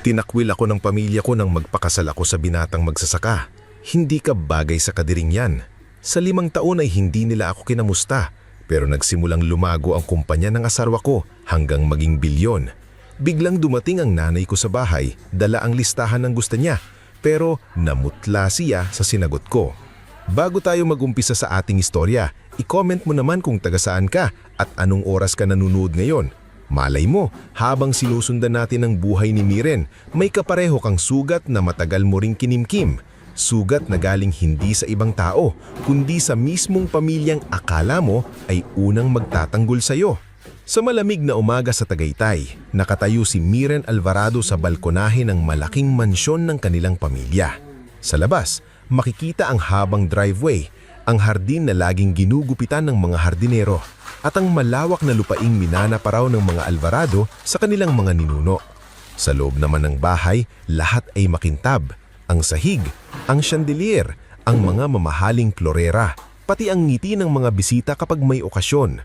Tinakwil ako ng pamilya ko nang magpakasal ako sa binatang magsasaka. Hindi ka bagay sa kadiring yan. Sa 5 taon ay hindi nila ako kinamusta, pero nagsimulang lumago ang kumpanya ng asawa ko hanggang maging bilyon. Biglang dumating ang nanay ko sa bahay, dala ang listahan ng gusto niya, pero namutla siya sa sinagot ko. Bago tayo mag-umpisa sa ating istorya, i-comment mo naman kung taga saan ka at anong oras ka nanonood ngayon. Malay mo, habang sinusundan natin ang buhay ni Miren, may kapareho kang sugat na matagal mo ring kinimkim. Sugat na galing hindi sa ibang tao, kundi sa mismong pamilyang akala mo ay unang magtatanggol sa'yo. Sa malamig na umaga sa Tagaytay, nakatayo si Miren Alvarado sa balkonahe ng malaking mansyon ng kanilang pamilya. Sa labas, makikita ang habang driveway, ang hardin na laging ginugupitan ng mga hardinero, at ang malawak na lupaing minana pa raw ng mga Alvarado sa kanilang mga ninuno. Sa loob naman ng bahay, lahat ay makintab. Ang sahig, ang chandelier, ang mga mamahaling florera, pati ang ngiti ng mga bisita kapag may okasyon.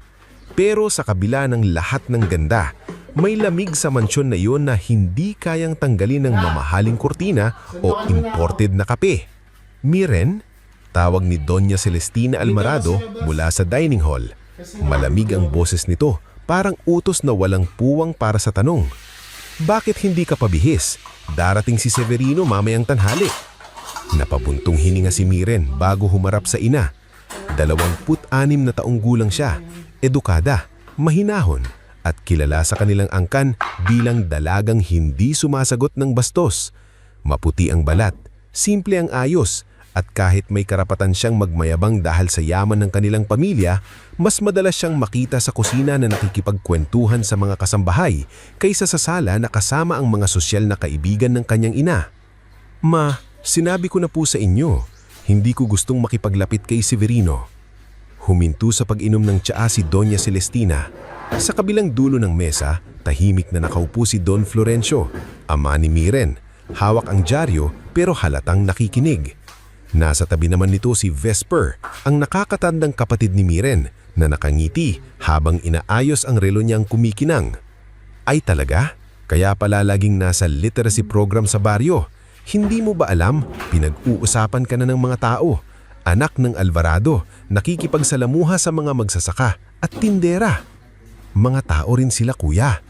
Pero sa kabila ng lahat ng ganda, may lamig sa mansyon na iyon na hindi kayang tanggalin ng mamahaling kurtina o imported na kape. Miren, tawag ni Doña Celestina Alvarado mula sa dining hall. Malamig ang boses nito, parang utos na walang puwang para sa tanong. Bakit hindi ka pabihis? Darating si Severino mamayang tanghali. Napabuntong hininga si Miren bago humarap sa ina. 26 na taong gulang siya, edukada, mahinahon, at kilala sa kanilang angkan bilang dalagang hindi sumasagot ng bastos. Maputi ang balat, simple ang ayos, at kahit may karapatan siyang magmayabang dahil sa yaman ng kanilang pamilya, mas madalas siyang makita sa kusina na nakikipagkwentuhan sa mga kasambahay kaysa sa sala na kasama ang mga sosyal na kaibigan ng kanyang ina. Ma, sinabi ko na po sa inyo, hindi ko gustong makipaglapit kay Severino. Huminto sa pag-inom ng tsaa si Doña Celestina. Sa kabilang dulo ng mesa, tahimik na nakaupo si Don Florencio, ama ni Miren. Hawak ang dyaryo pero halatang nakikinig. Nasa tabi naman nito si Vesper, ang nakakatandang kapatid ni Miren na nakangiti habang inaayos ang relo niyang kumikinang. Ay talaga? Kaya pala laging nasa literacy program sa baryo. Hindi mo ba alam, pinag-uusapan ka na ng mga tao. Anak ng Alvarado, nakikipagsalamuha sa mga magsasaka at tindera. Mga tao rin sila kuya.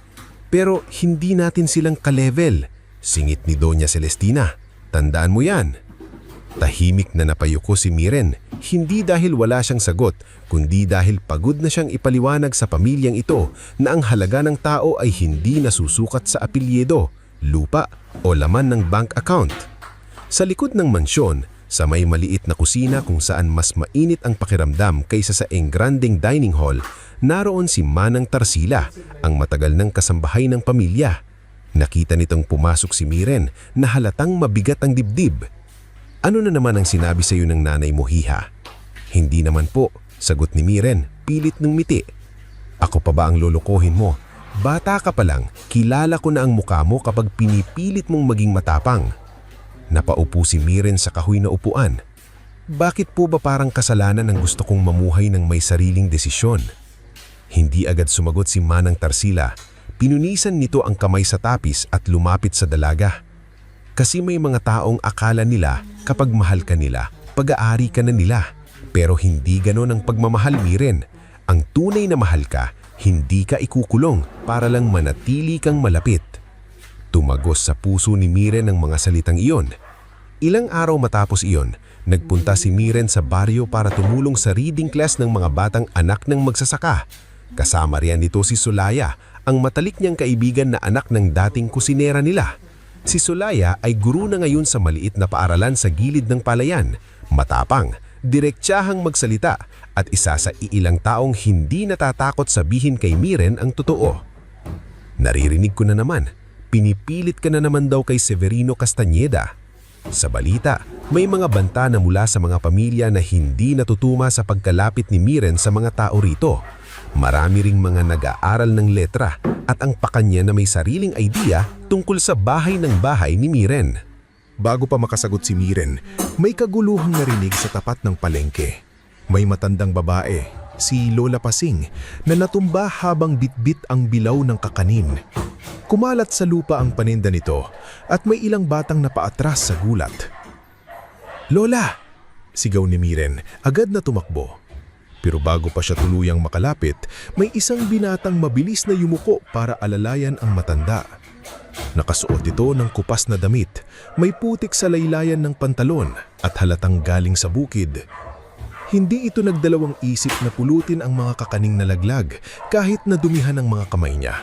Pero hindi natin silang ka-level. Singit ni Doña Celestina. Tandaan mo yan. Tahimik na napayuko si Miren, hindi dahil wala siyang sagot, kundi dahil pagod na siyang ipaliwanag sa pamilyang ito na ang halaga ng tao ay hindi nasusukat sa apelyido, lupa o laman ng bank account. Sa likod ng mansyon, sa may maliit na kusina kung saan mas mainit ang pakiramdam kaysa sa engranding dining hall, naroon si Manang Tarsila, ang matagal ng kasambahay ng pamilya. Nakita nitong pumasok si Miren na halatang mabigat ang dibdib. Ano na naman ang sinabi sa iyo ng nanay mo, hiha? Hindi naman po, sagot ni Miren, pilit ng miti. Ako pa ba ang lolokohin mo? Bata ka pa lang, kilala ko na ang mukha mo kapag pinipilit mong maging matapang. Napaupo si Miren sa kahoy na upuan. Bakit po ba parang kasalanan ang gusto kong mamuhay ng may sariling desisyon? Hindi agad sumagot si Manang Tarsila. Pinunisan nito ang kamay sa tapis at lumapit sa dalaga. Kasi may mga taong akala nila kapag mahal ka nila, pag-aari ka na nila. Pero hindi ganon ang pagmamahal, Miren. Ang tunay na mahal ka, hindi ka ikukulong para lang manatili kang malapit. Tumagos sa puso ni Miren ang mga salitang iyon. Ilang araw matapos iyon, nagpunta si Miren sa baryo para tumulong sa reading class ng mga batang anak ng magsasaka. Kasama riyan nito si Solaya, ang matalik niyang kaibigan na anak ng dating kusinera nila. Si Solaya ay guro na ngayon sa maliit na paaralan sa gilid ng palayan. Matapang, direktsahang magsalita at isa sa iilang taong hindi natatakot sabihin kay Miren ang totoo. Naririnig ko na naman, pinipilit ka na naman daw kay Severino Castañeda. Sa balita, may mga banta na mula sa mga pamilya na hindi natutuma sa pagkalapit ni Miren sa mga tao rito. Marami ring mga nag-aaral ng letra at ang pakanya na may sariling idea tungkol sa bahay ng bahay ni Miren. Bago pa makasagot si Miren, may kaguluhang narinig sa tapat ng palengke. May matandang babae, si Lola Pasing, na natumba habang bitbit ang bilaw ng kakanin. Kumalat sa lupa ang paninda nito at may ilang batang napaatras sa gulat. "Lola!" sigaw ni Miren, agad na tumakbo. Pero bago pa siya tuluyang makalapit, may isang binatang mabilis na yumuko para alalayan ang matanda. Nakasuot ito ng kupas na damit, may putik sa laylayan ng pantalon at halatang galing sa bukid. Hindi ito nagdalawang isip na pulutin ang mga kakaning nalaglag kahit nadumihan ang mga kamay niya.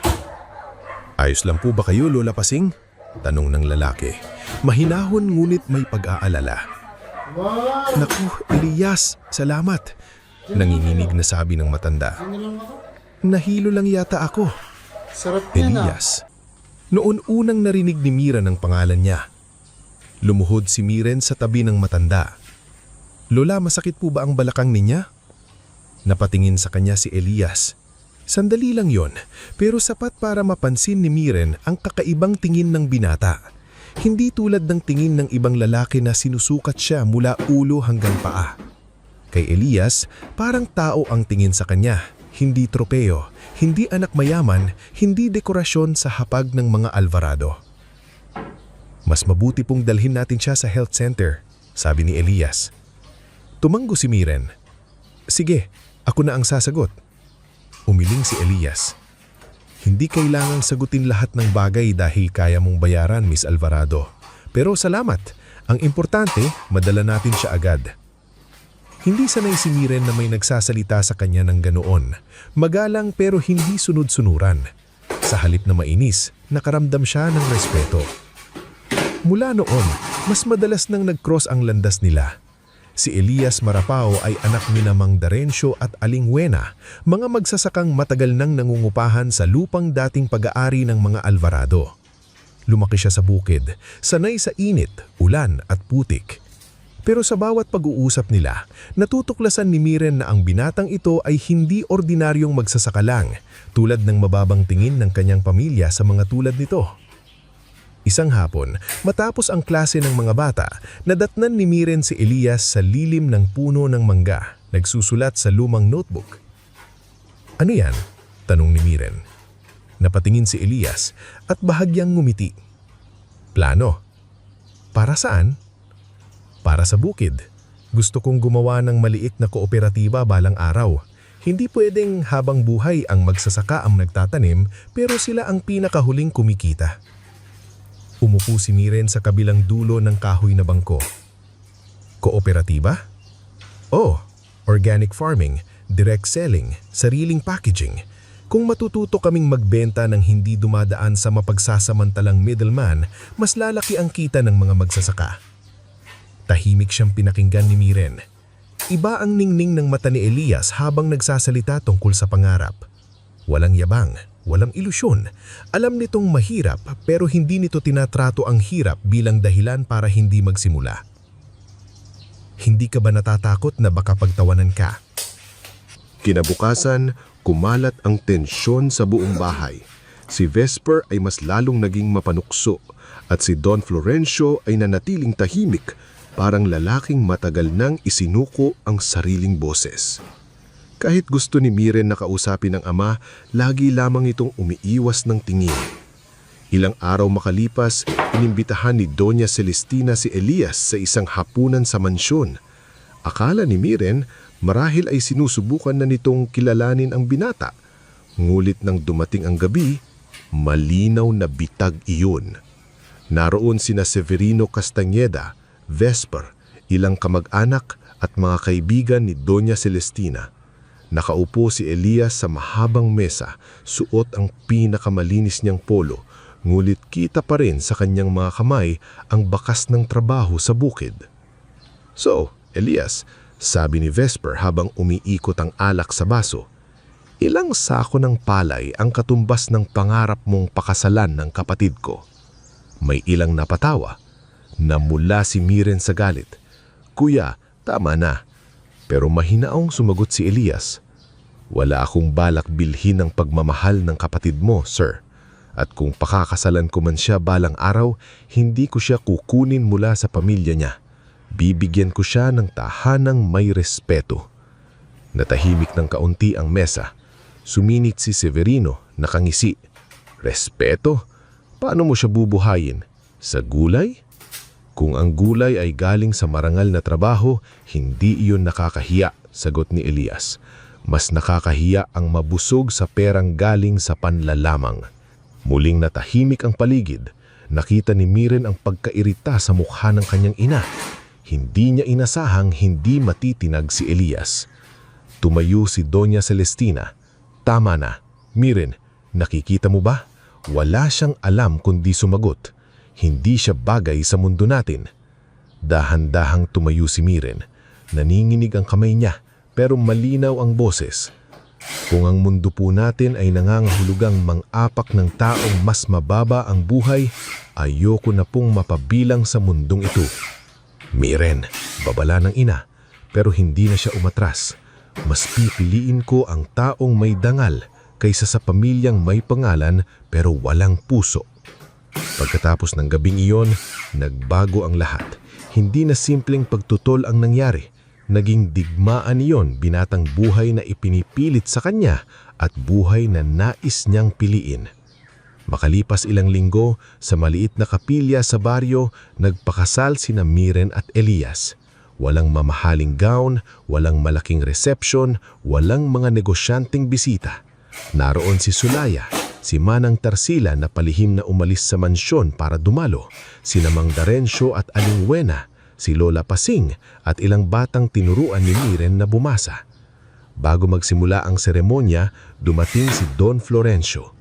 "Ayos lang po ba kayo, Lola Pasing?" tanong ng lalaki. Mahinahon ngunit may pag-aalala. "Naku, Elias, salamat," nanginginig na sabi ng matanda. "Nahilo lang yata ako." Sarap yan Elias. Noon unang narinig ni Mira ng pangalan niya. Lumuhod si Miren sa tabi ng matanda. "Lola, masakit po ba ang balakang niya?" Napatingin sa kanya si Elias. Sandali lang yon, pero sapat para mapansin ni Miren ang kakaibang tingin ng binata. Hindi tulad ng tingin ng ibang lalaki na sinusukat siya mula ulo hanggang paa. Kay Elias, parang tao ang tingin sa kanya, hindi tropeo, hindi anak mayaman, hindi dekorasyon sa hapag ng mga Alvarado. "Mas mabuti pong dalhin natin siya sa health center," sabi ni Elias. Tumanggo si Miren. "Sige, ako na ang sasagot." Umiling si Elias. "Hindi kailangang sagutin lahat ng bagay dahil kaya mong bayaran, Miss Alvarado. Pero salamat. Ang importante, madala natin siya agad." Hindi sanay si Miren na may nagsasalita sa kanya ng ganoon. Magalang pero hindi sunod-sunuran. Sa halip na mainis, nakaramdam siya ng respeto. Mula noon, mas madalas nang nag-cross ang landas nila. Si Elias Marapao ay anak ni Mang Darencio at Aling Wena, mga magsasakang matagal nang nangungupahan sa lupang dating pag-aari ng mga Alvarado. Lumaki siya sa bukid, sanay sa init, ulan at putik. Pero sa bawat pag-uusap nila, natutuklasan ni Miren na ang binatang ito ay hindi ordinaryong magsasaka lang, tulad ng mababang tingin ng kanyang pamilya sa mga tulad nito. Isang hapon, matapos ang klase ng mga bata, nadatnan ni Miren si Elias sa lilim ng puno ng mangga, nagsusulat sa lumang notebook. "Ano yan?" tanong ni Miren. Napatingin si Elias at bahagyang ngumiti. "Plano." "Para saan?" "Para sa bukid. Gusto kong gumawa ng maliit na kooperatiba balang araw. Hindi pwedeng habang buhay ang magsasaka ang nagtatanim pero sila ang pinakahuling kumikita." Umupo si Miren sa kabilang dulo ng kahoy na bangko. "Kooperatiba?" "Oh, organic farming, direct selling, sariling packaging. Kung matututo kaming magbenta ng hindi dumadaan sa mapagsasamantalang middleman, mas lalaki ang kita ng mga magsasaka." Tahimik siyang pinakinggan ni Miren. Iba ang ningning ng mata ni Elias habang nagsasalita tungkol sa pangarap. Walang yabang, walang ilusyon. Alam nitong mahirap pero hindi nito tinatrato ang hirap bilang dahilan para hindi magsimula. "Hindi ka ba natatakot na baka pagtawanan ka?" Kinabukasan, kumalat ang tensyon sa buong bahay. Si Vesper ay mas lalong naging mapanukso at si Don Florencio ay nanatiling tahimik, parang lalaking matagal nang isinuko ang sariling boses. Kahit gusto ni Miren na kausapin ng ama, lagi lamang itong umiiwas ng tingin. Ilang araw makalipas, inimbitahan ni Doña Celestina si Elias sa isang hapunan sa mansyon. Akala ni Miren, marahil ay sinusubukan na nitong kilalanin ang binata. Ngulit nang dumating ang gabi, malinaw na bitag iyon. Naroon sina Severino Castañeda, Vesper, ilang kamag-anak at mga kaibigan ni Doña Celestina. Nakaupo si Elias sa mahabang mesa, suot ang pinakamalinis niyang polo, ngulit kita pa rin sa kanyang mga kamay ang bakas ng trabaho sa bukid. "So, Elias," sabi ni Vesper habang umiikot ang alak sa baso, "ilang sako ng palay ang katumbas ng pangarap mong pakasalan ng kapatid ko?" May ilang napatawa. Namula si Miren sa galit. "Kuya, tama na." Pero mahinaong sumagot si Elias. "Wala akong balak bilhin ang pagmamahal ng kapatid mo, sir. At kung pakakasalan ko man siya balang araw, hindi ko siya kukunin mula sa pamilya niya. Bibigyan ko siya ng tahanang may respeto." Natahimik ng kaunti ang mesa. Suminit si Severino, nakangisi. Respeto? Paano mo siya bubuhayin? Sa gulay? Kung ang gulay ay galing sa marangal na trabaho, hindi iyon nakakahiya, sagot ni Elias. Mas nakakahiya ang mabusog sa perang galing sa panlalamang. Muling natahimik ang paligid. Nakita ni Miren ang pagkairita sa mukha ng kanyang ina. Hindi niya inasahang hindi matitinag si Elias. Tumayo si Doña Celestina. Tama na. Miren, nakikita mo ba? Wala siyang alam kundi sumagot. Hindi siya bagay sa mundo natin. Dahan-dahang tumayo si Miren. Naninginig ang kamay niya pero malinaw ang boses. Kung ang mundo po natin ay nangangahulugang mang-apak ng taong mas mababa ang buhay, ayoko na pong mapabilang sa mundong ito. Miren, babala ng ina, pero hindi na siya umatras. Mas pipiliin ko ang taong may dangal kaysa sa pamilyang may pangalan pero walang puso. Pagkatapos ng gabing iyon, nagbago ang lahat. Hindi na simpleng pagtutol ang nangyari. Naging digmaan iyon, binatang buhay na ipinipilit sa kanya at buhay na nais niyang piliin. Makalipas ilang linggo, sa maliit na kapilya sa baryo, nagpakasal sina Miren at Elias. Walang mamahaling gown, walang malaking reception, walang mga negosyanteng bisita. Naroon si Sulaya, si Manang Tarsila na palihim na umalis sa mansyon para dumalo, sina Mang Darencio at Aling Wena, si Lola Pasing at ilang batang tinuruan ni Miren na bumasa. Bago magsimula ang seremonya, dumating si Don Florencio.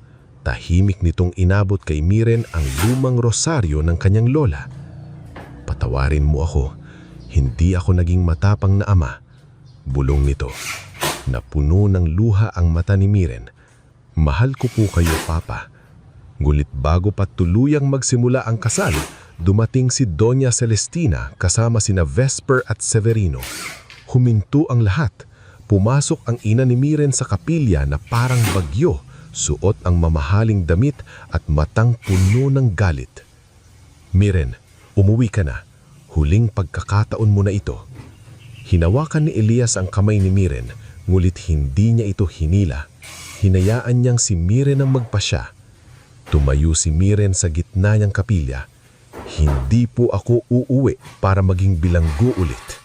Tahimik nitong inabot kay Miren ang lumang rosaryo ng kanyang lola. Patawarin mo ako, hindi ako naging matapang na ama. Bulong nito. Napuno ng luha ang mata ni Miren. Mahal ko po kayo, Papa. Ngunit bago pa tuluyang magsimula ang kasal, dumating si Doña Celestina kasama sina Vesper at Severino. Huminto ang lahat. Pumasok ang ina ni Miren sa kapilya na parang bagyo, suot ang mamahaling damit at matang puno ng galit. Miren, umuwi ka na. Huling pagkakataon mo na ito. Hinawakan ni Elias ang kamay ni Miren, ngulit hindi niya ito hinila. Hinayaan niyang si Miren ang magpasya. Tumayo si Miren sa gitna niyang kapilya. Hindi po ako uuwi para maging bilanggo ulit.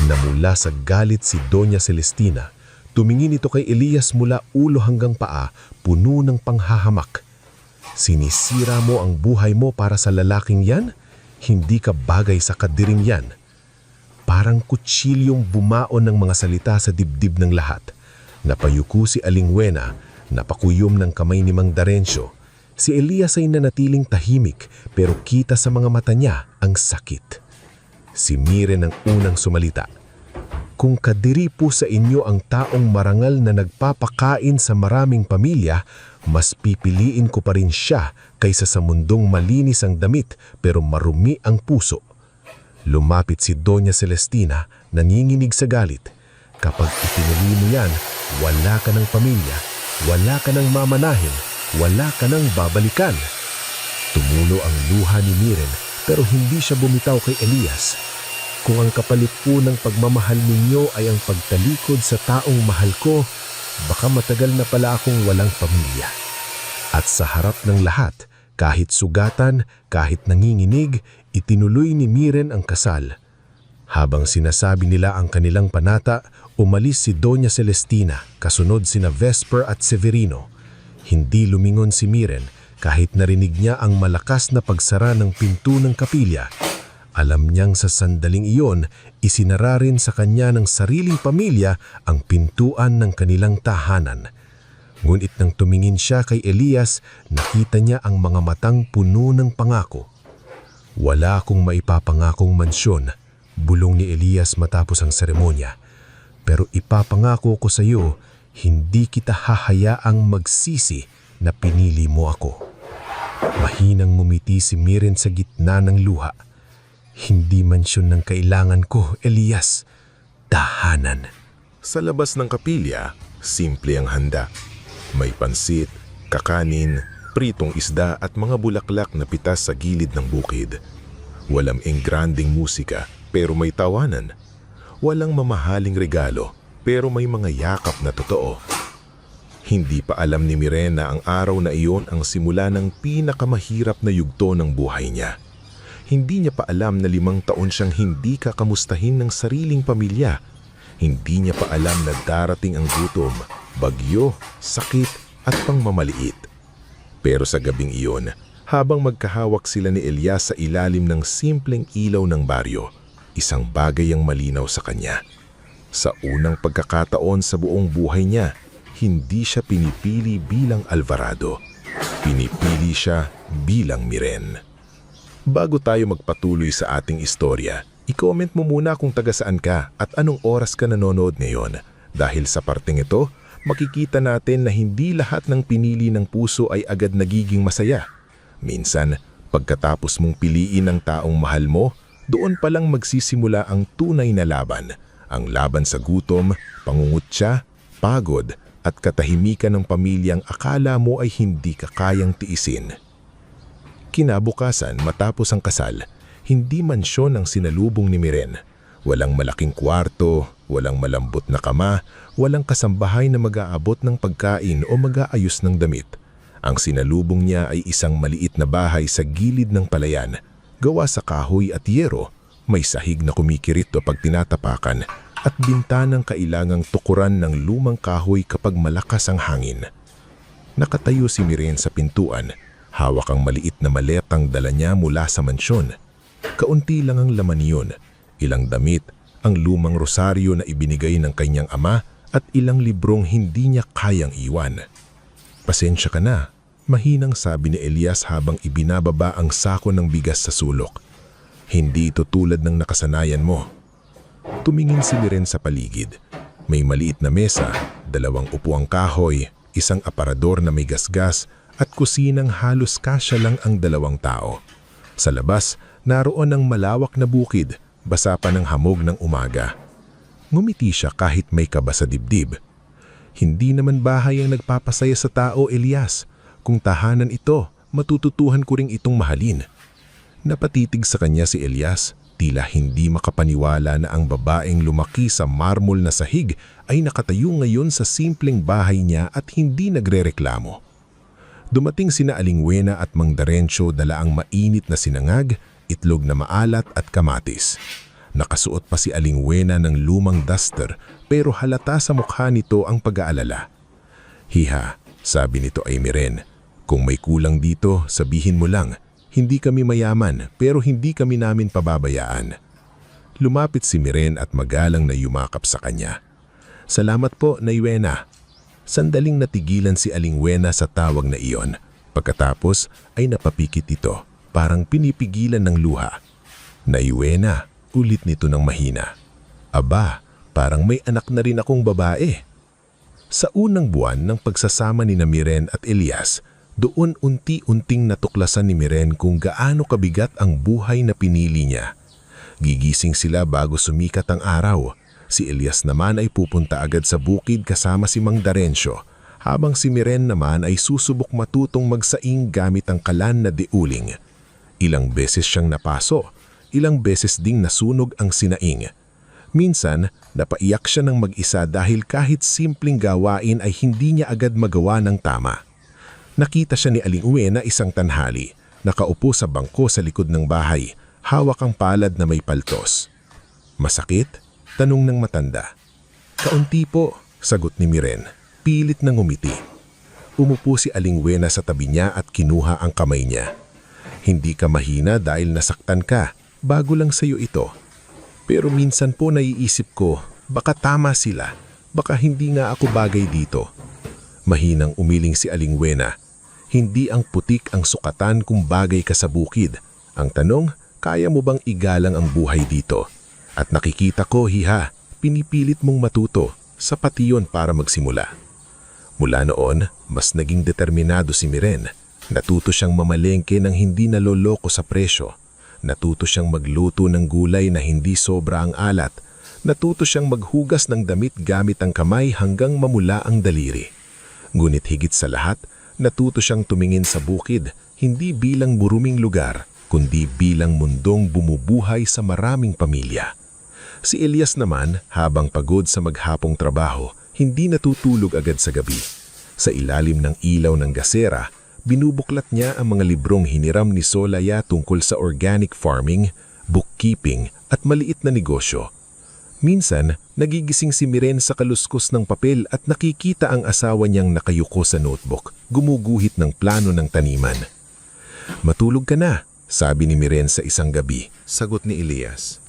Namula sa galit si Doña Celestina. Tumingin ito kay Elias mula ulo hanggang paa, puno ng panghahamak. Sinisira mo ang buhay mo para sa lalaking yan? Hindi ka bagay sa kadiring yan. Parang kutsilyong bumaon ng mga salita sa dibdib ng lahat. Napayuko si Aling Wena, napakuyom ng kamay ni Mang Darencio. Si Elias ay nanatiling tahimik pero kita sa mga mata niya ang sakit. Si Miren ang unang sumalita. Kung kadiri po sa inyo ang taong marangal na nagpapakain sa maraming pamilya, mas pipiliin ko pa rin siya kaysa sa mundong malinis ang damit pero marumi ang puso. Lumapit si Doña Celestina, nanginginig sa galit. Kapag itinuloy mo yan, wala ka ng pamilya, wala ka ng mamanahin, wala ka ng babalikan. Tumulo ang luha ni Miren pero hindi siya bumitaw kay Elias. Kung ang kapalit po ng pagmamahal ninyo ay ang pagtalikod sa taong mahal ko, baka matagal na pala akong walang pamilya. At sa harap ng lahat, kahit sugatan, kahit nanginginig, itinuloy ni Miren ang kasal. Habang sinasabi nila ang kanilang panata, umalis si Doña Celestina, kasunod sina Vesper at Severino. Hindi lumingon si Miren kahit narinig niya ang malakas na pagsara ng pinto ng kapilya. Alam niyang sa sandaling iyon, isinara rin sa kanya ng sariling pamilya ang pintuan ng kanilang tahanan. Ngunit nang tumingin siya kay Elias, nakita niya ang mga matang puno ng pangako. Wala akong maipapangakong mansyon, bulong ni Elias matapos ang seremonya. Pero ipapangako ko sa iyo, hindi kita hahayaang magsisi na pinili mo ako. Mahinang ngumiti si Miren sa gitna ng luha. Hindi mansyon ng kailangan ko, Elias. Tahanan. Sa labas ng kapilya, simple ang handa. May pansit, kakanin, pritong isda at mga bulaklak na pitas sa gilid ng bukid. Walang engranding musika pero may tawanan. Walang mamahaling regalo pero may mga yakap na totoo. Hindi pa alam ni Miren na ang araw na iyon ang simula ng pinakamahirap na yugto ng buhay niya. Hindi niya pa alam na 5 taon siyang hindi kakamustahin ng sariling pamilya. Hindi niya pa alam na darating ang gutom, bagyo, sakit at pangmamaliit. Pero sa gabing iyon, habang magkahawak sila ni Elias sa ilalim ng simpleng ilaw ng baryo, isang bagay ang malinaw sa kanya. Sa unang pagkakataon sa buong buhay niya, hindi siya pinipili bilang Alvarado. Pinipili siya bilang Miren. Bago tayo magpatuloy sa ating istorya, i-comment mo muna kung taga saan ka at anong oras ka nanonood ngayon. Dahil sa parteng ito, makikita natin na hindi lahat ng pinili ng puso ay agad nagiging masaya. Minsan, pagkatapos mong piliin ang taong mahal mo, doon palang magsisimula ang tunay na laban. Ang laban sa gutom, pangungutya, pagod, at katahimikan ng pamilyang akala mo ay hindi ka kayang tiisin. Kinabukasan matapos ang kasal, hindi mansyon ang sinalubong ni Miren. Walang malaking kwarto, walang malambot na kama, walang kasambahay na mag-aabot ng pagkain o mag-aayos ng damit. Ang sinalubong niya ay isang maliit na bahay sa gilid ng palayan, gawa sa kahoy at yero, may sahig na kumikirit kapag tinatapakan at bintanang kailangang tukuran ng lumang kahoy kapag malakas ang hangin. Nakatayo si Miren sa pintuan, hawak ang maliit na maletang dala niya mula sa mansyon. Kaunti lang ang laman niyon, ilang damit, ang lumang rosaryo na ibinigay ng kanyang ama at ilang librong hindi niya kayang iwan. "Pasensya ka na," mahinang sabi ni Elias habang ibinababa ang sako ng bigas sa sulok. "Hindi ito tulad ng nakasanayan mo." Tumingin si Miren sa paligid. May maliit na mesa, 2 upuang kahoy, isang aparador na may gasgas at kusinang halos kasya lang ang 2 tao. Sa labas, naroon ang malawak na bukid, basa pa ng hamog ng umaga. Ngumiti siya kahit may kaba sa dibdib. "Hindi naman bahay ang nagpapasaya sa tao, Elias. Kung tahanan ito, matututuhan ko ring itong mahalin." Napatitig sa kanya si Elias, tila hindi makapaniwala na ang babaeng lumaki sa marmol na sahig ay nakatayo ngayon sa simpleng bahay niya at hindi nagrereklamo. Dumating sina Aling Wena at Mang Darencio, dala ang mainit na sinangag, itlog na maalat at kamatis. Nakasuot pa si Aling Wena ng lumang duster pero halata sa mukha nito ang pag-aalala. "Hiha," sabi nito ay Miren, "kung may kulang dito, sabihin mo lang. Hindi kami mayaman pero hindi kami namin pababayaan." Lumapit si Miren at magalang na yumakap sa kanya. "Salamat po, Nay Wena." Sandaling natigilan si Aling Wena sa tawag na iyon. Pagkatapos ay napapikit ito, parang pinipigilan ng luha. "Nay Wena," ulit nito ng mahina. "Aba, parang may anak na rin akong babae." Sa unang buwan ng pagsasama ni Miren at Elias, doon unti-unting natuklasan ni Miren kung gaano kabigat ang buhay na pinili niya. Gigising sila bago sumikat ang araw. Si Elias naman ay pupunta agad sa bukid kasama si Mang Darencio, habang si Miren naman ay susubok matutong magsaing gamit ang kalan na diuling. Ilang beses siyang napaso, ilang beses ding nasunog ang sinaing. Minsan, napaiyak siya ng mag-isa dahil kahit simpleng gawain ay hindi niya agad magawa ng tama. Nakita siya ni Aling Wena isang tanghali, nakaupo sa bangko sa likod ng bahay, hawak ang palad na may paltos. "Masakit?" tanong ng matanda. "Kaunti po," sagot ni Miren, pilit na ngumiti. Umupo si Aling Wena sa tabi niya at kinuha ang kamay niya. "Hindi ka mahina dahil nasaktan ka, bago lang sa'yo ito. Pero minsan po naiisip ko, baka tama sila, baka hindi nga ako bagay dito." Mahinang umiling si Aling Wena. "Hindi ang putik ang sukatan kung bagay ka sa bukid. Ang tanong, kaya mo bang igalang ang buhay dito? At nakikita ko, hiha, pinipilit mong matuto, sapat iyon para magsimula." Mula noon, mas naging determinado si Miren. Natuto siyang mamalengke ng hindi naloloko sa presyo. Natuto siyang magluto ng gulay na hindi sobra ang alat. Natuto siyang maghugas ng damit gamit ang kamay hanggang mamula ang daliri. Ngunit higit sa lahat, natuto siyang tumingin sa bukid, hindi bilang buruming lugar, kundi bilang mundong bumubuhay sa maraming pamilya. Si Elias naman, habang pagod sa maghapong trabaho, hindi natutulog agad sa gabi. Sa ilalim ng ilaw ng gasera, binubuklat niya ang mga librong hiniram ni Solaya tungkol sa organic farming, bookkeeping at maliit na negosyo. Minsan, nagigising si Miren sa kaluskos ng papel at nakikita ang asawa niyang nakayuko sa notebook, gumuguhit ng plano ng taniman. "Matulog ka na," sabi ni Miren sa isang gabi. Sagot ni Elias.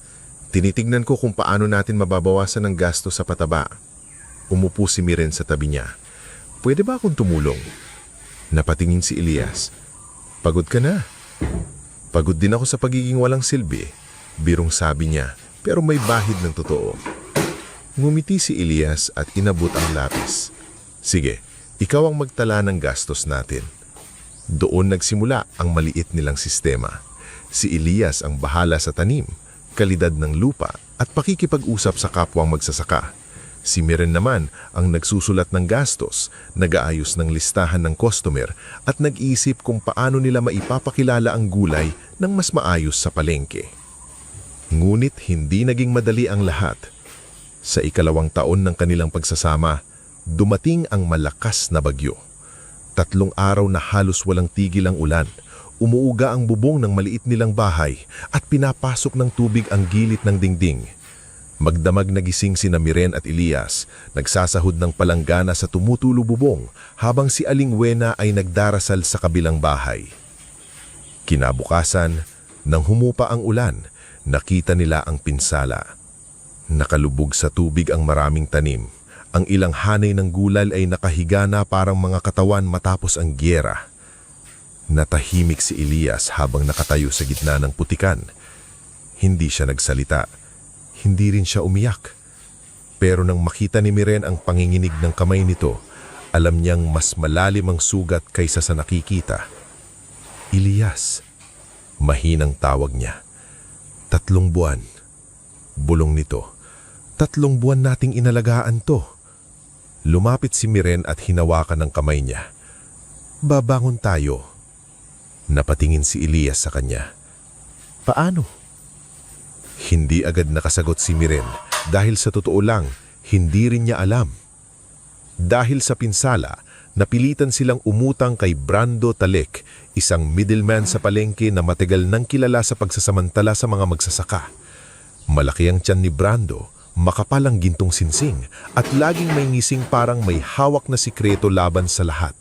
Tinitignan ko kung paano natin mababawasan ang gasto sa pataba. Umupo si Miren sa tabi niya. Pwede ba akong tumulong? Napatingin si Elias. Pagod ka na. Pagod din ako sa pagiging walang silbi. Birong sabi niya, pero may bahid ng totoo. Ngumiti si Elias at inabot ang lapis. Sige, ikaw ang magtala ng gastos natin. Doon nagsimula ang maliit nilang sistema. Si Elias ang bahala sa tanim, kalidad ng lupa at pakikipag-usap sa kapwang magsasaka. Si Miren naman ang nagsusulat ng gastos, nag-aayos ng listahan ng customer at nag-iisip kung paano nila maipapakilala ang gulay ng mas maayos sa palengke. Ngunit hindi naging madali ang lahat. Sa ikalawang taon ng kanilang pagsasama, dumating ang malakas na bagyo. 3 araw na halos walang tigil ang ulan. Umuuga ang bubong ng maliit nilang bahay at pinapasok ng tubig ang gilid ng dingding. Magdamag nagising sina Miren at Elias, nagsasahod ng palanggana sa tumutulo bubong habang si Aling Wena ay nagdarasal sa kabilang bahay. Kinabukasan, nang humupa ang ulan, nakita nila ang pinsala. Nakalubog sa tubig ang maraming tanim. Ang ilang hanay ng gulal ay nakahiga na parang mga katawan matapos ang gyera. Natahimik si Elias habang nakatayo sa gitna ng putikan. Hindi siya nagsalita. Hindi rin siya umiyak. Pero nang makita ni Miren ang panginginig ng kamay nito, alam niyang mas malalim ang sugat kaysa sa nakikita. Elias, mahinang tawag niya. 3 buwan. Bulong nito. 3 buwan nating inalagaan to. Lumapit si Miren at hinawakan ng kamay niya. Babangon tayo. Napatingin si Elias sa kanya. Paano? Hindi agad nakasagot si Miren dahil sa totoo lang, hindi rin niya alam. Dahil sa pinsala, napilitan silang umutang kay Brando Talek, isang middleman sa palengke na matagal nang kilala sa pagsasamantala sa mga magsasaka. Malaki ang tiyan ni Brando, makapal ang gintong sinsing at laging may ngising parang may hawak na sikreto laban sa lahat.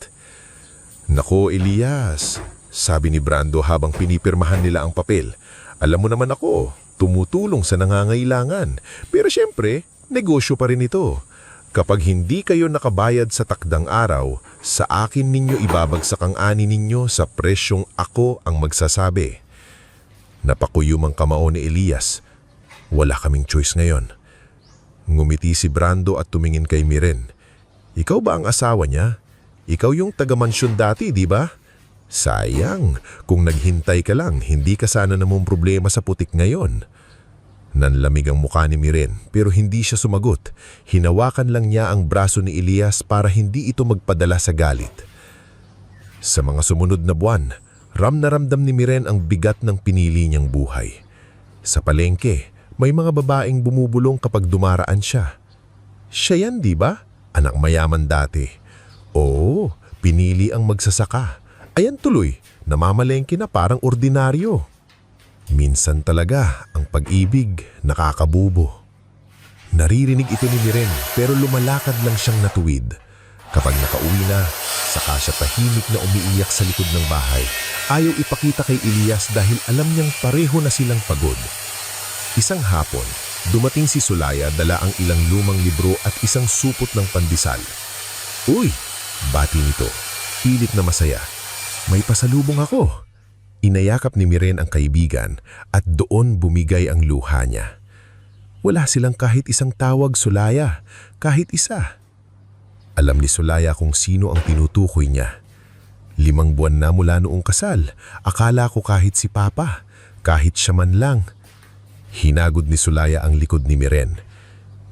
Nako Elias, sabi ni Brando habang pinipirmahan nila ang papel. Alam mo naman ako, tumutulong sa nangangailangan. Pero syempre, negosyo pa rin ito. Kapag hindi kayo nakabayad sa takdang araw, sa akin ninyo ibabagsak ang ani ninyo sa presyong ako ang magsasabi. Napakuyom ang kamao ni Elias. Wala kaming choice ngayon. Ngumiti si Brando at tumingin kay Miren. Ikaw ba ang asawa niya? Ikaw yung taga-mansyon dati, di ba? Sayang, kung naghintay ka lang, hindi ka sana namang problema sa putik ngayon. Nanlamig ang mukha ni Miren pero hindi siya sumagot. Hinawakan lang niya ang braso ni Elias para hindi ito magpadala sa galit. Sa mga sumunod na buwan, ramdam ni Miren ang bigat ng pinili niyang buhay. Sa palengke, may mga babaeng bumubulong kapag dumaraan siya. Siya yan, di ba? Anak mayaman dati. Oo, pinili ang magsasaka. Ayan tuloy, namamalengke na parang ordinaryo. Minsan talaga, ang pag-ibig nakakabubo. Naririnig ito ni Miren pero lumalakad lang siyang natuwid. Kapag nakauwi na, saka siya tahimik na umiiyak sa likod ng bahay. Ayaw ipakita kay Elias dahil alam niyang pareho na silang pagod. Isang hapon, dumating si Solaya dala ang ilang lumang libro at isang supot ng pandesal. Uy, bati nito, pilit na masaya. May pasalubong ako. Inayakap ni Miren ang kaibigan at doon bumigay ang luha niya. Wala silang kahit isang tawag Solaya, kahit isa. Alam ni Solaya kung sino ang tinutukoy niya. 5 buwan na mula noong kasal, akala ko kahit si Papa, kahit siya man lang. Hinagod ni Solaya ang likod ni Miren.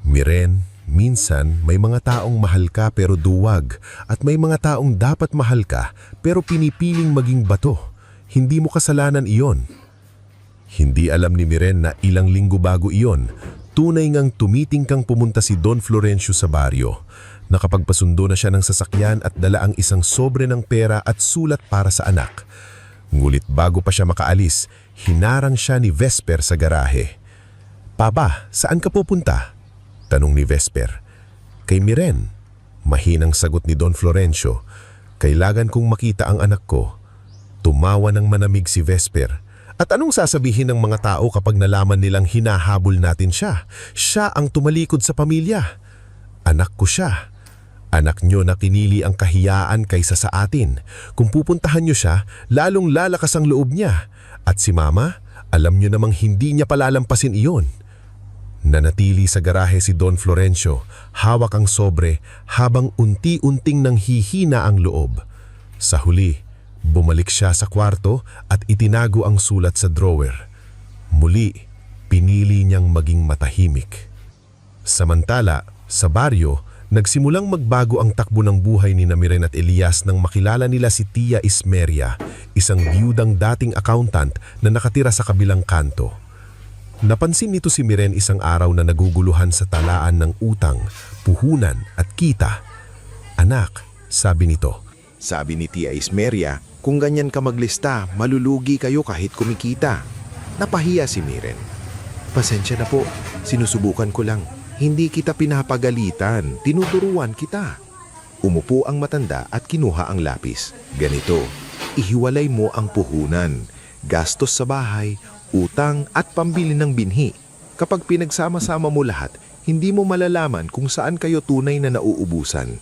Miren, minsan may mga taong mahal ka pero duwag at may mga taong dapat mahal ka pero pinipiling maging bato. Hindi mo kasalanan iyon. Hindi alam ni Miren na ilang linggo bago iyon, Tunay ngang tumitingkang pumunta si Don Florencio sa baryo. Nakapagpasundo na siya ng sasakyan at dala ang isang sobre ng pera at sulat para sa anak. Ngulit bago pa siya makaalis, hinarang siya ni Vesper sa garahe. "Papa, saan ka pupunta?" tanong ni Vesper. "Kay Miren." Mahinang sagot ni Don Florencio. "Kailangan kong makita ang anak ko." Tumawa ng manamig si Vesper. "At anong sasabihin ng mga tao kapag nalaman nilang hinahabol natin siya? Siya ang tumalikod sa pamilya. Anak ko siya. Anak nyo na kinili ang kahiyaan kaysa sa atin. Kung pupuntahan nyo siya, lalong lalakas ang loob niya. At si Mama, alam nyo namang hindi niya palalampasin iyon." Nanatili sa garahe si Don Florencio, hawak ang sobre habang unti-unting nanghihina ang loob. Sa huli, bumalik siya sa kwarto at itinago ang sulat sa drawer. Muli, pinili niyang maging matahimik. Samantala, sa baryo, nagsimulang magbago ang takbo ng buhay ni Miren at Elias nang makilala nila si Tia Ismeria, isang biyudang dating accountant na nakatira sa kabilang kanto. Napansin nito si Miren isang araw na naguguluhan sa talaan ng utang, puhunan at kita. "Anak," sabi nito. Sabi ni Tia Ismeria, "Kung ganyan ka maglista, malulugi kayo kahit kumikita." Napahiya si Miren. "Pasensya na po, sinusubukan ko lang. Hindi kita pinapagalitan, tinuturuan kita." Umupo ang matanda at kinuha ang lapis. "Ganito, ihiwalay mo ang puhunan, gastos sa bahay, utang at pambili ng binhi. Kapag pinagsama-sama mo lahat, hindi mo malalaman kung saan kayo tunay na nauubusan."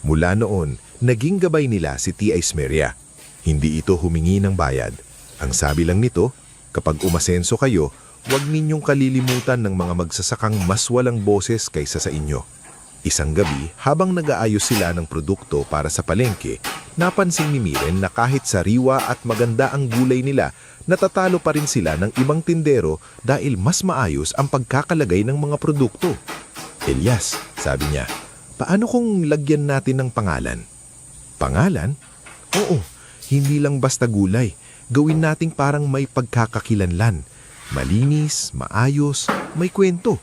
Mula noon, naging gabay nila si Tia Ismeria. Hindi ito humingi ng bayad. Ang sabi lang nito, kapag umasenso kayo, huwag ninyong kalilimutan ng mga magsasakang mas walang boses kaysa sa inyo. Isang gabi, habang nag-aayos sila ng produkto para sa palengke, napansin ni Miren na kahit sariwa at maganda ang gulay nila, natatalo pa rin sila ng ibang tindero dahil mas maayos ang pagkakalagay ng mga produkto. "Elias," sabi niya, "paano kung lagyan natin ng pangalan?" "Pangalan?" "Oo, hindi lang basta gulay. Gawin nating parang may pagkakakilanlan. Malinis, maayos, may kwento."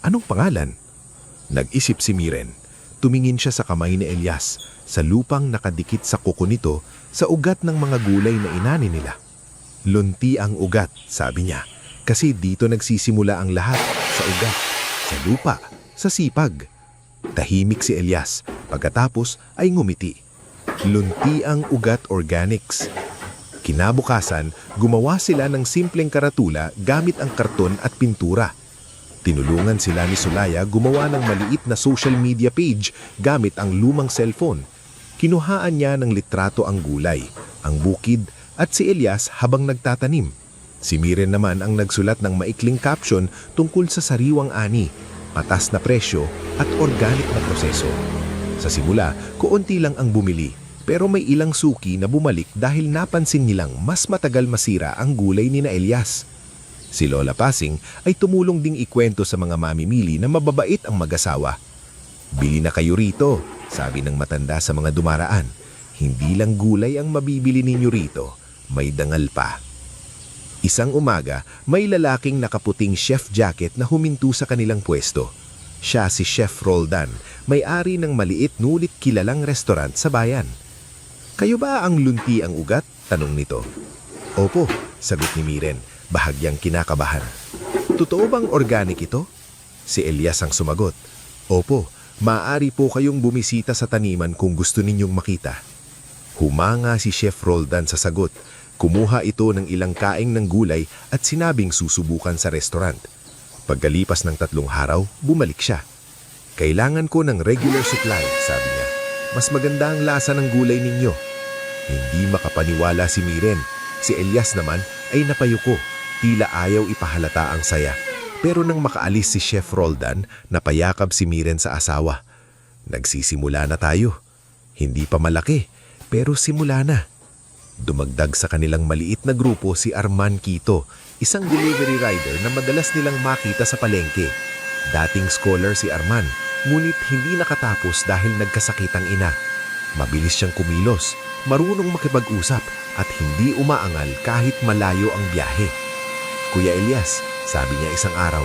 "Anong pangalan?" Nag-isip si Miren. Tumingin siya sa kamay ni Elias, sa lupang nakadikit sa kuko nito sa ugat ng mga gulay na inani nila. "Lunti ang ugat," sabi niya, "kasi dito nagsisimula ang lahat, sa ugat, sa lupa, sa sipag." Tahimik si Elias, pagkatapos ay ngumiti. "Lunti ang ugat organics." Kinabukasan, gumawa sila ng simpleng karatula gamit ang karton at pintura. Tinulungan sila ni Sulaya gumawa ng maliit na social media page gamit ang lumang cellphone. Kinuhaan niya ng litrato ang gulay, ang bukid at si Elias habang nagtatanim. Si Miren naman ang nagsulat ng maikling caption tungkol sa sariwang ani, patas na presyo at organic na proseso. Sa simula, kuunti lang ang bumili, pero may ilang suki na bumalik dahil napansin nilang mas matagal masira ang gulay ni na Elias. Si Lola Pasing ay tumulong ding ikwento sa mga mamimili na mababait ang mag-asawa. "Bili na kayo rito," sabi ng matanda sa mga dumaraan. "Hindi lang gulay ang mabibili ninyo rito, may dangal pa." Isang umaga, may lalaking nakaputing chef jacket na huminto sa kanilang pwesto. Siya si Chef Roldan, may-ari ng maliit nulit kilalang restaurant sa bayan. "Kayo ba ang lunti ang ugat?" tanong nito. "Opo," sagot ni Miren, bahagyang kinakabahan. "Totoo bang organic ito?" Si Elias ang sumagot. "Opo, maaari po kayong bumisita sa taniman kung gusto ninyong makita." Humanga si Chef Roldan sa sagot. Kumuha ito ng ilang kaing ng gulay at sinabing susubukan sa restaurant. Pagkalipas ng 3 araw, bumalik siya. "Kailangan ko ng regular supply," sabi niya. "Mas maganda ang lasa ng gulay ninyo." Hindi makapaniwala si Miren. Si Elias naman ay napayuko. Tila ayaw ipahalata ang saya. Pero nang makaalis si Chef Roldan, napayakap si Miren sa asawa. "Nagsisimula na tayo. Hindi pa malaki, pero simula na." Dumagdag sa kanilang maliit na grupo si Arman Quito, isang delivery rider na madalas nilang makita sa palengke. Dating scholar si Arman, ngunit hindi nakatapos dahil nagkasakit ang ina. Mabilis siyang kumilos, marunong makipag-usap at hindi umaangal kahit malayo ang biyahe. "Kuya Elias," sabi niya isang araw,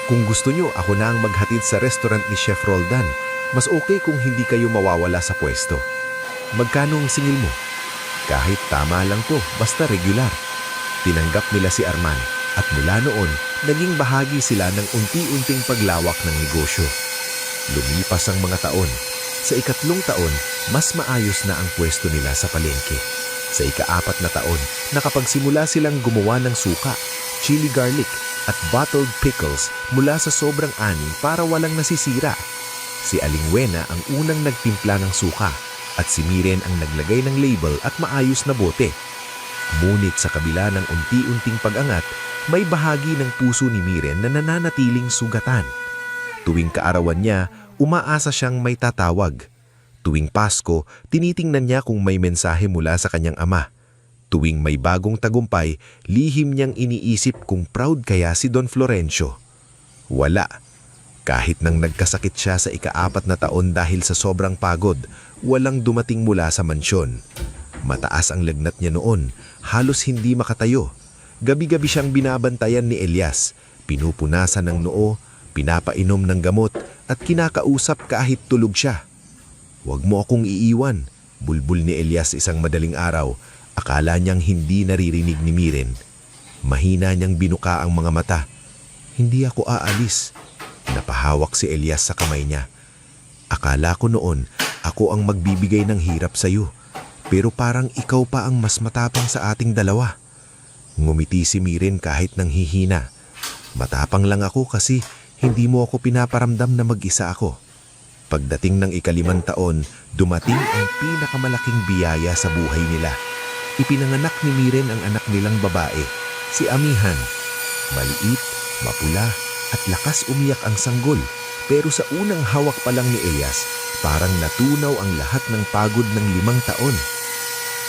Kung gusto nyo, ako na ang maghatid sa restaurant ni Chef Roldan. Mas okay kung hindi kayo mawawala sa pwesto. Magkano ang singil mo? Kahit tama lang to, basta regular. Tinanggap nila si Arman at mula noon, naging bahagi sila ng unti-unting paglawak ng negosyo. Lumipas ang mga taon. Sa ikatlong taon, mas maayos na ang pwesto nila sa palengke. Sa ika-4 na taon, nakapagsimula silang gumawa ng suka, chili garlic, at bottled pickles mula sa sobrang ani para walang nasisira. Si Aling Wena ang unang nagtimpla ng suka at si Miren ang naglagay ng label at maayos na bote. Ngunit sa kabila ng unti-unting pag-angat, may bahagi ng puso ni Miren na nananatiling sugatan. Tuwing kaarawan niya, umaasa siyang may tatawag. Tuwing Pasko, tinitingnan niya kung may mensahe mula sa kanyang ama. Tuwing may bagong tagumpay, lihim niyang iniisip kung proud kaya si Don Florencio. Wala. Kahit nang nagkasakit siya sa ika-4 na taon dahil sa sobrang pagod, walang dumating mula sa mansyon. Mataas ang lagnat niya noon, halos hindi makatayo. Gabi-gabi siyang binabantayan ni Elias, pinupunasan ng noo, pinapainom ng gamot at kinakausap kahit tulog siya. "Huwag mo akong iiwan," bulbul ni Elias isang madaling araw. Akala niyang hindi naririnig ni Miren. Mahina niyang binuka ang mga mata. "Hindi ako aalis." Napahawak si Elias sa kamay niya. "Akala ko noon ako ang magbibigay ng hirap sa iyo. Pero parang ikaw pa ang mas matapang sa ating dalawa." Ngumiti si Miren kahit nang hihina. "Matapang lang ako kasi hindi mo ako pinaparamdam na mag-isa ako." Pagdating ng ika-5 taon, dumating ang pinakamalaking biyaya sa buhay nila. Ipinanganak ni Miren ang anak nilang babae, si Amihan. Maliit, mapula, at lakas umiyak ang sanggol. Pero sa unang hawak pa lang ni Elias, parang natunaw ang lahat ng pagod ng 5 taon.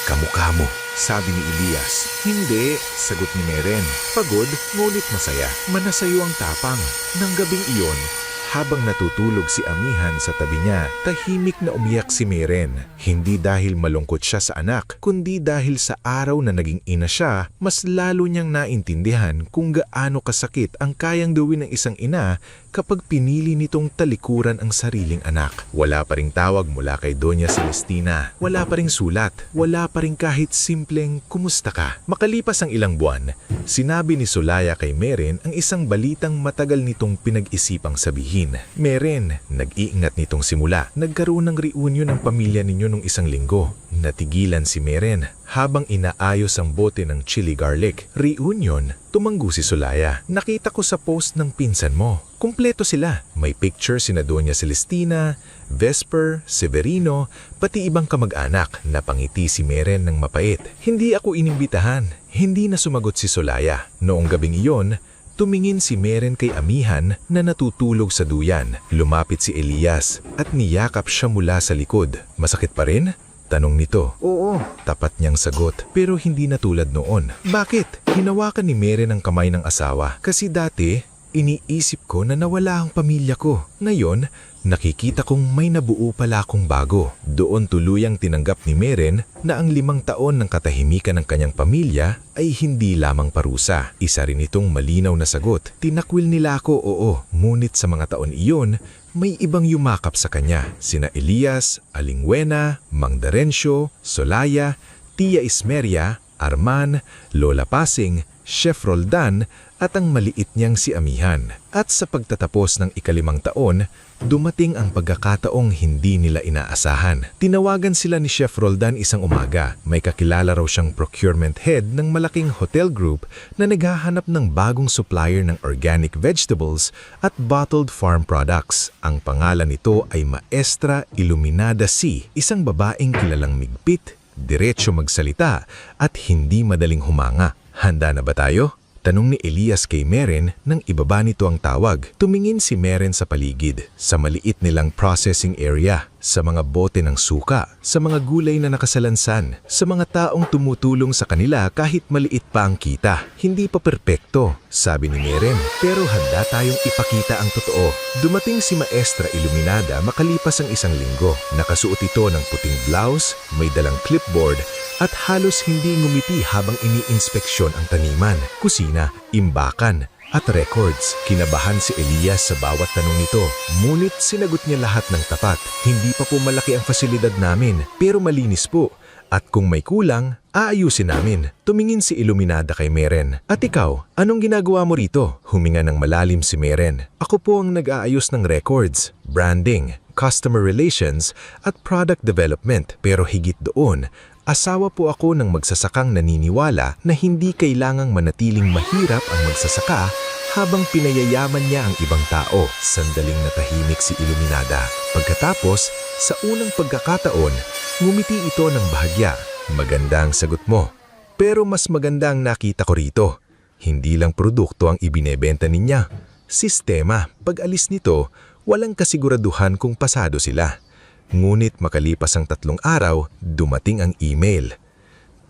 "Kamukha mo," sabi ni Elias. Hindi, sagot ni Miren. Pagod, ngunit masaya. Manasayo ang tapang. Nang gabing iyon, habang natutulog si Amihan sa tabi niya, tahimik na umiyak si Miren. Hindi dahil malungkot siya sa anak, kundi dahil sa araw na naging ina siya, mas lalo niyang naintindihan kung gaano kasakit ang kayang gawin ng isang ina kapag pinili nitong talikuran ang sariling anak. Wala pa ring tawag mula kay Doña Celestina. Wala pa ring sulat. Wala pa ring kahit simpleng "kumusta ka?" Makalipas ang ilang buwan, sinabi ni Solaya kay Miren ang isang balitang matagal nitong pinag-isipang sabihin. "Miren, nag-iingat nitong simula. Nagkaroon ng reunion ng pamilya ninyo nung isang linggo." Natigilan si Miren habang inaayos ang bote ng chili garlic. "Reunion?" Tumanggo si Solaya. "Nakita ko sa post ng pinsan mo. Kumpleto sila. May picture sina Doña Celestina, Vesper, Severino, pati ibang kamag-anak." Napangiti si Miren ng mapait. "Hindi ako inimbitahan." Hindi na sumagot si Solaya. Noong gabing iyon, tumingin si Miren kay Amihan na natutulog sa duyan. Lumapit si Elias at niyakap siya mula sa likod. "Masakit pa rin?" tanong nito. "Oo," tapat niyang sagot, pero hindi na tulad noon. "Bakit?" Hinawakan ni Miren ang kamay ng asawa. "Kasi dati, iniisip ko na nawala ang pamilya ko. Ngayon, nakikita kong may nabuo pala akong bago." Doon tuluyang tinanggap ni Miren na ang 5 taon ng katahimikan ng kanyang pamilya ay hindi lamang parusa. Isa rin itong malinaw na sagot. Tinakwil nila ako, oo. Ngunit sa mga taon iyon, may ibang yumakap sa kanya. Sina Elias, Aling Wena, Mang Darencio, Solaya, Tia Ismeria, Arman, Lola Pasing, Chef Roldan, at ang maliit niyang si Amihan. At sa pagtatapos ng ika-5 taon, dumating ang pagkakataong hindi nila inaasahan. Tinawagan sila ni Chef Roldan isang umaga. May kakilala raw siyang procurement head ng malaking hotel group na naghahanap ng bagong supplier ng organic vegetables at bottled farm products. Ang pangalan nito ay Maestra Iluminada C, isang babaeng kilalang migpit, diretso magsalita at hindi madaling humanga. "Handa na ba tayo?" tanong ni Elias kay Miren nang ibaba nito ang tawag. Tumingin si Miren sa paligid, sa maliit nilang processing area, sa mga bote ng suka, sa mga gulay na nakasalansan, sa mga taong tumutulong sa kanila kahit maliit pa ang kita. "Hindi pa perpekto," sabi ni Miren, "pero handa tayong ipakita ang totoo." Dumating si Maestra Iluminada makalipas ang isang linggo. Nakasuot ito ng puting blouse, may dalang clipboard, at halos hindi ngumiti habang iniinspeksyon ang taniman, kusina, imbakan, at records. Kinabahan si Elias sa bawat tanong nito. Ngunit sinagot niya lahat ng tapat. Hindi pa po malaki ang fasilidad namin, pero malinis po. At kung may kulang, aayusin namin. Tumingin si Iluminada kay Meren. At ikaw, anong ginagawa mo rito? Huminga ng malalim si Meren. Ako po ang nag-aayos ng records, branding, customer relations, at product development. Pero higit doon, asawa po ako ng magsasakang naniniwala na hindi kailangang manatiling mahirap ang magsasaka habang pinayayaman niya ang ibang tao. Sandaling natahimik si Iluminada. Pagkatapos, sa unang pagkakataon, ngumiti ito ng bahagya. Maganda ang sagot mo. Pero mas maganda ang nakita ko rito. Hindi lang produkto ang ibinebenta niya. Sistema, pag-alis nito, walang kasiguraduhan kung pasado sila. Ngunit makalipas ang 3 araw, dumating ang email.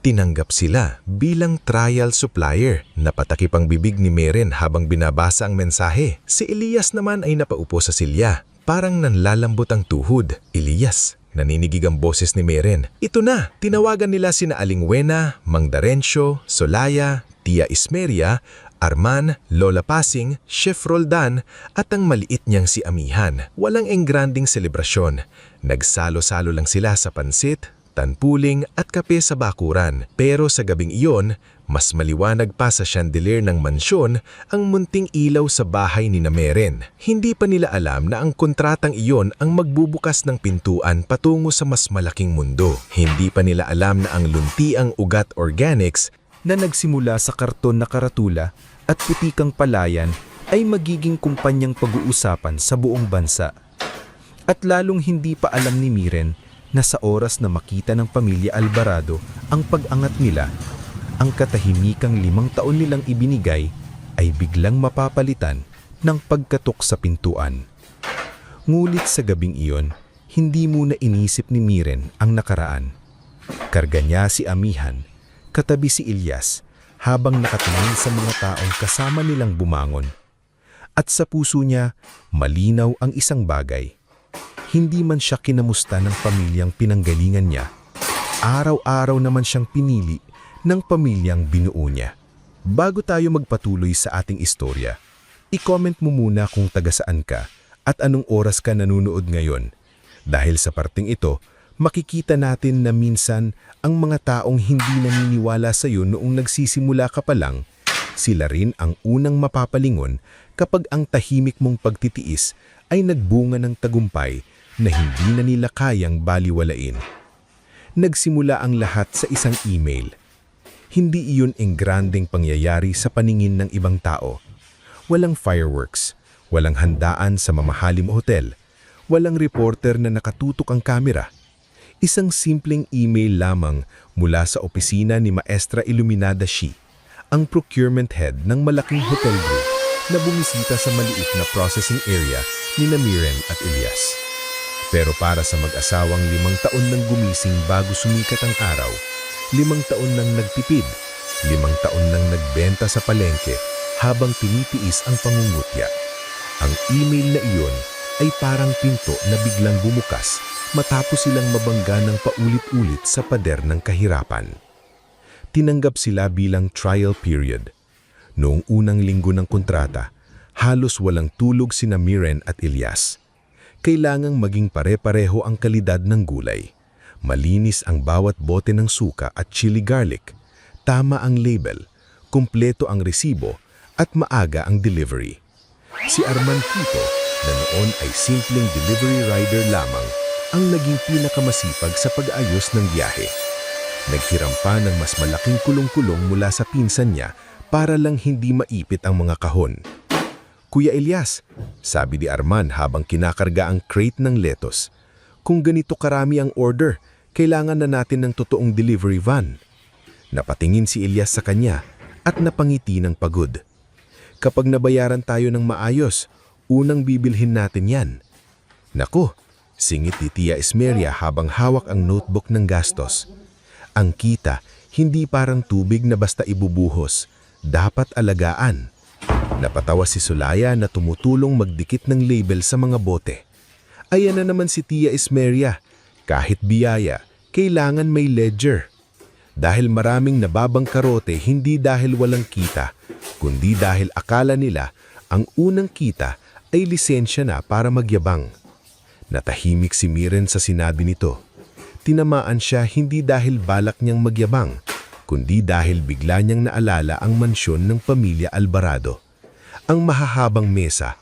Tinanggap sila bilang trial supplier. Napatakip ang bibig ni Meren habang binabasa ang mensahe. Si Elias naman ay napaupo sa silya. Parang nanlalambot ang tuhod. Elias, naninigig ang boses ni Meren. Ito na! Tinawagan nila sina Aling Wena, Mang Darencio, Solaya, Tia Ismeria, Arman, Lola Pasing, Chef Roldan at ang maliit niyang si Amihan. Walang engranding selebrasyon. Nagsalo-salo lang sila sa pansit, tanpuling at kape sa bakuran. Pero sa gabing iyon, mas maliwanag pa sa chandelier ng mansyon ang munting ilaw sa bahay ni Meren. Hindi pa nila alam na ang kontratang iyon ang magbubukas ng pintuan patungo sa mas malaking mundo. Hindi pa nila alam na ang luntiang ugat organics na nagsimula sa karton na karatula at putikang palayan ay magiging kumpanyang pag-uusapan sa buong bansa. At lalong hindi pa alam ni Miren na sa oras na makita ng pamilya Alvarado ang pag-angat nila, ang katahimikang 5 taon nilang ibinigay ay biglang mapapalitan ng pagkatok sa pintuan. Ngulit sa gabing iyon, hindi muna inisip ni Miren ang nakaraan. Karga niya si Amihan, katabi si Elias, habang nakatingin sa mga taong kasama nilang bumangon. At sa puso niya, malinaw ang isang bagay. Hindi man siya kinamusta ng pamilyang pinanggalingan niya, araw-araw naman siyang pinili ng pamilyang binuo niya. Bago tayo magpatuloy sa ating istorya, i-comment mo muna kung taga saan ka at anong oras ka nanonood ngayon. Dahil sa parting ito, makikita natin na minsan ang mga taong hindi naniniwala sa iyo noong nagsisimula ka pa lang, sila rin ang unang mapapalingon kapag ang tahimik mong pagtitiis ay nagbunga ng tagumpay na hindi na nila kayang baliwalain. Nagsimula ang lahat sa isang email. Hindi iyon engrandeng pangyayari sa paningin ng ibang tao. Walang fireworks, walang handaan sa mamahaling hotel, walang reporter na nakatutok ang kamera. Isang simpleng email lamang mula sa opisina ni Maestra Iluminada Shi, ang procurement head ng malaking hotel group na bumisita sa maliit na processing area ni Miren at Elias. Pero para sa mag-asawang 5 taon nang gumising bago sumikat ang araw, 5 taon nang nagtipid, 5 taon nang nagbenta sa palengke habang tinitiis ang pangungutya. Ang email na iyon ay parang pinto na biglang bumukas matapos silang mabangga ng paulit-ulit sa pader ng kahirapan. Tinanggap sila bilang trial period. Noong unang linggo ng kontrata, halos walang tulog sina Miren at Elias. Kailangang maging pare-pareho ang kalidad ng gulay. Malinis ang bawat bote ng suka at chili garlic. Tama ang label, kumpleto ang resibo, at maaga ang delivery. Si Arman Quito, na noon ay simpleng delivery rider lamang, ang naging pinakamasipag sa pag-ayos ng biyahe. Naghiram pa ng mas malaking kulong-kulong mula sa pinsan niya para lang hindi maipit ang mga kahon. Kuya Elias, sabi ni Arman habang kinakarga ang crate ng lettuce, kung ganito karami ang order, kailangan na natin ng totoong delivery van. Napatingin si Elias sa kanya at napangiti ng pagod. Kapag nabayaran tayo ng maayos, unang bibilhin natin yan. Naku, singit ni Tia Ismeria habang hawak ang notebook ng gastos. Ang kita, hindi parang tubig na basta ibubuhos, dapat alagaan. Napatawa si Solaya na tumutulong magdikit ng label sa mga bote. Ayan na naman si Tia Ismeria, kahit biyaya, kailangan may ledger. Dahil maraming nababangkarote hindi dahil walang kita, kundi dahil akala nila ang unang kita ay lisensya na para magyabang. Natahimik si Miren sa sinabi nito. Tinamaan siya hindi dahil balak niyang magyabang, kundi dahil bigla niyang naalala ang mansyon ng pamilya Alvarado. Ang mahahabang mesa,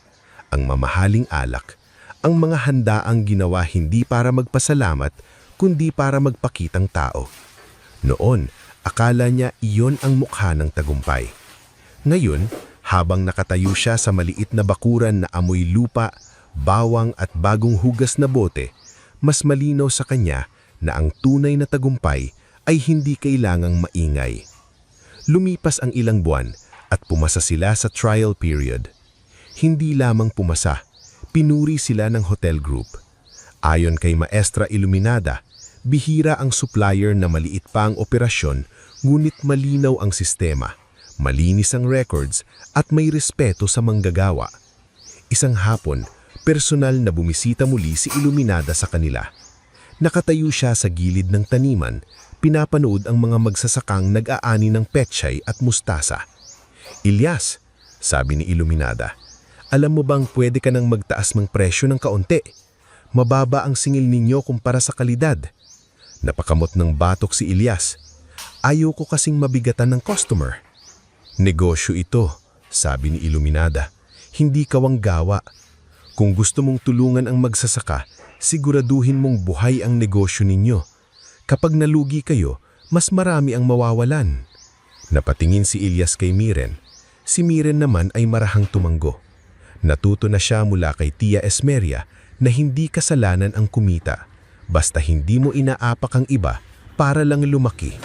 ang mamahaling alak, ang mga handaang ginawa hindi para magpasalamat, kundi para magpakitang tao. Noon, akala niya iyon ang mukha ng tagumpay. Ngayon, habang nakatayo siya sa maliit na bakuran na amoy lupa, bawang at bagong hugas na bote, mas malinaw sa kanya na ang tunay na tagumpay ay hindi kailangang maingay. Lumipas ang ilang buwan at pumasa sila sa trial period. Hindi lamang pumasa, pinuri sila ng hotel group. Ayon kay Maestra Iluminada, bihira ang supplier na maliit pa ang operasyon, ngunit malinaw ang sistema, malinis ang records at may respeto sa manggagawa. Isang hapon, personal na bumisita muli si Iluminada sa kanila. Nakatayo siya sa gilid ng taniman, pinapanood ang mga magsasakang nag-aani ng pechay at mustasa. Ilyas, sabi ni Iluminada, alam mo bang pwede ka nang magtaas ng presyo ng kaunti? Mababa ang singil ninyo kumpara sa kalidad. Napakamot ng batok si Ilyas. Ayaw ko kasing mabigatan ng customer. Negosyo ito, sabi ni Iluminada. Hindi kawang gawa. Kung gusto mong tulungan ang magsasaka, siguraduhin mong buhay ang negosyo ninyo. Kapag nalugi kayo, mas marami ang mawawalan. Napatingin si Ilyas kay Miren. Si Miren naman ay marahang tumanggo. Natuto na siya mula kay Tia Esmeria na hindi kasalanan ang kumita, basta hindi mo inaapak ang iba para lang lumaki.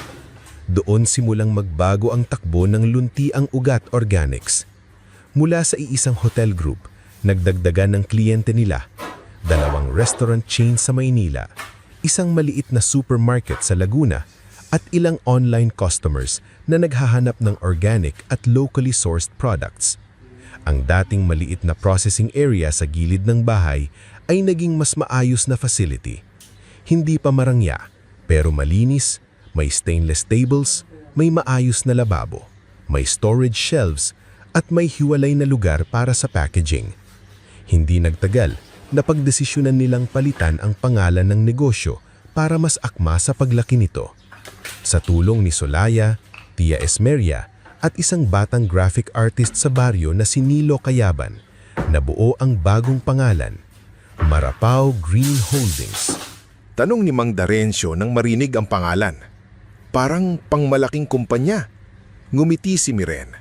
Doon simulang magbago ang takbo ng Lunti ang Ugat Organics. Mula sa iisang hotel group, nagdagdagan ng kliyente nila, 2 restaurant chain sa Maynila, isang maliit na supermarket sa Laguna, at ilang online customers na naghahanap ng organic at locally sourced products. Ang dating maliit na processing area sa gilid ng bahay ay naging mas maayos na facility. Hindi pa marangya, pero malinis, may stainless tables, may maayos na lababo, may storage shelves, at may hiwalay na lugar para sa packaging. Hindi nagtagal, napagdesisyonan nilang palitan ang pangalan ng negosyo para mas akma sa paglaki nito. Sa tulong ni Solaya, Tia Esmeria, at isang batang graphic artist sa baryo na si Nilo Cayaban, nabuo ang bagong pangalan, Marapao Green Holdings. Tanong ni Mang Darencio nang marinig ang pangalan. Parang pangmalaking kumpanya. Ngumiti si Miren.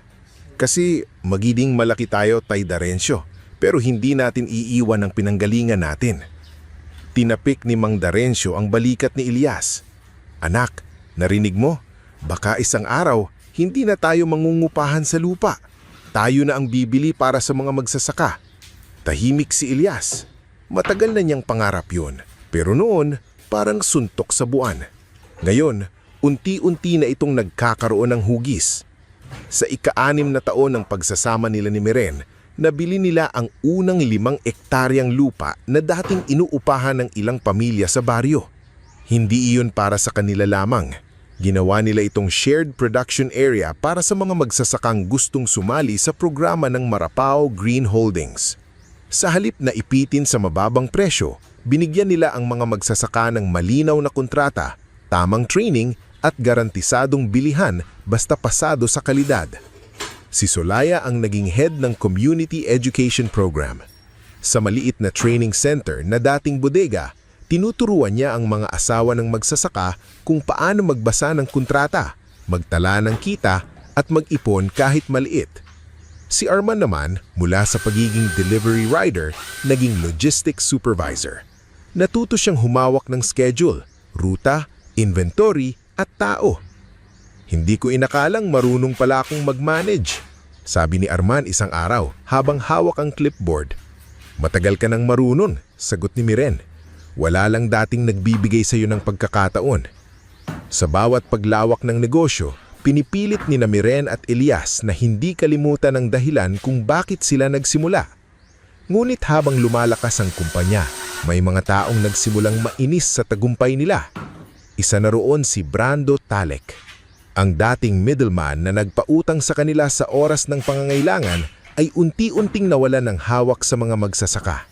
Kasi magiging malaki tayo, Tay Darencio, pero hindi natin iiwan ang pinanggalingan natin. Tinapik ni Mang Darencio ang balikat ni Ilyas. Anak, narinig mo? Baka isang araw, hindi na tayo mangungupahan sa lupa. Tayo na ang bibili para sa mga magsasaka. Tahimik si Ilyas. Matagal na niyang pangarap yun. Pero noon, parang suntok sa buwan. Ngayon, unti-unti na itong nagkakaroon ng hugis. Sa ika-6 na taon ng pagsasama nila ni Miren, nabili nila ang unang 5 ektaryang lupa na dating inuupahan ng ilang pamilya sa baryo. Hindi iyon para sa kanila lamang. Ginawa nila itong shared production area para sa mga magsasakang gustong sumali sa programa ng Marapao Green Holdings. Sa halip na ipitin sa mababang presyo, binigyan nila ang mga magsasaka ng malinaw na kontrata, tamang training at garantisadong bilihan basta pasado sa kalidad. Si Solaya ang naging head ng Community Education Program. Sa maliit na training center na dating bodega, tinuturuan niya ang mga asawa ng magsasaka kung paano magbasa ng kontrata, magtala ng kita at mag-ipon kahit maliit. Si Arman naman, mula sa pagiging delivery rider, naging logistics supervisor. Natuto siyang humawak ng schedule, ruta, inventory at tao. Hindi ko inakalang marunong pala akong mag-manage, sabi ni Arman isang araw habang hawak ang clipboard. Matagal ka nang marunong, sagot ni Miren. Wala lang dating nagbibigay sa iyo ng pagkakataon. Sa bawat paglawak ng negosyo, pinipilit ni Miren at Ilyas na hindi kalimutan ang dahilan kung bakit sila nagsimula. Ngunit habang lumalakas ang kumpanya, may mga taong nagsimulang mainis sa tagumpay nila. Isa na roon si Brando Talek. Ang dating middleman na nagpautang sa kanila sa oras ng pangangailangan ay unti-unting nawalan ng hawak sa mga magsasaka.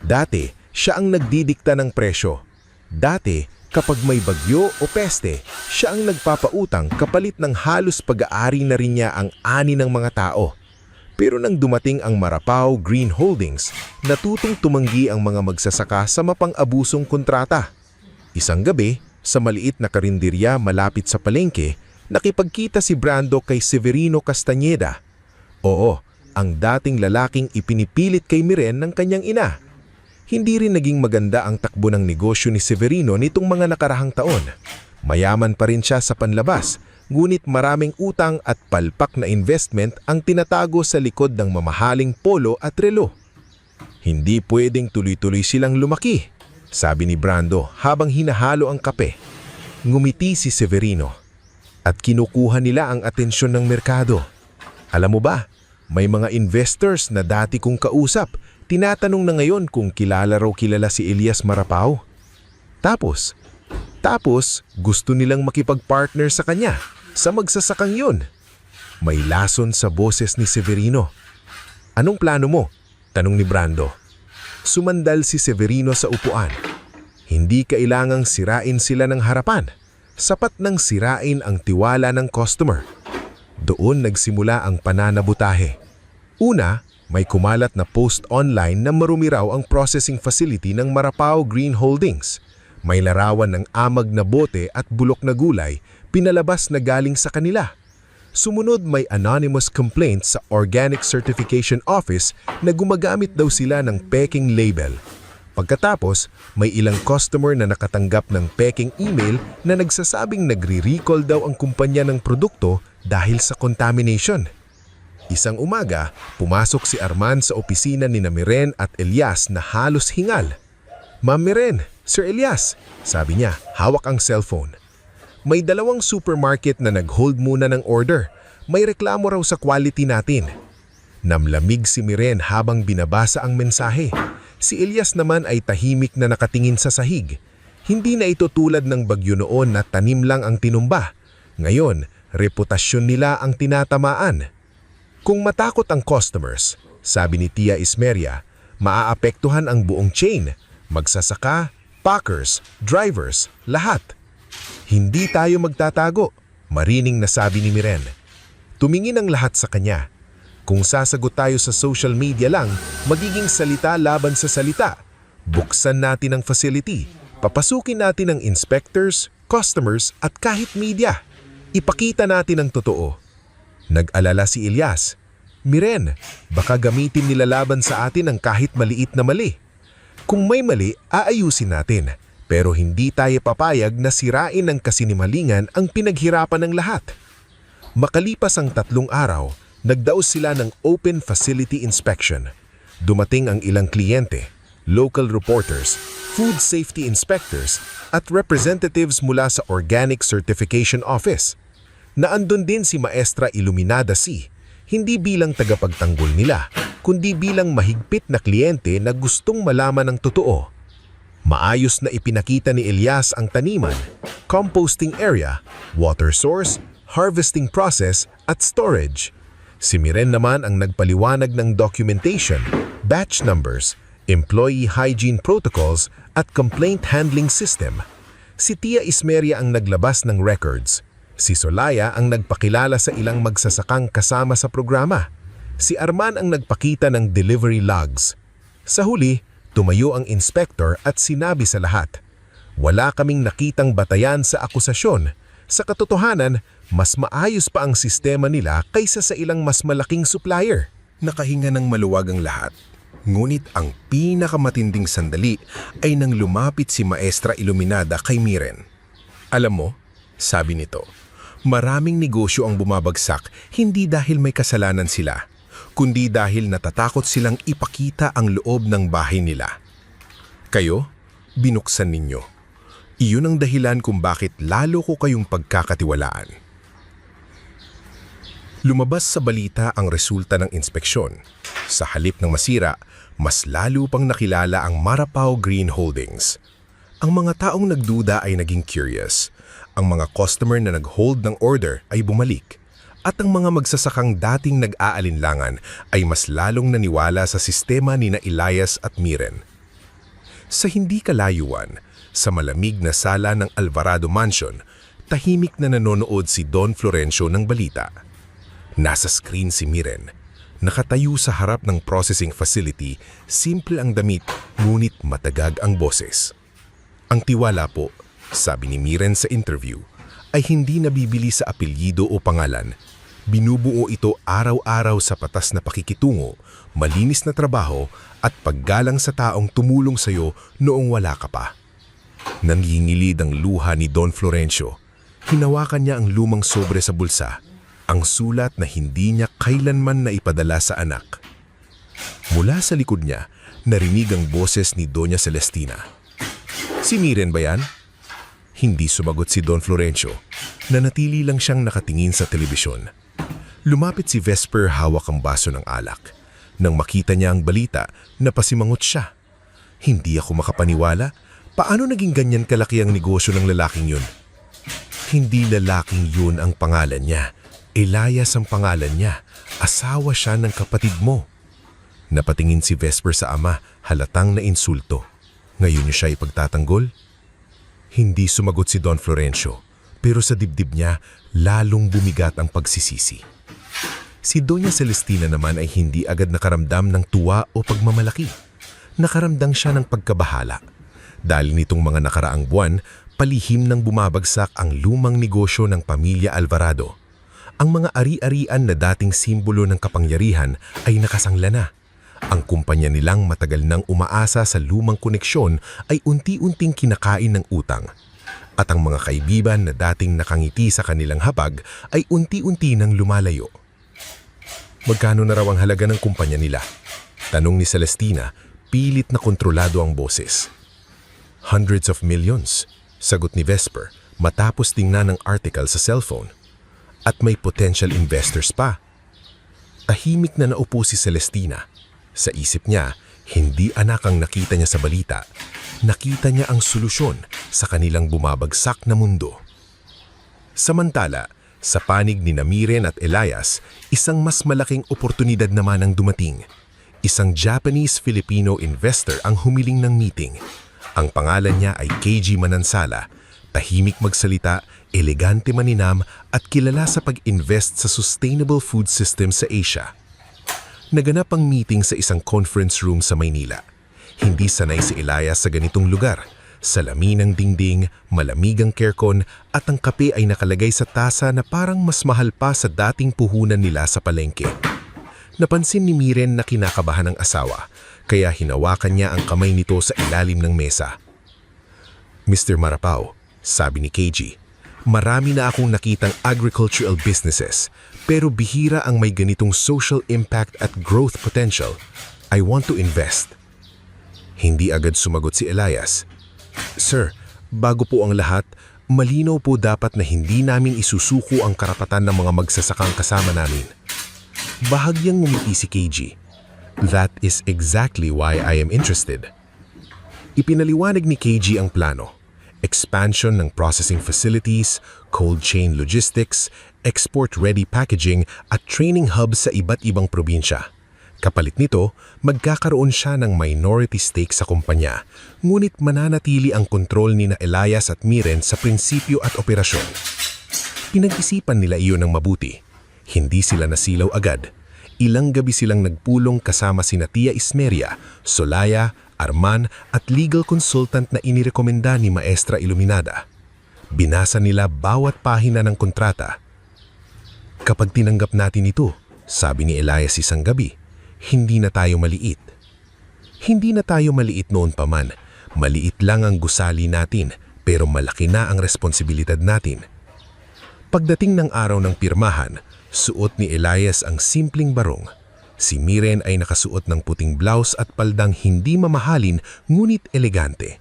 Dati, siya ang nagdidikta ng presyo. Dati, kapag may bagyo o peste, siya ang nagpapautang kapalit ng halos pag-aari na rin niya ang ani ng mga tao. Pero nang dumating ang Marapao Green Holdings, natutong tumanggi ang mga magsasaka sa mapang-abusong kontrata. Isang gabi, sa maliit na karinderya malapit sa palengke, nakipagkita si Brando kay Severino Castañeda. Oo, ang dating lalaking ipinipilit kay Miren ng kanyang ina. Hindi rin naging maganda ang takbo ng negosyo ni Severino nitong mga nakarahang taon. Mayaman pa rin siya sa panlabas, ngunit maraming utang at palpak na investment ang tinatago sa likod ng mamahaling polo at relo. Hindi pwedeng tuloy-tuloy silang lumaki, sabi ni Brando habang hinahalo ang kape. Ngumiti si Severino. At kinukuha nila ang atensyon ng merkado. Alam mo ba, may mga investors na dati kong kausap, tinatanong na ngayon kung kilala si Elias Marapao. Tapos gusto nilang makipag-partner sa kanya, sa magsasakang yun. May lason sa boses ni Severino. Anong plano mo? Tanong ni Brando. Sumandal si Severino sa upuan. Hindi kailangang sirain sila ng harapan. Sapat nang sirain ang tiwala ng customer. Doon nagsimula ang pananabutahe. Una, may kumalat na post online na marumi raw ang processing facility ng Marapao Green Holdings. May larawan ng amag na bote at bulok na gulay, pinalabas na galing sa kanila. Sumunod may anonymous complaint sa Organic Certification Office na gumagamit daw sila ng peking label. Pagkatapos, may ilang customer na nakatanggap ng peking email na nagsasabing nagre-recall daw ang kumpanya ng produkto dahil sa contamination. Isang umaga, pumasok si Arman sa opisina ni Miren at Elias na halos hingal. "Ma'am Miren, Sir Elias," sabi niya, hawak ang cellphone. "May dalawang supermarket na nag-hold muna ng order. May reklamo raw sa quality natin." Namlamig si Miren habang binabasa ang mensahe. Si Elias naman ay tahimik na nakatingin sa sahig. Hindi na ito tulad ng bagyo noon na tanim lang ang tinumba. Ngayon, reputasyon nila ang tinatamaan. Kung matakot ang customers, sabi ni Tia Ismeria, maaapektuhan ang buong chain, magsasaka, packers, drivers, lahat. Hindi tayo magtatago, marining nasabi ni Miren. Tumingin ang lahat sa kanya. Kung sasagot tayo sa social media lang, magiging salita laban sa salita. Buksan natin ang facility. Papasukin natin ang inspectors, customers at kahit media. Ipakita natin ang totoo. Nag-alala si Elias. "Miren, baka gamitin nila laban sa atin ang kahit maliit na mali. Kung may mali, aayusin natin. Pero hindi tayo papayag na sirain ng kasinimalingan ang pinaghirapan ng lahat." Makalipas ang 3 araw, nagdaos sila ng open facility inspection. Dumating ang ilang kliyente, local reporters, food safety inspectors, at representatives mula sa Organic Certification Office. Naandun din si Maestra Iluminada C, hindi bilang tagapagtanggol nila, kundi bilang mahigpit na kliyente na gustong malaman ang totoo. Maayos na ipinakita ni Elias ang taniman, composting area, water source, harvesting process, at storage. Si Miren naman ang nagpaliwanag ng documentation, batch numbers, employee hygiene protocols at complaint handling system. Si Tia Ismeria ang naglabas ng records. Si Solaya ang nagpakilala sa ilang magsasakang kasama sa programa. Si Arman ang nagpakita ng delivery logs. Sa huli, tumayo ang inspector at sinabi sa lahat, "Wala kaming nakitang batayan sa akusasyon. Sa katotohanan, mas maayos pa ang sistema nila kaysa sa ilang mas malaking supplier." Nakahinga ng maluwag ang lahat. Ngunit ang pinakamatinding sandali ay nang lumapit si Maestra Iluminada kay Miren. "Alam mo," sabi nito, "maraming negosyo ang bumabagsak hindi dahil may kasalanan sila, kundi dahil natatakot silang ipakita ang loob ng bahay nila. Kayo, binuksan ninyo. Iyon ang dahilan kung bakit lalo ko kayong pagkakatiwalaan." Lumabas sa balita ang resulta ng inspeksyon. Sa halip ng masira, mas lalo pang nakilala ang Marapao Green Holdings. Ang mga taong nagduda ay naging curious Ang mga customer na nag-hold ng order ay bumalik. At ang mga magsasakang dating nag-aalinlangan ay mas lalong naniwala sa sistema ni na Elias at Miren. Sa hindi kalayuan, sa malamig na sala ng Alvarado Mansion, tahimik na nanonood si Don Florencio ng balita. Nasa screen si Miren. Nakatayo sa harap ng processing facility, simple ang damit, ngunit matagag ang boses. Ang tiwala po, sabi ni Miren sa interview, ay hindi nabibili sa apelyido o pangalan. Binubuo ito araw-araw sa patas na pakikitungo, malinis na trabaho at paggalang sa taong tumulong sa iyo noong wala ka pa. Nangingilid ang luha ni Don Florencio. Hinawakan niya ang lumang sobre sa bulsa, ang sulat na hindi niya kailanman naipadala sa anak. Mula sa likod niya, narinig ang boses ni Doña Celestina. Si Miren ba yan? Hindi sumagot si Don Florencio. Nanatili lang siyang nakatingin sa telebisyon. Lumapit si Vesper hawak ang baso ng alak. Nang makita niya ang balita, napasimangot siya. Hindi ako makapaniwala. Paano naging ganyan kalaki ang negosyo ng lalaking yun? Hindi lalaking yun ang pangalan niya. Elias ang pangalan niya. Asawa siya ng kapatid mo. Napatingin si Vesper sa ama, halatang na insulto. Ngayon niyo siya ipagtatanggol? Hindi sumagot si Don Florencio, pero sa dibdib niya, lalong bumigat ang pagsisisi. Si Doña Celestina naman ay hindi agad nakaramdam ng tuwa o pagmamalaki. Nakaramdam siya ng pagkabahala. Dahil nitong mga nakaraang buwan, palihim nang bumabagsak ang lumang negosyo ng pamilya Alvarado. Ang mga ari-arian na dating simbolo ng kapangyarihan ay nakasangla na. Ang kumpanya nilang matagal nang umaasa sa lumang koneksyon ay unti-unting kinakain ng utang. At ang mga kaibigan na dating nakangiti sa kanilang hapag ay unti-unti nang lumalayo. Magkano na raw ang halaga ng kumpanya nila? Tanong ni Celestina, pilit na kontrolado ang boses. Hundreds of millions, sagot ni Vesper matapos tingnan ang article sa cellphone. At may potential investors pa. Tahimik na naupo si Celestina. Sa isip niya, hindi anak ang nakita niya sa balita. Nakita niya ang solusyon sa kanilang bumabagsak na mundo. Samantala, sa panig ni Miren at Elias, isang mas malaking oportunidad naman ang dumating. Isang Japanese-Filipino investor ang humiling ng meeting. Ang pangalan niya ay KG Manansala. Tahimik magsalita, elegante maninam at kilala sa pag-invest sa sustainable food system sa Asia. Naganap ang meeting sa isang conference room sa Maynila. Hindi sanay si Elias sa ganitong lugar. Salamin ang dingding, malamig ang aircon at ang kape ay nakalagay sa tasa na parang mas mahal pa sa dating puhunan nila sa palengke. Napansin ni Miren na kinakabahan ng asawa, kaya hinawakan niya ang kamay nito sa ilalim ng mesa. Mr. Marapao, sabi ni KG, marami na akong nakitang agricultural businesses, pero bihira ang may ganitong social impact at growth potential. I want to invest. Hindi agad sumagot si Elias. Sir, bago po ang lahat, malinaw po dapat na hindi namin isusuko ang karapatan ng mga magsasakang kasama namin. Bahagyang ngumiti si KG. That is exactly why I am interested. Ipinaliwanag ni KG ang plano. Expansion ng processing facilities, cold chain logistics, export-ready packaging at training hubs sa iba't ibang probinsya. Kapalit nito, magkakaroon siya ng minority stake sa kumpanya, ngunit mananatili ang kontrol ni na Elias at Miren sa prinsipyo at operasyon. Pinag-isipan nila iyon ng mabuti. Hindi sila nasilaw agad. Ilang gabi silang nagpulong kasama sina Tia Ismeria, Solaya, Arman at legal consultant na inirekomenda ni Maestra Iluminada. Binasa nila bawat pahina ng kontrata. Kapag tinanggap natin ito, sabi ni Elias isang gabi, hindi na tayo maliit. Hindi na tayo maliit noon pa man. Maliit lang ang gusali natin, pero malaki na ang responsibilidad natin. Pagdating ng araw ng pirmahan, suot ni Elias ang simpleng barong. Si Miren ay nakasuot ng puting blouse at paldang hindi mamahalin ngunit elegante.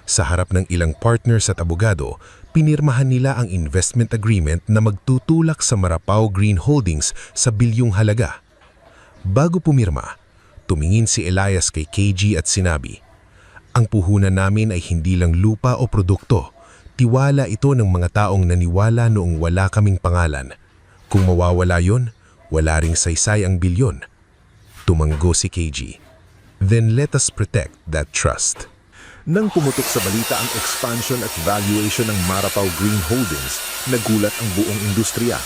Sa harap ng ilang partners at abogado, pinirmahan nila ang investment agreement na magtutulak sa Marapao Green Holdings sa bilyong halaga. Bago pumirma, tumingin si Elias kay KG at sinabi, "Ang puhunan namin ay hindi lang lupa o produkto, Tiwala ito ng mga taong naniwala noong wala kaming pangalan. Kung mawawala yon, wala ring saysay ang bilyon. Tumanggo si KG. Then let us protect that trust. Nang pumutok sa balita ang expansion at valuation ng Marapao Green Holdings, nagulat ang buong industriya.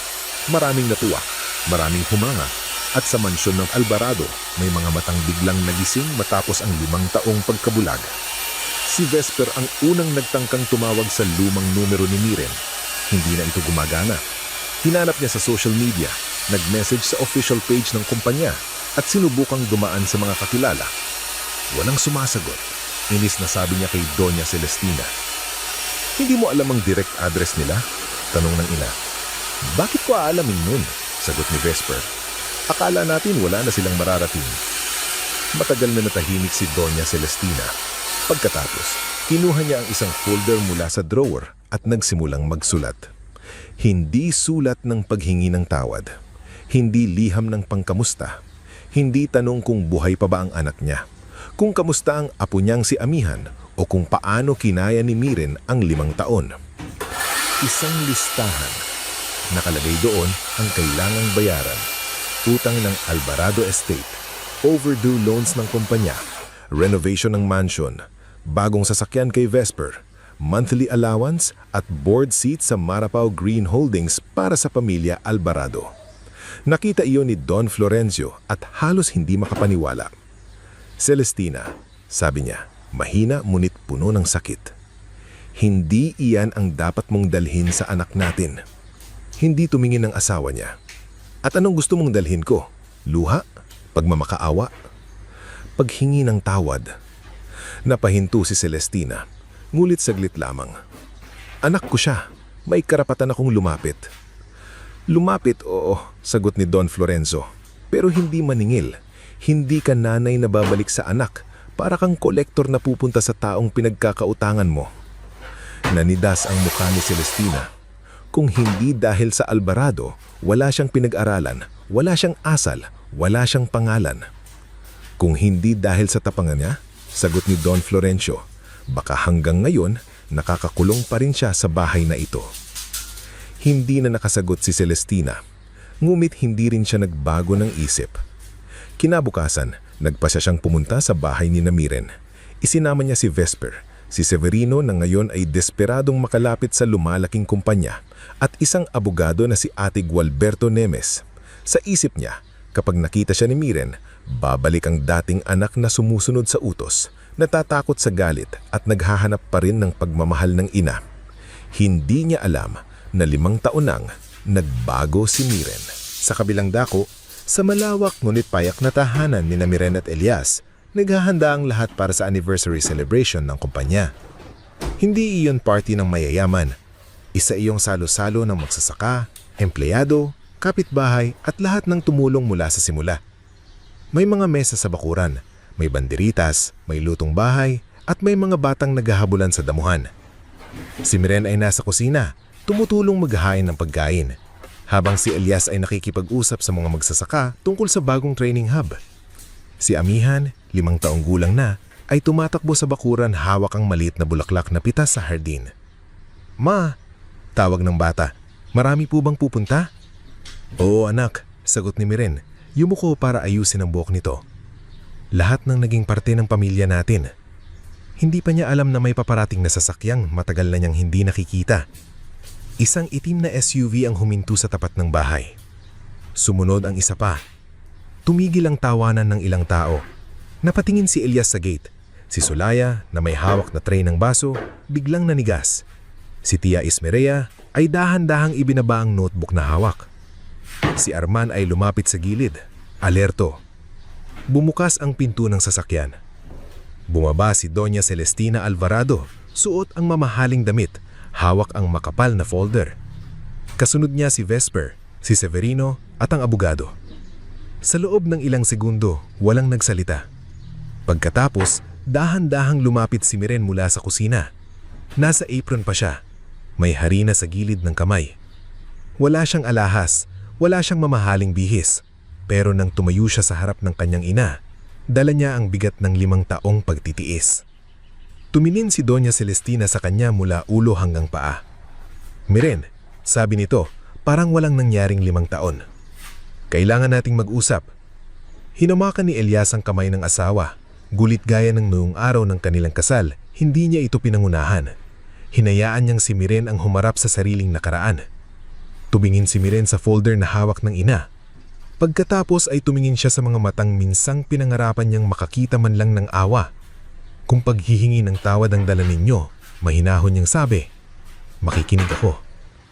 Maraming natuwa, maraming humanga, at sa mansyon ng Alvarado, may mga matang biglang nagising matapos ang 5 taong pagkabulag. Si Vesper ang unang nagtangkang tumawag sa lumang numero ni Miren. Hindi na ito gumagana. Hinanap niya sa social media, nag-message sa official page ng kumpanya at sinubukang dumaan sa mga kakilala. Walang sumasagot. Inis na sabi niya kay Doña Celestina. Hindi mo alam ang direct address nila? Tanong ng ina. Bakit ko aalamin nun? Sagot ni Vesper. Akala natin wala na silang mararating. Matagal na natahimik si Doña Celestina. Pagkatapos, kinuha niya ang isang folder mula sa drawer at nagsimulang magsulat. Hindi sulat ng paghingi ng tawad. Hindi liham ng pangkamusta. Hindi tanong kung buhay pa ba ang anak niya. Kung kamusta ang apo niyang si Amihan o kung paano kinaya ni Miren ang 5 taon. Isang listahan. Nakalagay doon ang kailangang bayaran. Utang ng Alvarado Estate, overdue loans ng kumpanya, renovation ng mansion, bagong sasakyan kay Vesper, monthly allowance at board seat sa Marapao Green Holdings para sa pamilya Alvarado. Nakita iyon ni Don Florencio at halos hindi makapaniwala. Celestina, sabi niya, mahina ngunit puno ng sakit. Hindi iyan ang dapat mong dalhin sa anak natin. Hindi tumingin ng asawa niya. At anong gusto mong dalhin ko? Luha? Pagmamakaawa? Paghingi ng tawad? Napahinto si Celestina, ngulit saglit lamang. Anak ko siya, may karapatan akong lumapit. Lumapit, oo, sagot ni Don Florenzo. Pero hindi maningil. Hindi ka nanay na babalik sa anak, para kang kolektor na pupunta sa taong pinagkakautangan mo. Nanidas ang mukha ni Celestina. Kung hindi dahil sa Alvarado, wala siyang pinag-aralan, wala siyang asal, wala siyang pangalan. Kung hindi dahil sa tapangan niya, sagot ni Don Florencio, baka hanggang ngayon nakakakulong pa rin siya sa bahay na ito. Hindi na nakasagot si Celestina, ngumit hindi rin siya nagbago ng isip. Kinabukasan, nagpasya siyang pumunta sa bahay ni Miren. Isinama niya si Vesper, si Severino na ngayon ay desperadong makalapit sa lumalaking kumpanya, at isang abogado na si Ate Gualberto Nemes. Sa isip niya, kapag nakita siya ni Miren, babalik ang dating anak na sumusunod sa utos, natatakot sa galit at naghahanap pa rin ng pagmamahal ng ina. Hindi niya alam na 5 taon nang nagbago si Miren. Sa kabilang dako, sa malawak ngunit payak na tahanan ni Miren at Elias, naghahanda ang lahat para sa anniversary celebration ng kumpanya. Hindi iyon party ng mayayaman. Isa iyong salo-salo ng magsasaka, empleyado, kapitbahay at lahat ng tumulong mula sa simula. May mga mesa sa bakuran, may banderitas, may lutong bahay, at may mga batang naghahabulan sa damuhan. Si Miren ay nasa kusina, tumutulong maghahain ng pagkain, habang si Elias ay nakikipag-usap sa mga magsasaka tungkol sa bagong training hub. Si Amihan, 5 taong gulang na, ay tumatakbo sa bakuran hawak ang maliit na bulaklak na pitas sa hardin. Ma, tawag ng bata, marami po bang pupunta? Oo anak, sagot ni Miren, yumuko para ayusin ang buhok nito. Lahat ng naging parte ng pamilya natin. Hindi pa niya alam na may paparating na sasakyang matagal na niyang hindi nakikita. Isang itim na SUV ang huminto sa tapat ng bahay. Sumunod ang isa pa. Tumigil ang tawanan ng ilang tao. Napatingin si Elias sa gate. Si Solaya, na may hawak na tray ng baso, biglang nanigas. Si Tia Ismerea ay dahan-dahang ibinaba ang notebook na hawak. Si Arman ay lumapit sa gilid, alerto. Bumukas ang pinto ng sasakyan. Bumaba si Doña Celestina Alvarado, suot ang mamahaling damit, hawak ang makapal na folder. Kasunod niya si Vesper, si Severino at ang abogado. Sa loob ng ilang segundo, walang nagsalita. Pagkatapos, dahan-dahang lumapit si Miren mula sa kusina. Nasa apron pa siya. May harina sa gilid ng kamay. Wala siyang alahas, wala siyang mamahaling bihis. Pero nang tumayo siya sa harap ng kanyang ina, dala niya ang bigat ng 5 taong pagtitiis. Tumingin si Doña Celestina sa kanya mula ulo hanggang paa. Miren, sabi nito, parang walang nangyaring 5 taon. Kailangan nating mag-usap. Hinamakan ni Elias ang kamay ng asawa. Gulit gaya ng noong araw ng kanilang kasal, hindi niya ito pinangunahan. Hinayaan niyang si Miren ang humarap sa sariling nakaraan. Tumingin si Miren sa folder na hawak ng ina. Pagkatapos ay tumingin siya sa mga matang minsang pinangarapan niyang makakita man lang ng awa. Kung paghihingi ng tawad ang dala ninyo, mahinahon niyang sabi, makikinig ako.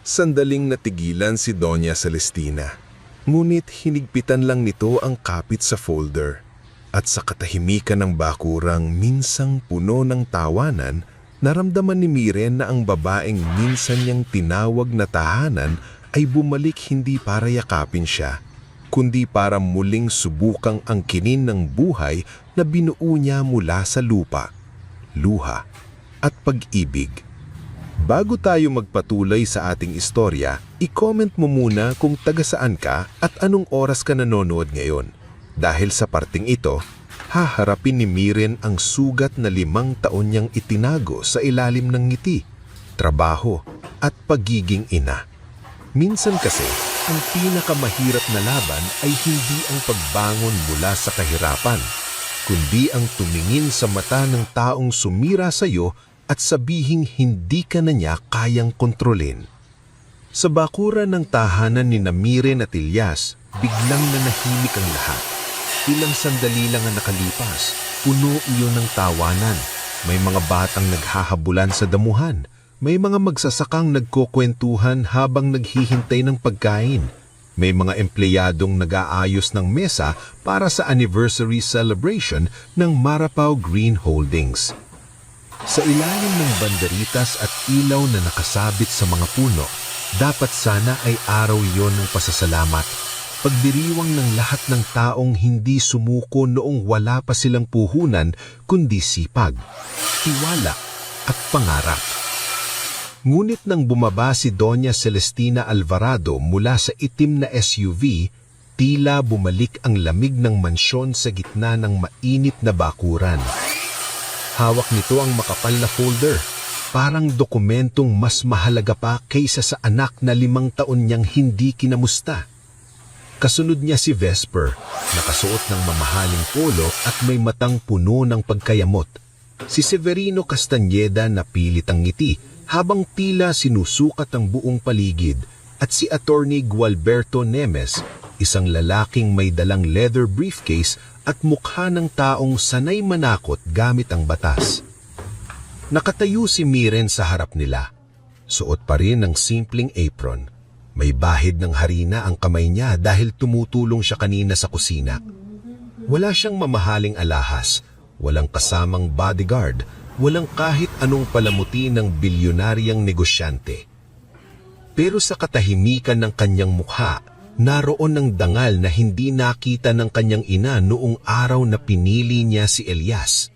Sandaling natigilan si Doña Celestina. Ngunit hinigpitan lang nito ang kapit sa folder. At sa katahimikan ng bakurang minsang puno ng tawanan, naramdaman ni Miren na ang babaeng minsan niyang tinawag na tahanan ay bumalik hindi para yakapin siya, kundi para muling subukang angkinin ng buhay na binuo niya mula sa lupa, luha at pag-ibig. Bago tayo magpatuloy sa ating istorya, i-comment mo muna kung taga saan ka at anong oras ka nanonood ngayon. Dahil sa parting ito, haharapin ni Miren ang sugat na 5 taon niyang itinago sa ilalim ng ngiti, trabaho at pagiging ina. Minsan kasi, ang pinakamahirap na laban ay hindi ang pagbangon mula sa kahirapan, kundi ang tumingin sa mata ng taong sumira sa iyo at sabihing hindi ka na niya kayang kontrolin. Sa bakuran ng tahanan ni Miren at Elias, biglang nanahimik ang lahat. Ilang sandali lang ang nakalipas, puno iyon ng tawanan. May mga batang naghahabulan sa damuhan. May mga magsasakang nagkukwentuhan habang naghihintay ng pagkain. May mga empleyadong nag-aayos ng mesa para sa anniversary celebration ng Marapaw Green Holdings. Sa ilalim ng banderitas at ilaw na nakasabit sa mga puno, dapat sana ay araw iyon ng pasasalamat. Pagdiriwang ng lahat ng taong hindi sumuko noong wala pa silang puhunan kundi sipag, tiwala at pangarap. Ngunit nang bumaba si Doña Celestina Alvarado mula sa itim na SUV, tila bumalik ang lamig ng mansyon sa gitna ng mainit na bakuran. Hawak nito ang makapal na folder, parang dokumentong mas mahalaga pa kaysa sa anak na 5 taon niyang hindi kinamusta. Kasunod niya si Vesper, nakasuot ng mamahaling polo at may matang puno ng pagkayamot. Si Severino Castañeda na pilit ang ngiti habang tila sinusukat ang buong paligid, at si Attorney Gualberto Nemes, isang lalaking may dalang leather briefcase at mukha ng taong sanay manakot gamit ang batas. Nakatayo si Miren sa harap nila. Suot pa rin ng simpleng apron. May bahid ng harina ang kamay niya dahil tumutulong siya kanina sa kusina. Wala siyang mamahaling alahas, walang kasamang bodyguard, walang kahit anong palamuti ng bilyonaryang negosyante. Pero sa katahimikan ng kanyang mukha, naroon ang dangal na hindi nakita ng kanyang ina noong araw na pinili niya si Elias.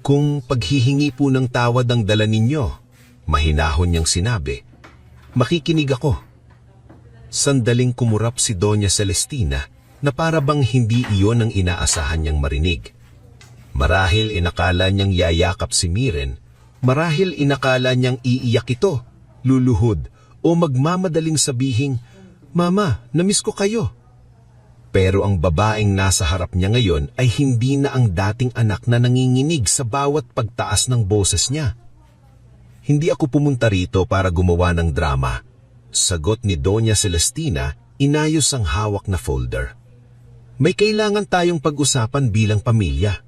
Kung paghihingi po ng tawad ang dala ninyo, mahinahon niyang sinabi, makikinig ako. Sandaling kumurap si Doña Celestina na para bang hindi iyon ang inaasahan niyang marinig. Marahil inakala niyang yayakap si Miren, marahil inakala niyang iiyak ito, luluhod o magmamadaling sabihing, Mama, namiss ko kayo. Pero ang babaeng nasa harap niya ngayon ay hindi na ang dating anak na nanginginig sa bawat pagtaas ng boses niya. Hindi ako pumunta rito para gumawa ng drama. Sagot ni Doña Celestina, inayos ang hawak na folder. May kailangan tayong pag-usapan bilang pamilya.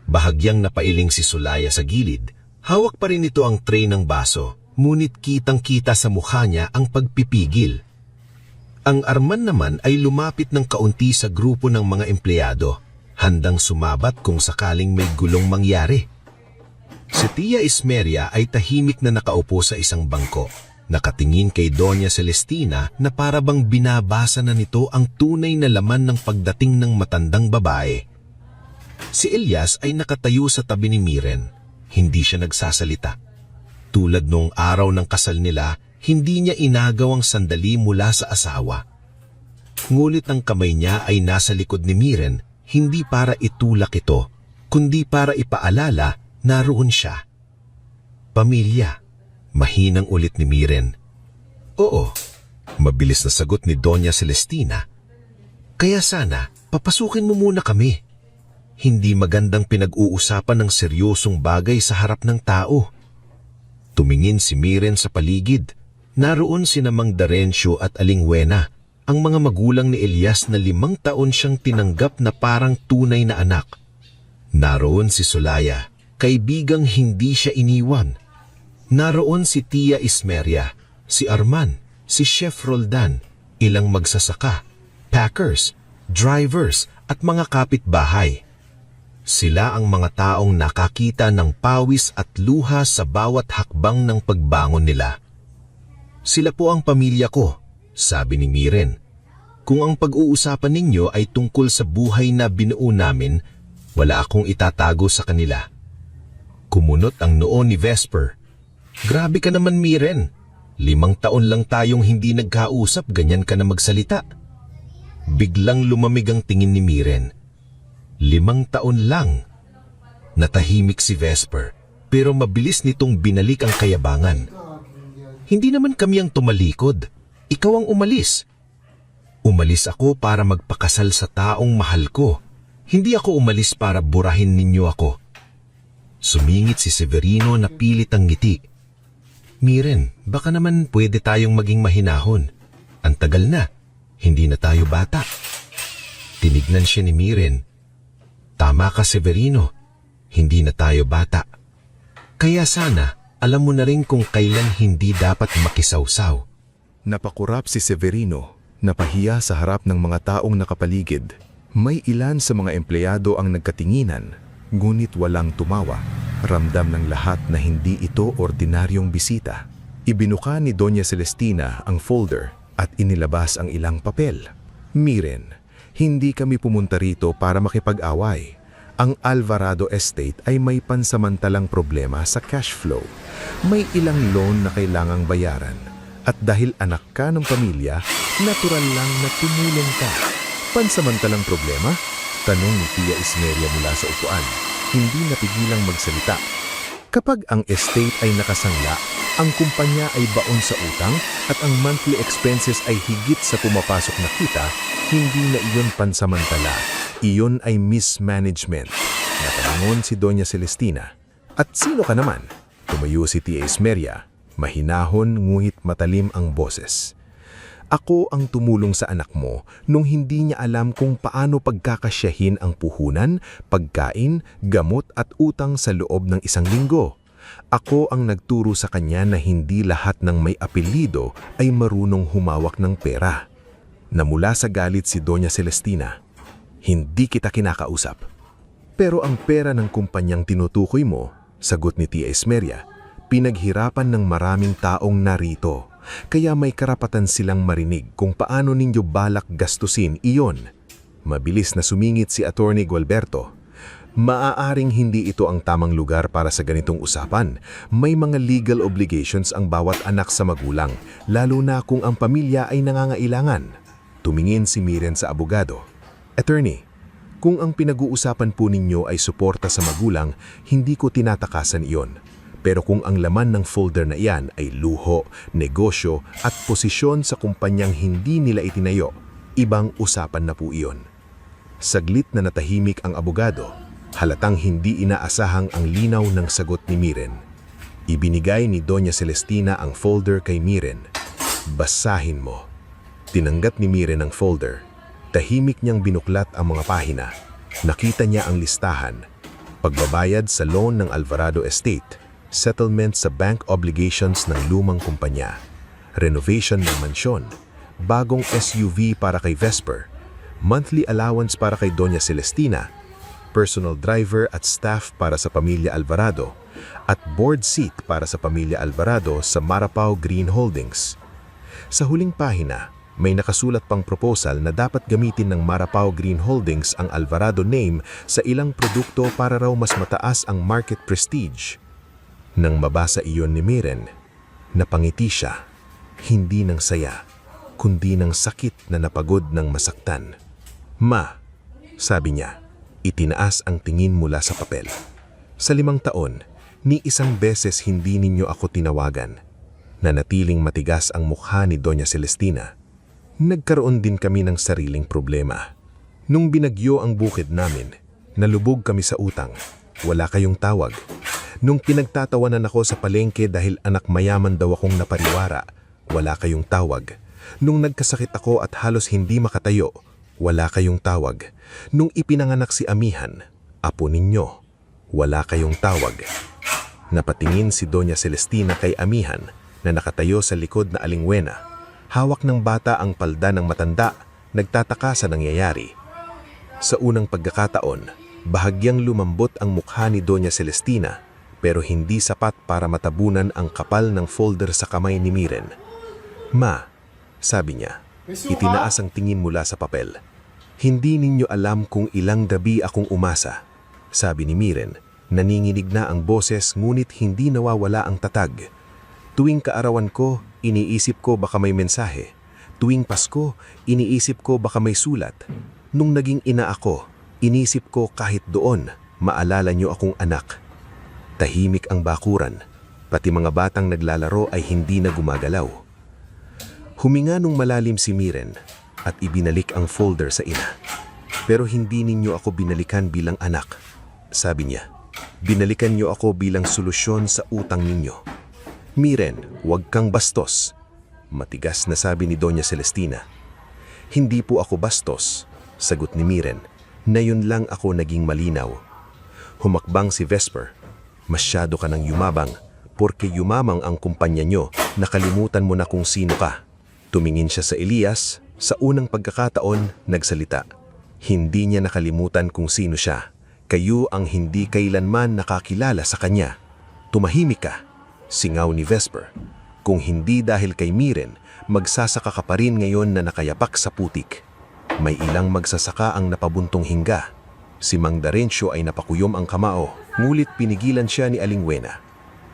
Bahagyang napailing si Sulaya sa gilid. Hawak pa rin ito ang tray ng baso, ngunit kitang-kita sa mukha niya ang pagpipigil. Ang Arman naman ay lumapit ng kaunti sa grupo ng mga empleyado, handang sumabat kung sakaling may gulong mangyari. Si Tia Ismeria ay tahimik na nakaupo sa isang bangko. Nakatingin kay Doña Celestina na para bang binabasa na nito ang tunay na laman ng pagdating ng matandang babae. Si Elias ay nakatayo sa tabi ni Miren. Hindi siya nagsasalita. Tulad noong araw ng kasal nila, hindi niya inagaw ang sandali mula sa asawa. Ngunit ang kamay niya ay nasa likod ni Miren, hindi para itulak ito, kundi para ipaalala naroon siya. Pamilya. Mahinang ulit ni Miren. Oo, mabilis na sagot ni Doña Celestina. Kaya sana, papasukin mo muna kami. Hindi magandang pinag-uusapan ng seryosong bagay sa harap ng tao. Tumingin si Miren sa paligid. Naroon sina Mang Darencio at Aling Wena, ang mga magulang ni Elias na 5 taon siyang tinanggap na parang tunay na anak. Naroon si Solaya, kaibigang hindi siya iniwan. Naroon si Tia Ismeria, si Arman, si Chef Roldan, ilang magsasaka, packers, drivers at mga kapitbahay. Sila ang mga taong nakakita ng pawis at luha sa bawat hakbang ng pagbangon nila. Sila po ang pamilya ko, sabi ni Miren. Kung ang pag-uusapan ninyo ay tungkol sa buhay na binuo namin, wala akong itatago sa kanila. Kumunot ang noo ni Vesper. Grabe ka naman, Miren. 5 taon lang tayong hindi nagkausap, ganyan ka na magsalita. Biglang lumamig ang tingin ni Miren. 5 taon lang. Natahimik si Vesper, pero mabilis nitong binalik ang kayabangan. Hindi naman kami ang tumalikod. Ikaw ang umalis. Umalis ako para magpakasal sa taong mahal ko. Hindi ako umalis para burahin ninyo ako. Sumingit si Severino na pilit ang ngiti. Miren, baka naman pwede tayong maging mahinahon. Ang tagal na, hindi na tayo bata. Tinignan siya ni Miren. Tama ka, Severino, hindi na tayo bata. Kaya sana, alam mo na rin kung kailan hindi dapat makisawsaw. Napakurap si Severino, napahiya sa harap ng mga taong nakapaligid. May ilan sa mga empleyado ang nagkatinginan, ngunit walang tumawa. Ramdam ng lahat na hindi ito ordinaryong bisita. Ibinuka ni Doña Celestina ang folder at inilabas ang ilang papel. Miren, hindi kami pumunta rito para makipag-away. Ang Alvarado Estate ay may pansamantalang problema sa cash flow. May ilang loan na kailangang bayaran. At dahil anak ka ng pamilya, natural lang na tumulong ka. Pansamantalang problema? Tanong ni Tia Ismeria mula sa upuan. Hindi napigilang magsalita. Kapag ang estate ay nakasangla, ang kumpanya ay baon sa utang at ang monthly expenses ay higit sa pumapasok na kita, hindi na iyon pansamantala. Iyon ay mismanagement. Natangon si Doña Celestina. At sino ka naman? Tumayo si Tia Ismeria. Mahinahon ngunit matalim ang boses. Ako ang tumulong sa anak mo nung hindi niya alam kung paano pagkakasyahin ang puhunan, pagkain, gamot at utang sa loob ng 1 linggo. Ako ang nagturo sa kanya na hindi lahat ng may apelyido ay marunong humawak ng pera. Namula sa galit si Doña Celestina. Hindi kita kinakausap. Pero ang pera ng kumpanyang tinutukoy mo, sagot ni Tia Ismeria, pinaghirapan ng maraming taong narito. Kaya may karapatan silang marinig kung paano ninyo balak gastusin iyon. Mabilis na sumingit si Attorney Gualberto. Maaaring hindi ito ang tamang lugar para sa ganitong usapan. May mga legal obligations ang bawat anak sa magulang, lalo na kung ang pamilya ay nangangailangan. Tumingin si Miren sa abogado. Attorney, kung ang pinag-uusapan po ninyo ay suporta sa magulang, hindi ko tinatakasan iyon. Pero kung ang laman ng folder na iyan ay luho, negosyo at posisyon sa kumpanyang hindi nila itinayo, ibang usapan na po iyon. Saglit na natahimik ang abogado, halatang hindi inaasahang ang linaw ng sagot ni Miren. Ibinigay ni Doña Celestina ang folder kay Miren. Basahin mo. Tinanggap ni Miren ang folder. Tahimik niyang binuklat ang mga pahina. Nakita niya ang listahan. Pagbabayad sa loan ng Alvarado Estate. Settlement sa bank obligations ng lumang kumpanya, renovation ng mansyon, bagong SUV para kay Vesper, monthly allowance para kay Doña Celestina, personal driver at staff para sa pamilya Alvarado, at board seat para sa pamilya Alvarado sa Marapao Green Holdings. Sa huling pahina, may nakasulat pang proposal na dapat gamitin ng Marapao Green Holdings ang Alvarado name sa ilang produkto para raw mas mataas ang market prestige. Nang mabasa iyon ni Miren, napangiti siya, hindi ng saya, kundi ng sakit na napagod ng masaktan. Ma, sabi niya, itinaas ang tingin mula sa papel. Sa 5 taon, ni isang beses hindi ninyo ako tinawagan. Nanatiling matigas ang mukha ni Doña Celestina. Nagkaroon din kami ng sariling problema. Nung binagyo ang bukid namin, nalubog kami sa utang. Wala kayong tawag. Nung pinagtatawanan ako sa palengke dahil anak mayaman daw akong napariwara, wala kayong tawag. Nung nagkasakit ako at halos hindi makatayo, wala kayong tawag. Nung ipinanganak si Amihan, apo ninyo, wala kayong tawag. Napatingin si Doña Celestina kay Amihan na nakatayo sa likod na alingwena. Hawak ng bata ang palda ng matanda, nagtataka sa nangyayari. Sa unang pagkakataon, bahagyang lumambot ang mukha ni Doña Celestina pero hindi sapat para matabunan ang kapal ng folder sa kamay ni Miren. "Ma," sabi niya, itinaas ang tingin mula sa papel. "Hindi ninyo alam kung ilang gabi akong umasa," sabi ni Miren. Nanginginig na ang boses ngunit hindi nawawala ang tatag. "Tuwing kaarawan ko, iniisip ko baka may mensahe. Tuwing Pasko, iniisip ko baka may sulat. Nung naging ina ako, inisip ko kahit doon, maalala niyo akong anak." Tahimik ang bakuran, pati mga batang naglalaro ay hindi na gumagalaw. Huminga nung malalim si Miren at ibinalik ang folder sa ina. "Pero hindi ninyo ako binalikan bilang anak," sabi niya. "Binalikan niyo ako bilang solusyon sa utang ninyo." "Miren, huwag kang bastos," matigas na sabi ni Doña Celestina. "Hindi po ako bastos," sagot ni Miren. "Na yun lang ako naging malinaw." Humakbang si Vesper. "Masyado ka nang yumabang, porke yumamang ang kumpanya nyo, nakalimutan mo na kung sino ka." Tumingin siya sa Elias, sa unang pagkakataon, nagsalita. Hindi niya nakalimutan kung sino siya. Kayo ang hindi kailanman nakakilala sa kanya. "Tumahimik ka," singaw ni Vesper. "Kung hindi dahil kay Miren, magsasaka ka pa rin ngayon na nakayapak sa putik." May ilang magsasaka ang napabuntong hingga. Si Mang Darencio ay napakuyom ang kamao, ngulit pinigilan siya ni Alingwena.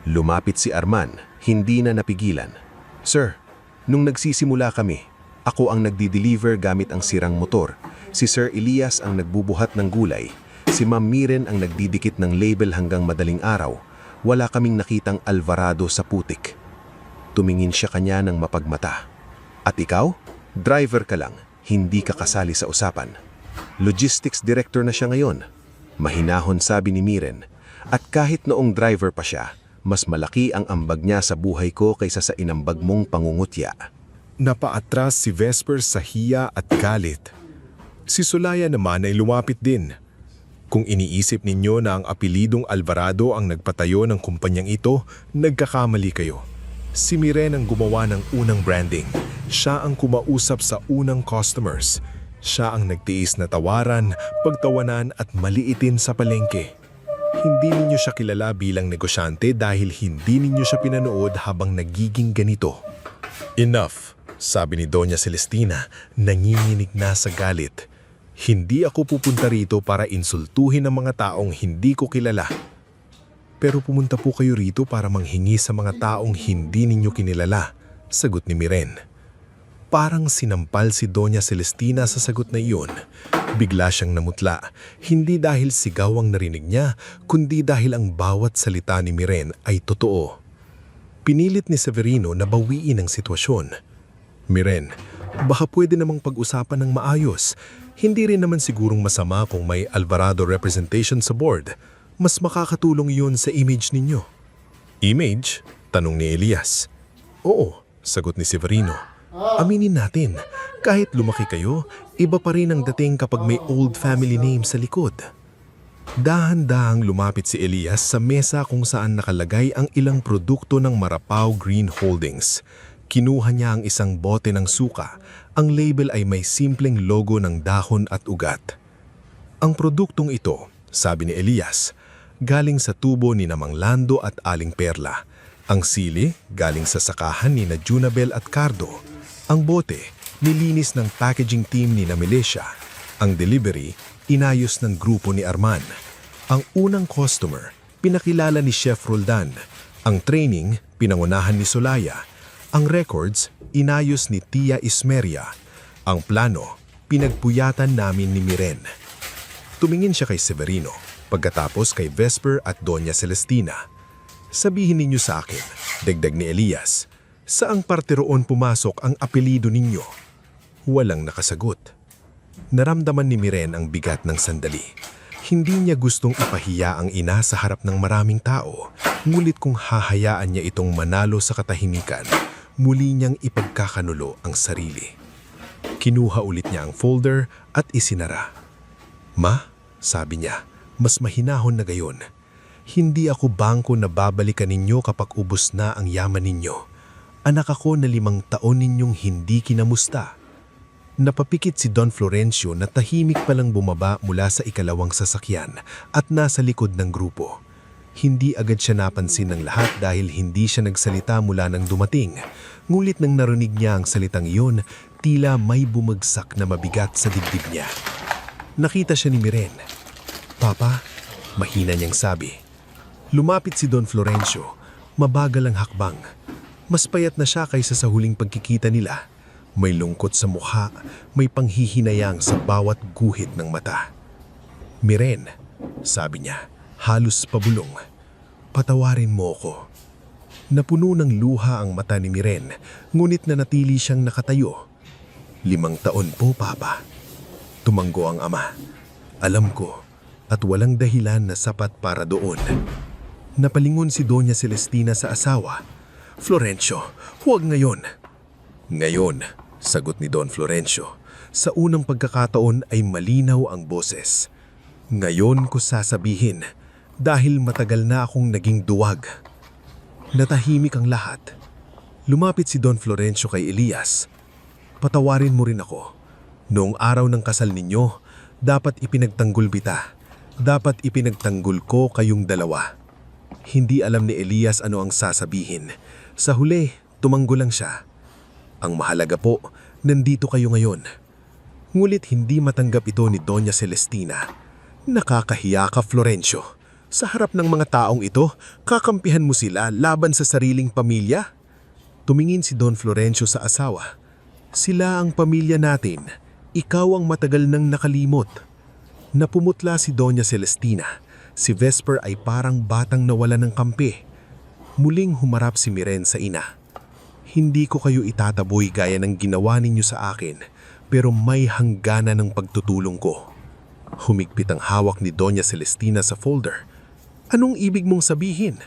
Lumapit si Arman, hindi na napigilan. "Sir, nung nagsisimula kami, ako ang nagdi-deliver gamit ang sirang motor. Si Sir Elias ang nagbubuhat ng gulay. Si Ma'am Miren ang nagdidikit ng label hanggang madaling araw. Wala kaming nakitang Alvarado sa putik." Tumingin siya kanya ng mapagmata. "At ikaw? Driver ka lang, hindi ka kasali sa usapan." "Logistics director na siya ngayon," mahinahon sabi ni Miren. "At kahit noong driver pa siya, mas malaki ang ambag niya sa buhay ko kaysa sa inambag mong pangungutya." Napaatras si Vesper sa hiya at galit. Si Solaya naman ay lumapit din. "Kung iniisip ninyo na ang apelidong Alvarado ang nagpatayo ng kumpanyang ito, nagkakamali kayo. Si Miren ang gumawa ng unang branding. Siya ang kumausap sa unang customers. Siya ang nagtiis na tawaran, pagtawanan at maliitin sa palengke. Hindi ninyo siya kilala bilang negosyante dahil hindi ninyo siya pinanood habang nagiging ganito." "Enough," sabi ni Doña Celestina, nanginginig na sa galit. "Hindi ako pupunta rito para insultuhin ang mga taong hindi ko kilala. Pero pumunta po kayo rito para manghingi sa mga taong hindi ninyo kinilala," sagot ni Miren. Parang sinampal si Doña Celestina sa sagot na iyon. Bigla siyang namutla, hindi dahil sigaw ang narinig niya, kundi dahil ang bawat salita ni Miren ay totoo. Pinilit ni Severino na bawiin ang sitwasyon. "Miren, baka pwede namang pag-usapan ng maayos. Hindi rin naman sigurong masama kung may Alvarado representation sa board. Mas makakatulong yun sa image ninyo." "Image?" tanong ni Elias. "Oo," sagot ni Severino. "Aminin natin, kahit lumaki kayo, iba pa rin ang dating kapag may old family name sa likod." Dahan-dahang lumapit si Elias sa mesa kung saan nakalagay ang ilang produkto ng Marapao Green Holdings. Kinuha niya ang isang bote ng suka. Ang label ay may simpleng logo ng dahon at ugat. "Ang produktong ito," sabi ni Elias, "galing sa tubo ni Mang Lando at Aling Perla. Ang sili, galing sa sakahan ni Junabel at Cardo. Ang bote, nilinis ng packaging team ni Melesha. Ang delivery, inayos ng grupo ni Arman. Ang unang customer, pinakilala ni Chef Roldan. Ang training, pinangunahan ni Solaya. Ang records, inayos ni Tia Ismeria. Ang plano, pinagpuyatan namin ni Miren." Tumingin siya kay Severino. Pagkatapos kay Vesper at Doña Celestina. Sabihin ninyo sa akin, dagdag ni Elias, saang parte roon pumasok ang apelido ninyo? Walang nakasagot. Naramdaman ni Miren ang bigat ng sandali. Hindi niya gustong ipahiya ang ina sa harap ng maraming tao, ngulit kung hahayaan niya itong manalo sa katahimikan, muli niyang ipagkakanulo ang sarili. Kinuha ulit niya ang folder at isinara. "Ma," sabi niya, "mas mahinahon na gayon. Hindi ako bangko na babalikan ninyo kapag ubos na ang yaman ninyo. Anak ako na 5 taon ninyong hindi kinamusta." Napapikit si Don Florencio na tahimik palang bumaba mula sa ikalawang sasakyan at nasa likod ng grupo. Hindi agad siya napansin ng lahat dahil hindi siya nagsalita mula nang dumating. Ngulit nang narinig niya ang salitang iyon, tila may bumagsak na mabigat sa dibdib niya. Nakita siya ni Miren. "Papa," mahina niyang sabi. Lumapit si Don Florencio, mabagal ang hakbang. Mas payat na siya kaysa sa huling pagkikita nila. May lungkot sa mukha, may panghihinayang sa bawat guhit ng mata. "Miren," sabi niya, halos pabulong, "patawarin mo ko." Napuno ng luha ang mata ni Miren, ngunit nanatili siyang nakatayo. 5 taon po, Papa." Tumanggo ang ama. "Alam ko, at walang dahilan na sapat para doon." Napalingon si Doña Celestina sa asawa. "Florencio, huwag ngayon." "Ngayon," sagot ni Don Florencio. Sa unang pagkakataon ay malinaw ang boses. "Ngayon ko sasabihin, dahil matagal na akong naging duwag." Natahimik ang lahat. Lumapit si Don Florencio kay Elias. "Patawarin mo rin ako. Noong araw ng kasal ninyo, dapat ipinagtanggol kita. Dapat ipinagtanggol ko kayong dalawa." Hindi alam ni Elias ano ang sasabihin. Sa huli, tumanggol lang siya. "Ang mahalaga po, nandito kayo ngayon." Ngulit hindi matanggap ito ni Doña Celestina. "Nakakahiya ka, Florencio. Sa harap ng mga taong ito, kakampihan mo sila laban sa sariling pamilya?" Tumingin si Don Florencio sa asawa. "Sila ang pamilya natin. Ikaw ang matagal nang nakalimot." Napumutla si Doña Celestina. Si Vesper ay parang batang nawala ng kampi. Muling humarap si Miren sa ina. "Hindi ko kayo itataboy gaya ng ginawa ninyo sa akin, pero may hangganan ng pagtutulong ko." Humigpit ang hawak ni Doña Celestina sa folder. "Anong ibig mong sabihin?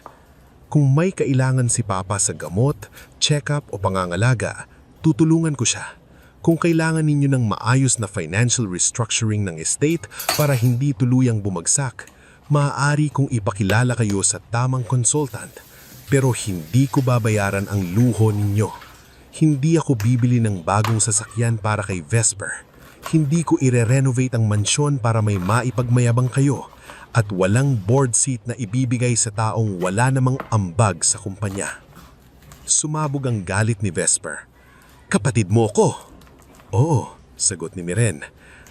Kung may kailangan si Papa sa gamot, check-up o pangangalaga, tutulungan ko siya. Kung kailangan ninyo ng maayos na financial restructuring ng estate para hindi tuluyang bumagsak, maaari kong ipakilala kayo sa tamang consultant. Pero hindi ko babayaran ang luho ninyo. Hindi ako bibili ng bagong sasakyan para kay Vesper. Hindi ko ire-renovate ang mansyon para may maipagmayabang kayo. At walang board seat na ibibigay sa taong wala namang ambag sa kumpanya." Sumabog ang galit ni Vesper. "Kapatid mo ko?" "Oo," sagot ni Miren.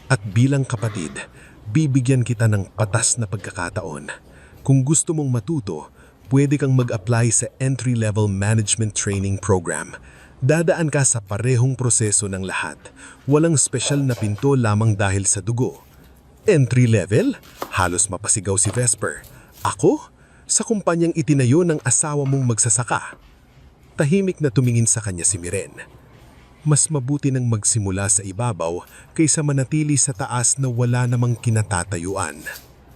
"At bilang kapatid, bibigyan kita ng patas na pagkakataon. Kung gusto mong matuto, pwede kang mag-apply sa entry-level management training program. Dadaan ka sa parehong proseso ng lahat. Walang special na pinto lamang dahil sa dugo." "Entry-level?" Halos mapasigaw si Vesper. "Ako? Sa kumpanyang itinayo ng asawa mong magsasaka?" Tahimik na tumingin sa kanya si Miren. Mas mabuti nang magsimula sa ibabaw kaysa manatili sa taas na wala namang kinatatayuan.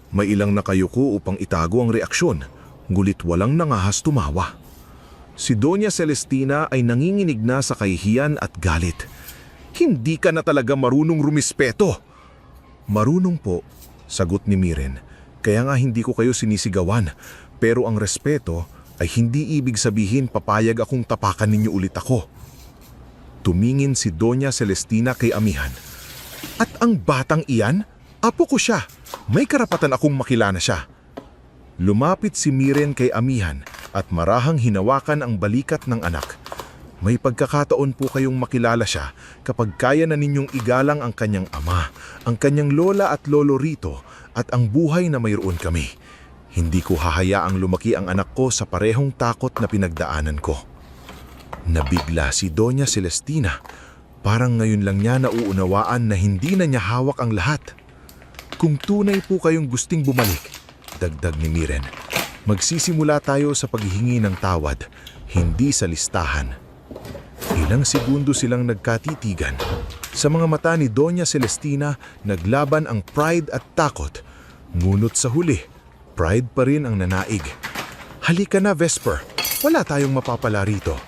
May ilang nakayuko upang itago ang reaksyon, ngulit walang nangahas tumawa. Si Doña Celestina ay nanginginig na sa kahihiyan at galit. "Hindi ka na talaga marunong rumispeto." "Marunong po," sagot ni Miren. "Kaya nga hindi ko kayo sinisigawan. Pero ang respeto ay hindi ibig sabihin papayag akong tapakan ninyo ulit ako." Tumingin si Doña Celestina kay amihan. "At ang batang iyan? Apo ko siya. May karapatan akong makilala siya." Lumapit si Miren kay amihan at marahang hinawakan ang balikat ng anak. "May pagkakataon po kayong makilala siya kapag kaya na ninyong igalang ang kanyang ama, ang kanyang lola at lolo rito at ang buhay na mayroon kami. Hindi ko hahayaang lumaki ang anak ko sa parehong takot na pinagdaanan ko." Nabigla si Doña Celestina. Parang ngayon lang niya nauunawaan na hindi na niya hawak ang lahat. "Kung tunay po kayong gusting bumalik, Dagdag ni Miren. Magsisimula tayo sa paghihingi ng tawad, hindi sa listahan. Ilang segundo silang nagkatitigan. Sa mga mata ni Doña Celestina, naglaban ang pride at takot. Ngunit sa huli, pride pa rin ang nanaig. Halika na, Vesper. Wala tayong mapapala rito.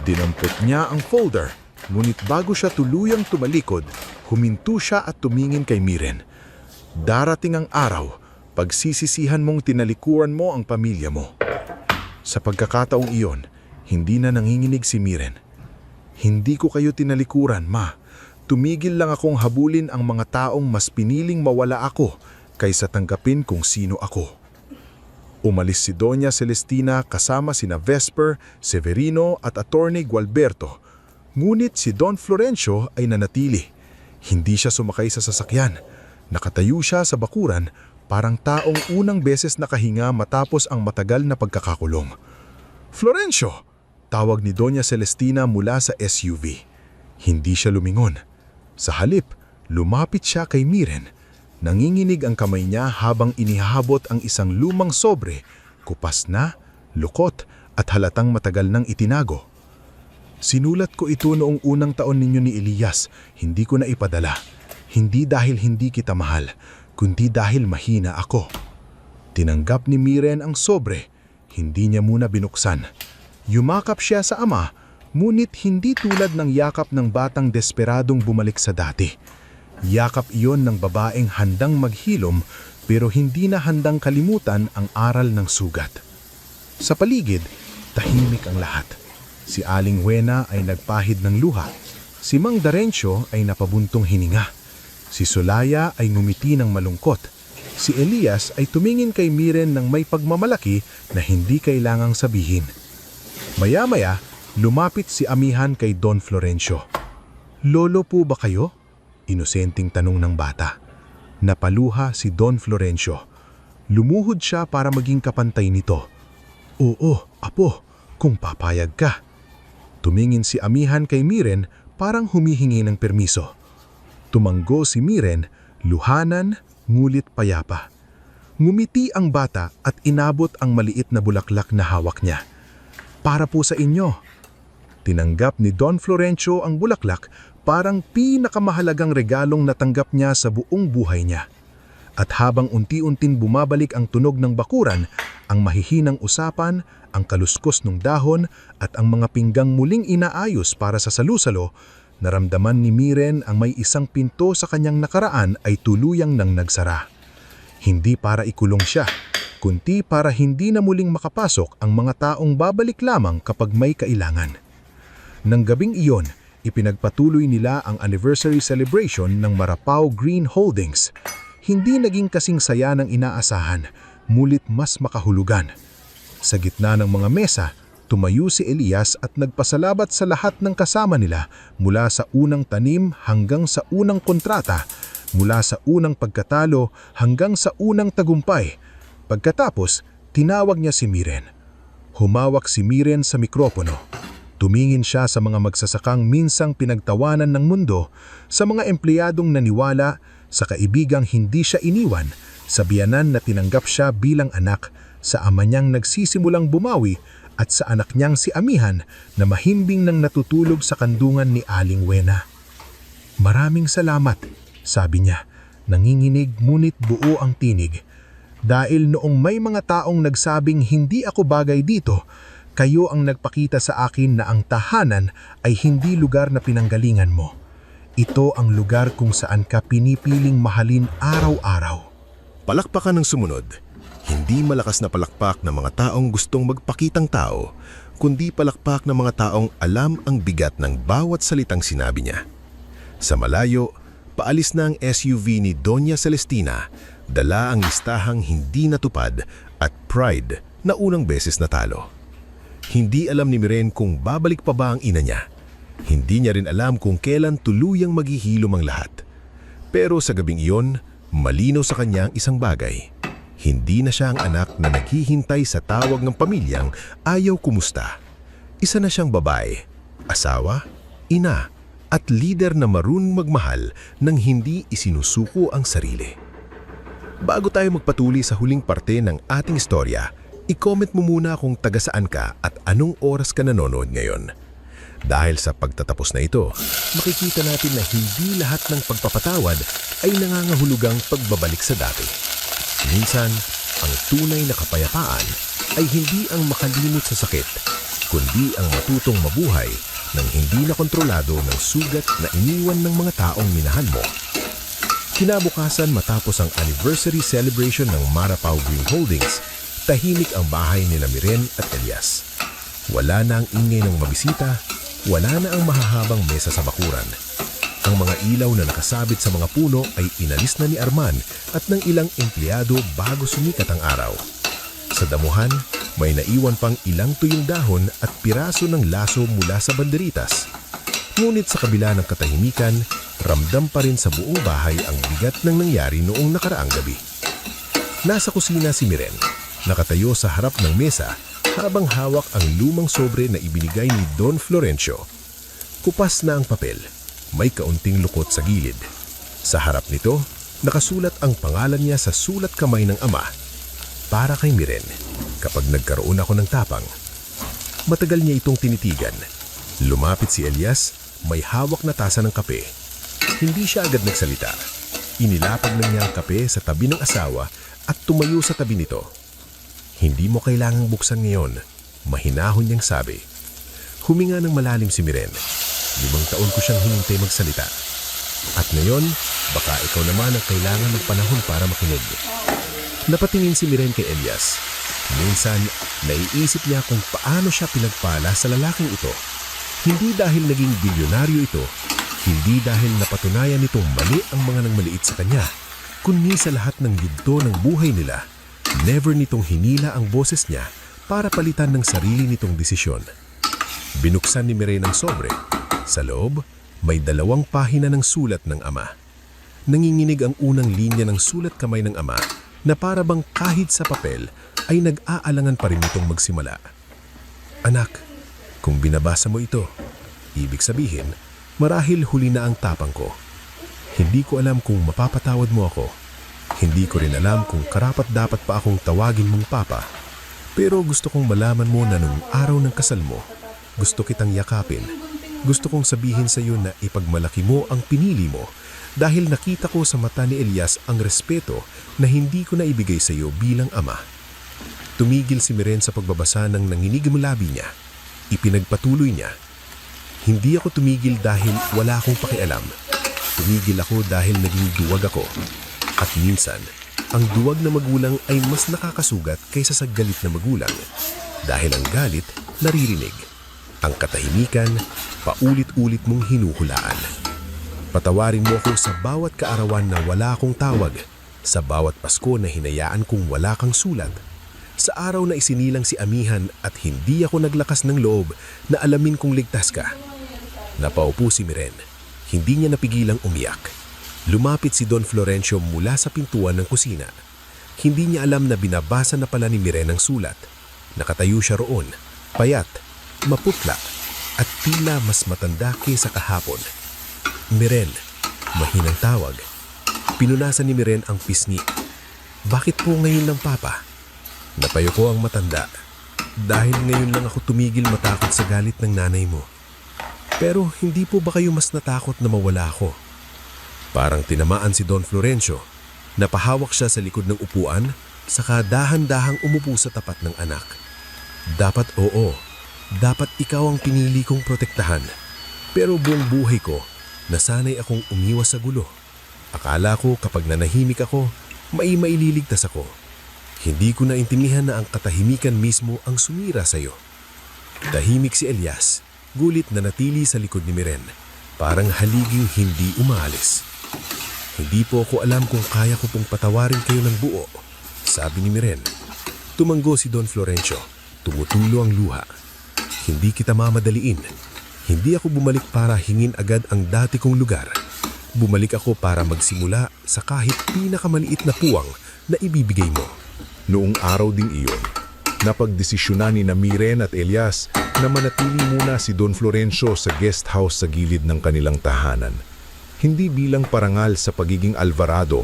Dinampot niya ang folder, ngunit bago siya tuluyang tumalikod, huminto siya at tumingin kay Miren. Darating ang araw, pagsisisihan mong tinalikuran mo ang pamilya mo. Sa pagkakataong iyon, hindi na nanginginig si Miren. Hindi ko kayo tinalikuran, Ma. Tumigil lang akong habulin ang mga taong mas piniling mawala ako kaysa tanggapin kung sino ako. Umalis si Doña Celestina kasama sina Vesper, Severino at Attorney Gualberto. Ngunit si Don Florencio ay nanatili. Hindi siya sumakay sa sasakyan. Nakatayo siya sa bakuran, parang taong unang beses nakahinga matapos ang matagal na pagkakakulong. "Florencio!" Tawag ni Doña Celestina mula sa SUV. Hindi siya lumingon. Sa halip, lumapit siya kay Miren. Nanginginig ang kamay niya habang inihahabot ang isang lumang sobre, kupas na, lukot at halatang matagal nang itinago. "Sinulat ko ito noong unang taon ninyo ni Elias, hindi ko na ipadala. Hindi dahil hindi kita mahal, kundi dahil mahina ako." Tinanggap ni Miren ang sobre, hindi niya muna binuksan. Yumakap siya sa ama, ngunit hindi tulad ng yakap ng batang desperadong bumalik sa dati. Yakap iyon ng babaeng handang maghilom pero hindi na handang kalimutan ang aral ng sugat. Sa paligid, tahimik ang lahat. Si Aling Wena ay nagpahid ng luha. Si Mang Darencio ay napabuntong hininga. Si Solaya ay ngumiti ng malungkot. Si Elias ay tumingin kay Miren ng may pagmamalaki na hindi kailangang sabihin. Maya-maya, lumapit si amihan kay Don Florencio. "Lolo po ba kayo?" Inosenteng tanong ng bata. Napaluha si Don Florencio. Lumuhod siya para maging kapantay nito. "Oo, apo, kung papayag ka." Tumingin si amihan kay Miren parang humihingi ng permiso. Tumanggo si Miren, luhanan, ngulit payapa. Ngumiti ang bata at inabot ang maliit na bulaklak na hawak niya. "Para po sa inyo." Tinanggap ni Don Florencio ang bulaklak parang pinakamahalagang regalong natanggap niya sa buong buhay niya. At habang unti-unting bumabalik ang tunog ng bakuran, ang mahihinang usapan, ang kaluskos ng dahon at ang mga pinggang muling inaayos para sa salusalo, naramdaman ni Miren ang may isang pinto sa kanyang nakaraan ay tuluyang nang nagsara. Hindi para ikulong siya, kundi para hindi na muling makapasok ang mga taong babalik lamang kapag may kailangan. Nang gabing iyon, ipinagpatuloy nila ang anniversary celebration ng Marapao Green Holdings. Hindi naging kasing saya ng inaasahan, mulit mas makahulugan. Sa gitna ng mga mesa, tumayo si Elias at nagpasalamat sa lahat ng kasama nila mula sa unang tanim hanggang sa unang kontrata, mula sa unang pagkatalo hanggang sa unang tagumpay. Pagkatapos, tinawag niya si Miren. Humawak si Miren sa mikropono. Tumingin siya sa mga magsasakang minsang pinagtawanan ng mundo, sa mga empleyadong naniwala, sa kaibigang hindi siya iniwan, sa biyanan na tinanggap siya bilang anak, sa ama niyang nagsisimulang bumawi, at sa anak niyang si Amihan na mahimbing nang natutulog sa kandungan ni Aling Wena. "Maraming salamat," sabi niya, nanginginig ngunit buo ang tinig. "Dahil noong may mga taong nagsabing hindi ako bagay dito, kayo ang nagpakita sa akin na ang tahanan ay hindi lugar na pinanggalingan mo. Ito ang lugar kung saan ka pinipiling mahalin araw-araw." Palakpakan ng sumunod. Hindi malakas na palakpak ng mga taong gustong magpakitang tao, kundi palakpak ng mga taong alam ang bigat ng bawat salitang sinabi niya. Sa malayo, paalis na ang SUV ni Doña Celestina, dala ang listahang hindi natupad at pride na unang beses natalo. Hindi alam ni Miren kung babalik pa ba ang ina niya. Hindi niya rin alam kung kailan tuluyang maghihilom ang lahat. Pero sa gabing iyon, malinaw sa kanya ang isang bagay. Hindi na siya ang anak na naghihintay sa tawag ng pamilyang ayaw kumusta. Isa na siyang babae, asawa, ina, at lider na marunong magmahal nang hindi isinusuko ang sarili. Bago tayo magpatuloy sa huling parte ng ating istorya, i-comment mo muna kung taga saan ka at anong oras ka nanonood ngayon. Dahil sa pagtatapos na ito, makikita natin na hindi lahat ng pagpapatawad ay nangangahulugang pagbabalik sa dati. Minsan, ang tunay na kapayapaan ay hindi ang makalimot sa sakit, kundi ang matutong mabuhay ng hindi na kontrolado ng sugat na iniwan ng mga taong minahal mo. Kinabukasan matapos ang anniversary celebration ng Marapao Green Holdings, tahimik ang bahay nila Miren at Elias. Wala na ang ingay ng mabisita, wala na ang mahahabang mesa sa bakuran. Ang mga ilaw na nakasabit sa mga puno ay inalis na ni Arman at ng ilang empleyado bago sumikat ang araw. Sa damuhan, may naiwan pang ilang tuyong dahon at piraso ng laso mula sa banderitas. Ngunit sa kabila ng katahimikan, ramdam pa rin sa buong bahay ang bigat ng nangyari noong nakaraang gabi. Nasa kusina si Miren, nakatayo sa harap ng mesa habang hawak ang lumang sobre na ibinigay ni Don Florencio. Kupas na ang papel, may kaunting lukot sa gilid. Sa harap nito, nakasulat ang pangalan niya sa sulat kamay ng ama. Para kay Miren, kapag nagkaroon ako ng tapang. Matagal niya itong tinitigan. Lumapit si Elias, may hawak na tasa ng kape. Hindi siya agad nagsalita. Inilapag na niya ang kape sa tabi ng asawa at tumayo sa tabi nito. Hindi mo kailangang buksan ngayon, mahinahon niyang sabi. Huminga ng malalim si Miren. 5 taon ko siyang hinintay magsalita. At ngayon, baka ikaw naman ang kailangan ng panahon para makinig. Napatingin si Miren kay Elias. Minsan, naiisip niya kung paano siya pinagpala sa lalaking ito. Hindi dahil naging bilyonaryo ito, hindi dahil napatunayan nitong mali ang mga nangmaliit sa kanya, kundi sa lahat ng yugto ng buhay nila. Never nitong hinila ang boses niya para palitan ng sarili nitong desisyon. Binuksan ni Miren ang sobre. Sa loob, may 2 pahina ng sulat ng ama. Nanginginig ang unang linya ng sulat kamay ng ama na para bang kahit sa papel ay nag-aalangan pa rin itong magsimula. Anak, kung binabasa mo ito, ibig sabihin, marahil huli na ang tapang ko. Hindi ko alam kung mapapatawad mo ako. Hindi ko rin alam kung karapat-dapat pa akong tawagin mong papa. Pero gusto kong malaman mo na nung araw ng kasal mo, gusto kitang yakapin. Gusto kong sabihin sa iyo na ipagmalaki mo ang pinili mo dahil nakita ko sa mata ni Elias ang respeto na hindi ko na ibigay sa iyo bilang ama. Tumigil si Miren sa pagbabasa ng nanginig ang labi niya. Ipinagpatuloy niya. Hindi ako tumigil dahil wala akong pakialam. Tumigil ako dahil naging duwag ako. At minsan, ang duwag na magulang ay mas nakakasugat kaysa sa galit na magulang. Dahil ang galit, naririnig. Ang katahimikan, paulit-ulit mong hinuhulaan. Patawarin mo ako sa bawat kaarawan na wala akong tawag, sa bawat Pasko na hinayaan kong wala kang sulat, sa araw na isinilang si Amihan at hindi ako naglakas ng loob na alamin kong ligtas ka. Napaupo si Miren. Hindi niya napigilang umiyak. Lumapit si Don Florencio mula sa pintuan ng kusina. Hindi niya alam na binabasa na pala ni Miren ang sulat. Nakatayo siya roon, payat, maputla, at tila mas matanda kaysa kahapon. Miren, mahinang tawag. Pinunasan ni Miren ang pisngi. Bakit po ngayon lang, Papa? Napayo ko ang matanda. Dahil ngayon lang ako tumigil matakot sa galit ng nanay mo. Pero hindi po ba kayo mas natakot na mawala ako? Parang tinamaan si Don Florencio. Napahawak siya sa likod ng upuan, saka dahan-dahang umupo sa tapat ng anak. Dapat oo, dapat ikaw ang pinili kong protektahan. Pero buong buhay ko, nasanay akong umiwas sa gulo. Akala ko kapag nanahimik ako, maililigtas ako. Hindi ko naintindihan na ang katahimikan mismo ang sumira sa iyo. Tahimik si Elias, gulit na natili sa likod ni Miren, parang haliging hindi umaalis. Hindi po ako alam kung kaya ko pong patawarin kayo ng buo, sabi ni Miren. Tumanggo si Don Florencio, tumutulo ang luha. Hindi kita mamadaliin. Hindi ako bumalik para hingin agad ang dati kong lugar. Bumalik ako para magsimula sa kahit pinakamaliit na puwang na ibibigay mo. Noong araw ding iyon, napagdesisyonan ni Miren at Elias na manatili muna si Don Florencio sa guest house sa gilid ng kanilang tahanan. Hindi bilang parangal sa pagiging alvarado,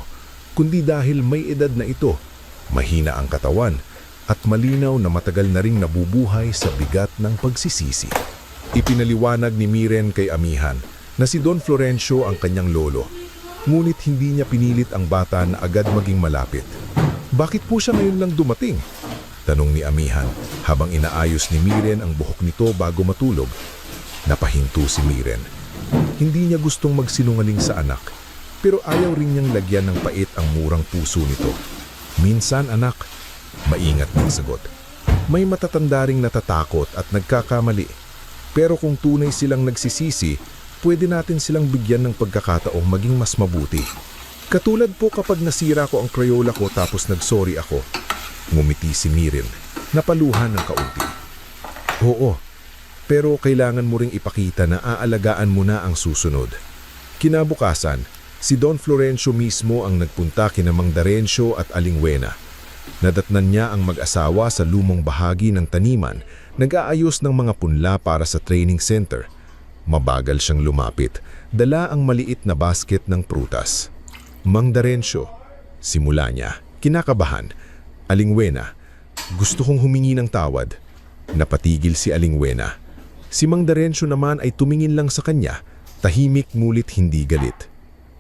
kundi dahil may edad na ito, mahina ang katawan, at malinaw na matagal na ring nabubuhay sa bigat ng pagsisisi. Ipinaliwanag ni Miren kay amihan na si Don Florencio ang kanyang lolo, ngunit hindi niya pinilit ang bata na agad maging malapit. Bakit po siya ngayon lang dumating? Tanong ni amihan habang inaayos ni Miren ang buhok nito bago matulog. Napahinto si Miren. Hindi niya gustong magsinungaling sa anak, pero ayaw rin niyang lagyan ng pait ang murang puso nito. Minsan anak, maingat ng sagot. May matatanda ring natatakot at nagkakamali. Pero kung tunay silang nagsisisi, pwede natin silang bigyan ng pagkakataong maging mas mabuti. Katulad po kapag nasira ko ang Crayola ko tapos nagsorry ako. Ngumiti si Miren, napaluhan ng kaunti. Oo, pero kailangan mo ring ipakita na aalagaan mo na ang susunod. Kinabukasan, si Don Florencio mismo ang nagpunta kina Mang Darencio at Aling Wena. Nadatnan niya ang mag-asawa sa lumang bahagi ng taniman, nag-aayos ng mga punla para sa training center. Mabagal siyang lumapit, dala ang maliit na basket ng prutas. Mang Darencio, simula niya, kinakabahan. Aling Wena, gusto kong humingi ng tawad. Napatigil si Aling Wena. Si Mang Darencio naman ay tumingin lang sa kanya, tahimik ngulit hindi galit.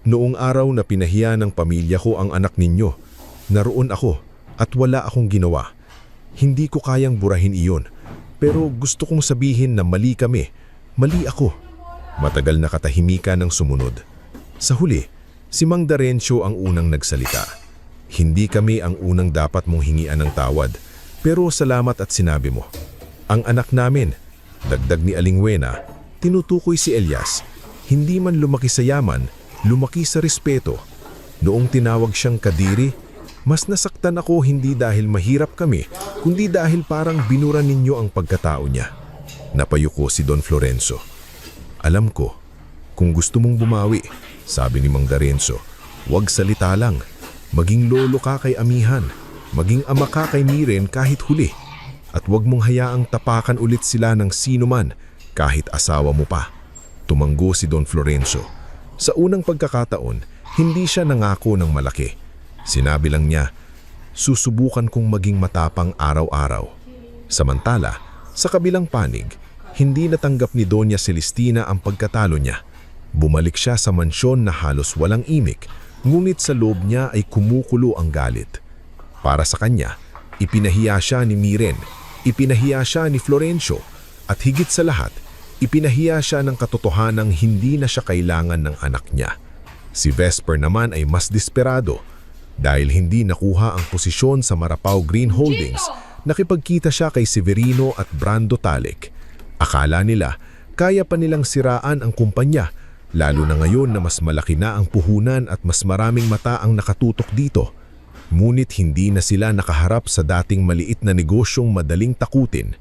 Noong araw na pinahiya ng pamilya ko ang anak ninyo, naroon ako at wala akong ginawa. Hindi ko kayang burahin iyon, pero gusto kong sabihin na mali kami, mali ako. Matagal na katahimikan ng sumunod. Sa huli, si Mang Darencio ang unang nagsalita. Hindi kami ang unang dapat mong hingian ng tawad, pero salamat at sinabi mo. Ang anak namin, dagdag ni Aling Wena, tinutukoy si Elias. Hindi man lumaki sa yaman, lumaki sa respeto. Noong tinawag siyang kadiri, mas nasaktan ako hindi dahil mahirap kami, kundi dahil parang binura ninyo ang pagkatao niya. Napayuko si Don Florencio. Alam ko, kung gusto mong bumawi, sabi ni Mang Darencio, huwag salita lang. Maging lolo ka kay amihan, maging ama ka kay Miren kahit huli. At huwag mong hayaang tapakan ulit sila ng sino man, kahit asawa mo pa. Tumanggo si Don Florencio. Sa unang pagkakataon, hindi siya nangako ng malaki. Sinabi lang niya, susubukan kong maging matapang araw-araw. Samantala, sa kabilang panig, hindi natanggap ni Doña Celestina ang pagkatalo niya. Bumalik siya sa mansyon na halos walang imik, ngunit sa loob niya ay kumukulo ang galit. Para sa kanya, ipinahiya siya ni Miren, ipinahiya siya ni Florencio, at higit sa lahat, ipinahiya siya ng katotohanang hindi na siya kailangan ng anak niya. Si Vesper naman ay mas desperado. Dahil hindi nakuha ang posisyon sa Marapao Green Holdings, nakipagkita siya kay Severino at Brando Talik. Akala nila, kaya pa nilang siraan ang kumpanya, lalo na ngayon na mas malaki na ang puhunan at mas maraming mata ang nakatutok dito. Ngunit hindi na sila nakaharap sa dating maliit na negosyong madaling takutin.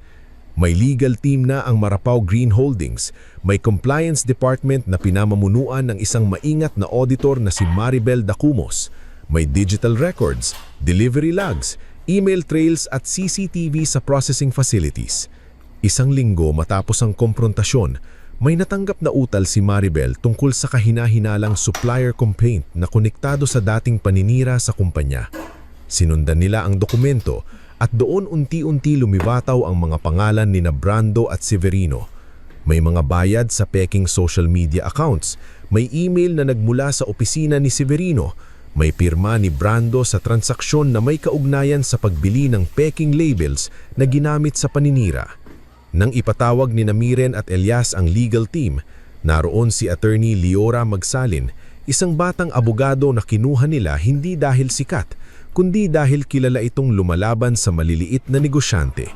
May legal team na ang Marapao Green Holdings, may compliance department na pinamamunuan ng isang maingat na auditor na si Maribel Dacumos. May digital records, delivery logs, email trails at CCTV sa processing facilities. Isang linggo matapos ang komprontasyon, may natanggap na utal si Maribel tungkol sa kahina-hinalang supplier complaint na konektado sa dating paninira sa kumpanya. Sinundan nila ang dokumento at doon unti-unti lumibataw ang mga pangalan ni Brando at Severino. May mga bayad sa peking social media accounts, may email na nagmula sa opisina ni Severino, may pirma ni Brando sa transaksyon na may kaugnayan sa pagbili ng peking labels na ginamit sa paninira. Nang ipatawag ni Miren at Elias ang legal team, naroon si Attorney Leora Magsalin, isang batang abogado na kinuha nila hindi dahil sikat, kundi dahil kilala itong lumalaban sa maliliit na negosyante.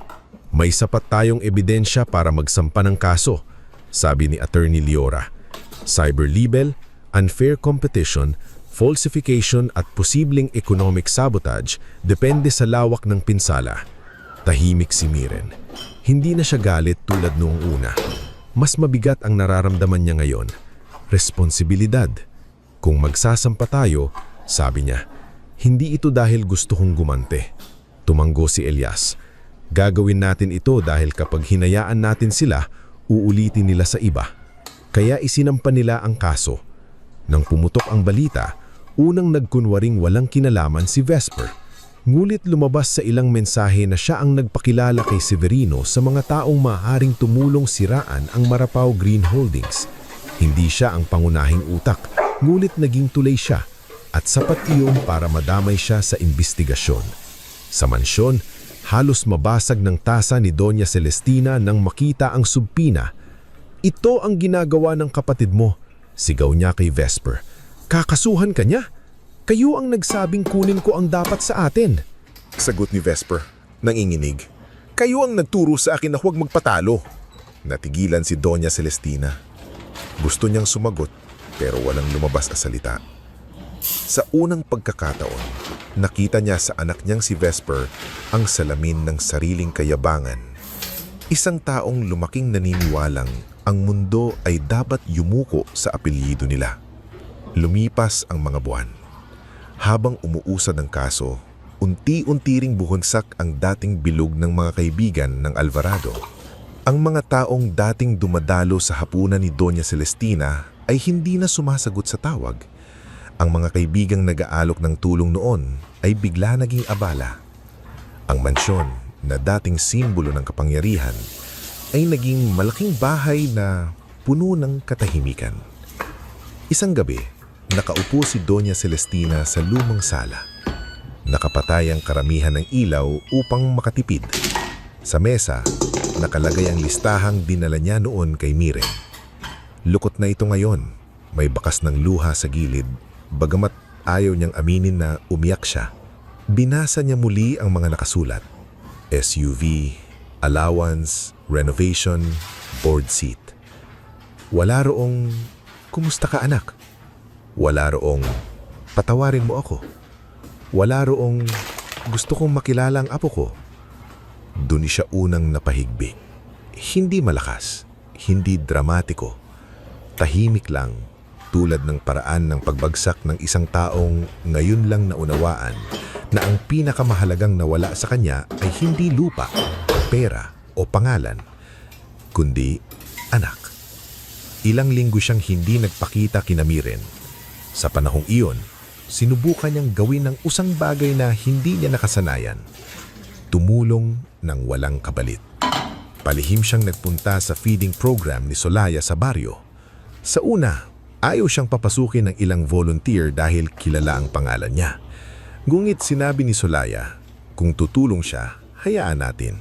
May sapat tayong ebidensya para magsampa ng kaso, sabi ni Attorney Leora. Cyber libel, unfair competition, falsification at posibleng economic sabotage depende sa lawak ng pinsala. Tahimik si Miren. Hindi na siya galit tulad noong una. Mas mabigat ang nararamdaman niya ngayon. Responsibilidad. Kung magsasampa tayo, sabi niya, hindi ito dahil gusto kong gumante. Tumanggo si Elias. Gagawin natin ito dahil kapag hinayaan natin sila, uulitin nila sa iba. Kaya isinampa nila ang kaso. Nang pumutok ang balita, Unang nagkunwaring walang kinalaman si Vesper. Ngulit lumabas sa ilang mensahe na siya ang nagpakilala kay Severino sa mga taong maaaring tumulong siraan ang Marapao Green Holdings. Hindi siya ang pangunahing utak, ngulit naging tulay siya at sapat iyon para madamay siya sa investigasyon. Sa mansyon, halos mabasag ng tasa ni Doña Celestina nang makita ang subpina. "Ito ang ginagawa ng kapatid mo," sigaw niya kay Vesper. "Kakasuhan ka niya? Kayo ang nagsabing kunin ko ang dapat sa atin." Sagot ni Vesper, nanginginig. "Kayo ang nagturo sa akin na huwag magpatalo." Natigilan si Doña Celestina. Gusto niyang sumagot pero walang lumabas na salita. Sa unang pagkakataon, nakita niya sa anak niyang si Vesper ang salamin ng sariling kayabangan. Isang taong lumaking naniniwalang ang mundo ay dapat yumuko sa apelyido nila. Lumipas ang mga buwan. Habang umuusad ang kaso, unti-unti ring buhonsak ang dating bilog ng mga kaibigan ng Alvarado. Ang mga taong dating dumadalo sa hapunan ni Doña Celestina ay hindi na sumasagot sa tawag. Ang mga kaibigang nag-aalok ng tulong noon ay bigla naging abala. Ang mansyon na dating simbolo ng kapangyarihan ay naging malaking bahay na puno ng katahimikan. Isang gabi, nakaupo si Doña Celestina sa lumang sala. Nakapatay ang karamihan ng ilaw upang makatipid. Sa mesa, nakalagay ang listahang dinala niya noon kay Miren. Lukot na ito ngayon, may bakas ng luha sa gilid, bagamat ayaw niyang aminin na umiyak siya. Binasa niya muli ang mga nakasulat. SUV, allowance, renovation, board seat. Wala roong, "Kumusta ka anak?" Wala roong, "Patawarin mo ako." Wala roong, "Gusto kong makilala ang apo ko." Doon siya unang napahigbi. Hindi malakas, hindi dramatiko. Tahimik lang, tulad ng paraan ng pagbagsak ng isang taong ngayon lang naunawaan na ang pinakamahalagang nawala sa kanya ay hindi lupa, pera o pangalan, kundi anak. Ilang linggo siyang hindi nagpakita kina Miren. Sa panahong iyon, sinubukan niyang gawin ng usang bagay na hindi niya nakasanayan. Tumulong ng walang kabalit. Palihim siyang nagpunta sa feeding program ni Solaya sa baryo. Sa una, ayaw siyang papasukin ng ilang volunteer dahil kilala ang pangalan niya. Ngunit sinabi ni Solaya, kung tutulong siya, hayaan natin.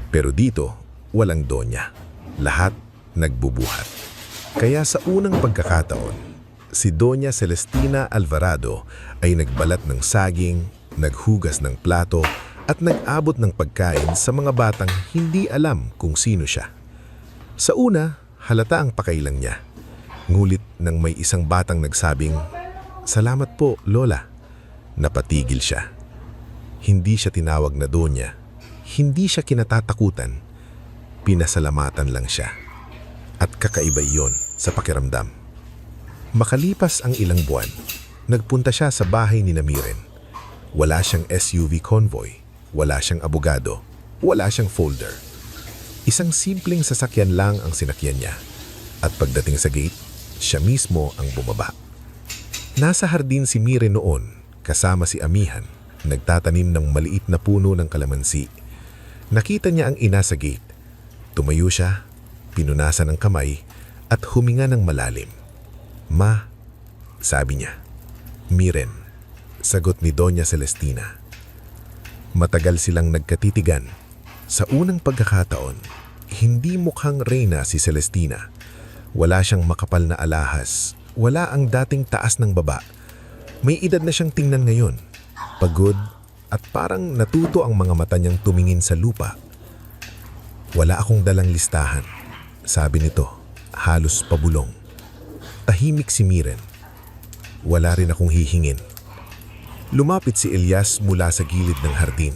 Pero dito, walang donya. Lahat nagbubuhat. Kaya sa unang pagkakataon, si Doña Celestina Alvarado ay nagbalat ng saging, naghugas ng plato at nag-abot ng pagkain sa mga batang hindi alam kung sino siya. Sa una, halata ang pakailang niya. Ngulit nang may isang batang nagsabing, "Salamat po, Lola." Napatigil siya. Hindi siya tinawag na Donya. Hindi siya kinatatakutan. Pinasalamatan lang siya. At kakaiba iyon sa pakiramdam. Makalipas ang ilang buwan, nagpunta siya sa bahay ni Miren. Wala siyang SUV convoy, wala siyang abogado, wala siyang folder. Isang simpleng sasakyan lang ang sinakyan niya. At pagdating sa gate, siya mismo ang bumaba. Nasa hardin si Miren noon, kasama si Amihan, nagtatanim ng maliit na puno ng kalamansi. Nakita niya ang ina sa gate. Tumayo siya, pinunasan ang kamay, at huminga ng malalim. "Ma," sabi niya. "Miren," sagot ni Doña Celestina. Matagal silang nagkatitigan. Sa unang pagkakataon, hindi mukhang reyna si Celestina. Wala siyang makapal na alahas, wala ang dating taas ng baba. May edad na siyang tingnan ngayon, pagod at parang natuto ang mga mata niyang tumingin sa lupa. "Wala akong dalang listahan," sabi nito, halos pabulong. Tahimik si Miren. "Wala rin akong hihingin." Lumapit si Elias mula sa gilid ng hardin.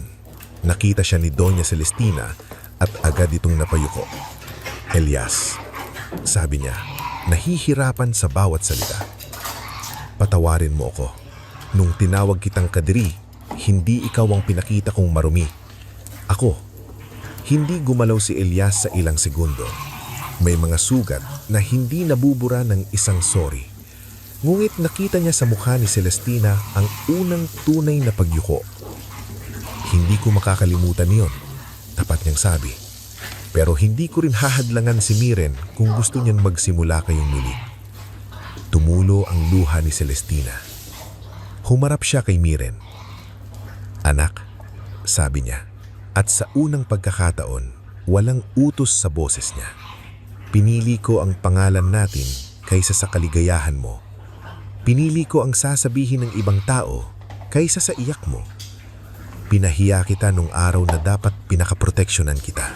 Nakita siya ni Doña Celestina at agad itong napayuko. "Elias," sabi niya, nahihirapan sa bawat salita. "Patawarin mo ako. Nung tinawag kitang kadiri, hindi ikaw ang pinakita kong marumi. Ako." Hindi gumalaw si Elias sa ilang segundo. May mga sugat na hindi nabubura ng isang sorry. Ngunit nakita niya sa mukha ni Celestina ang unang tunay na pagyuko. Hindi ko makakalimutan yon, tapat niyang sabi. Pero hindi ko rin hahadlangan si Miren kung gusto niyang magsimula kayong muli. Tumulo ang luha ni Celestina. Humarap siya kay Miren. Anak, sabi niya, at sa unang pagkakataon, walang utos sa boses niya. Pinili ko ang pangalan natin kaysa sa kaligayahan mo. Pinili ko ang sasabihin ng ibang tao kaysa sa iyak mo. Pinahiya kita nung araw na dapat pinakaproteksyonan kita.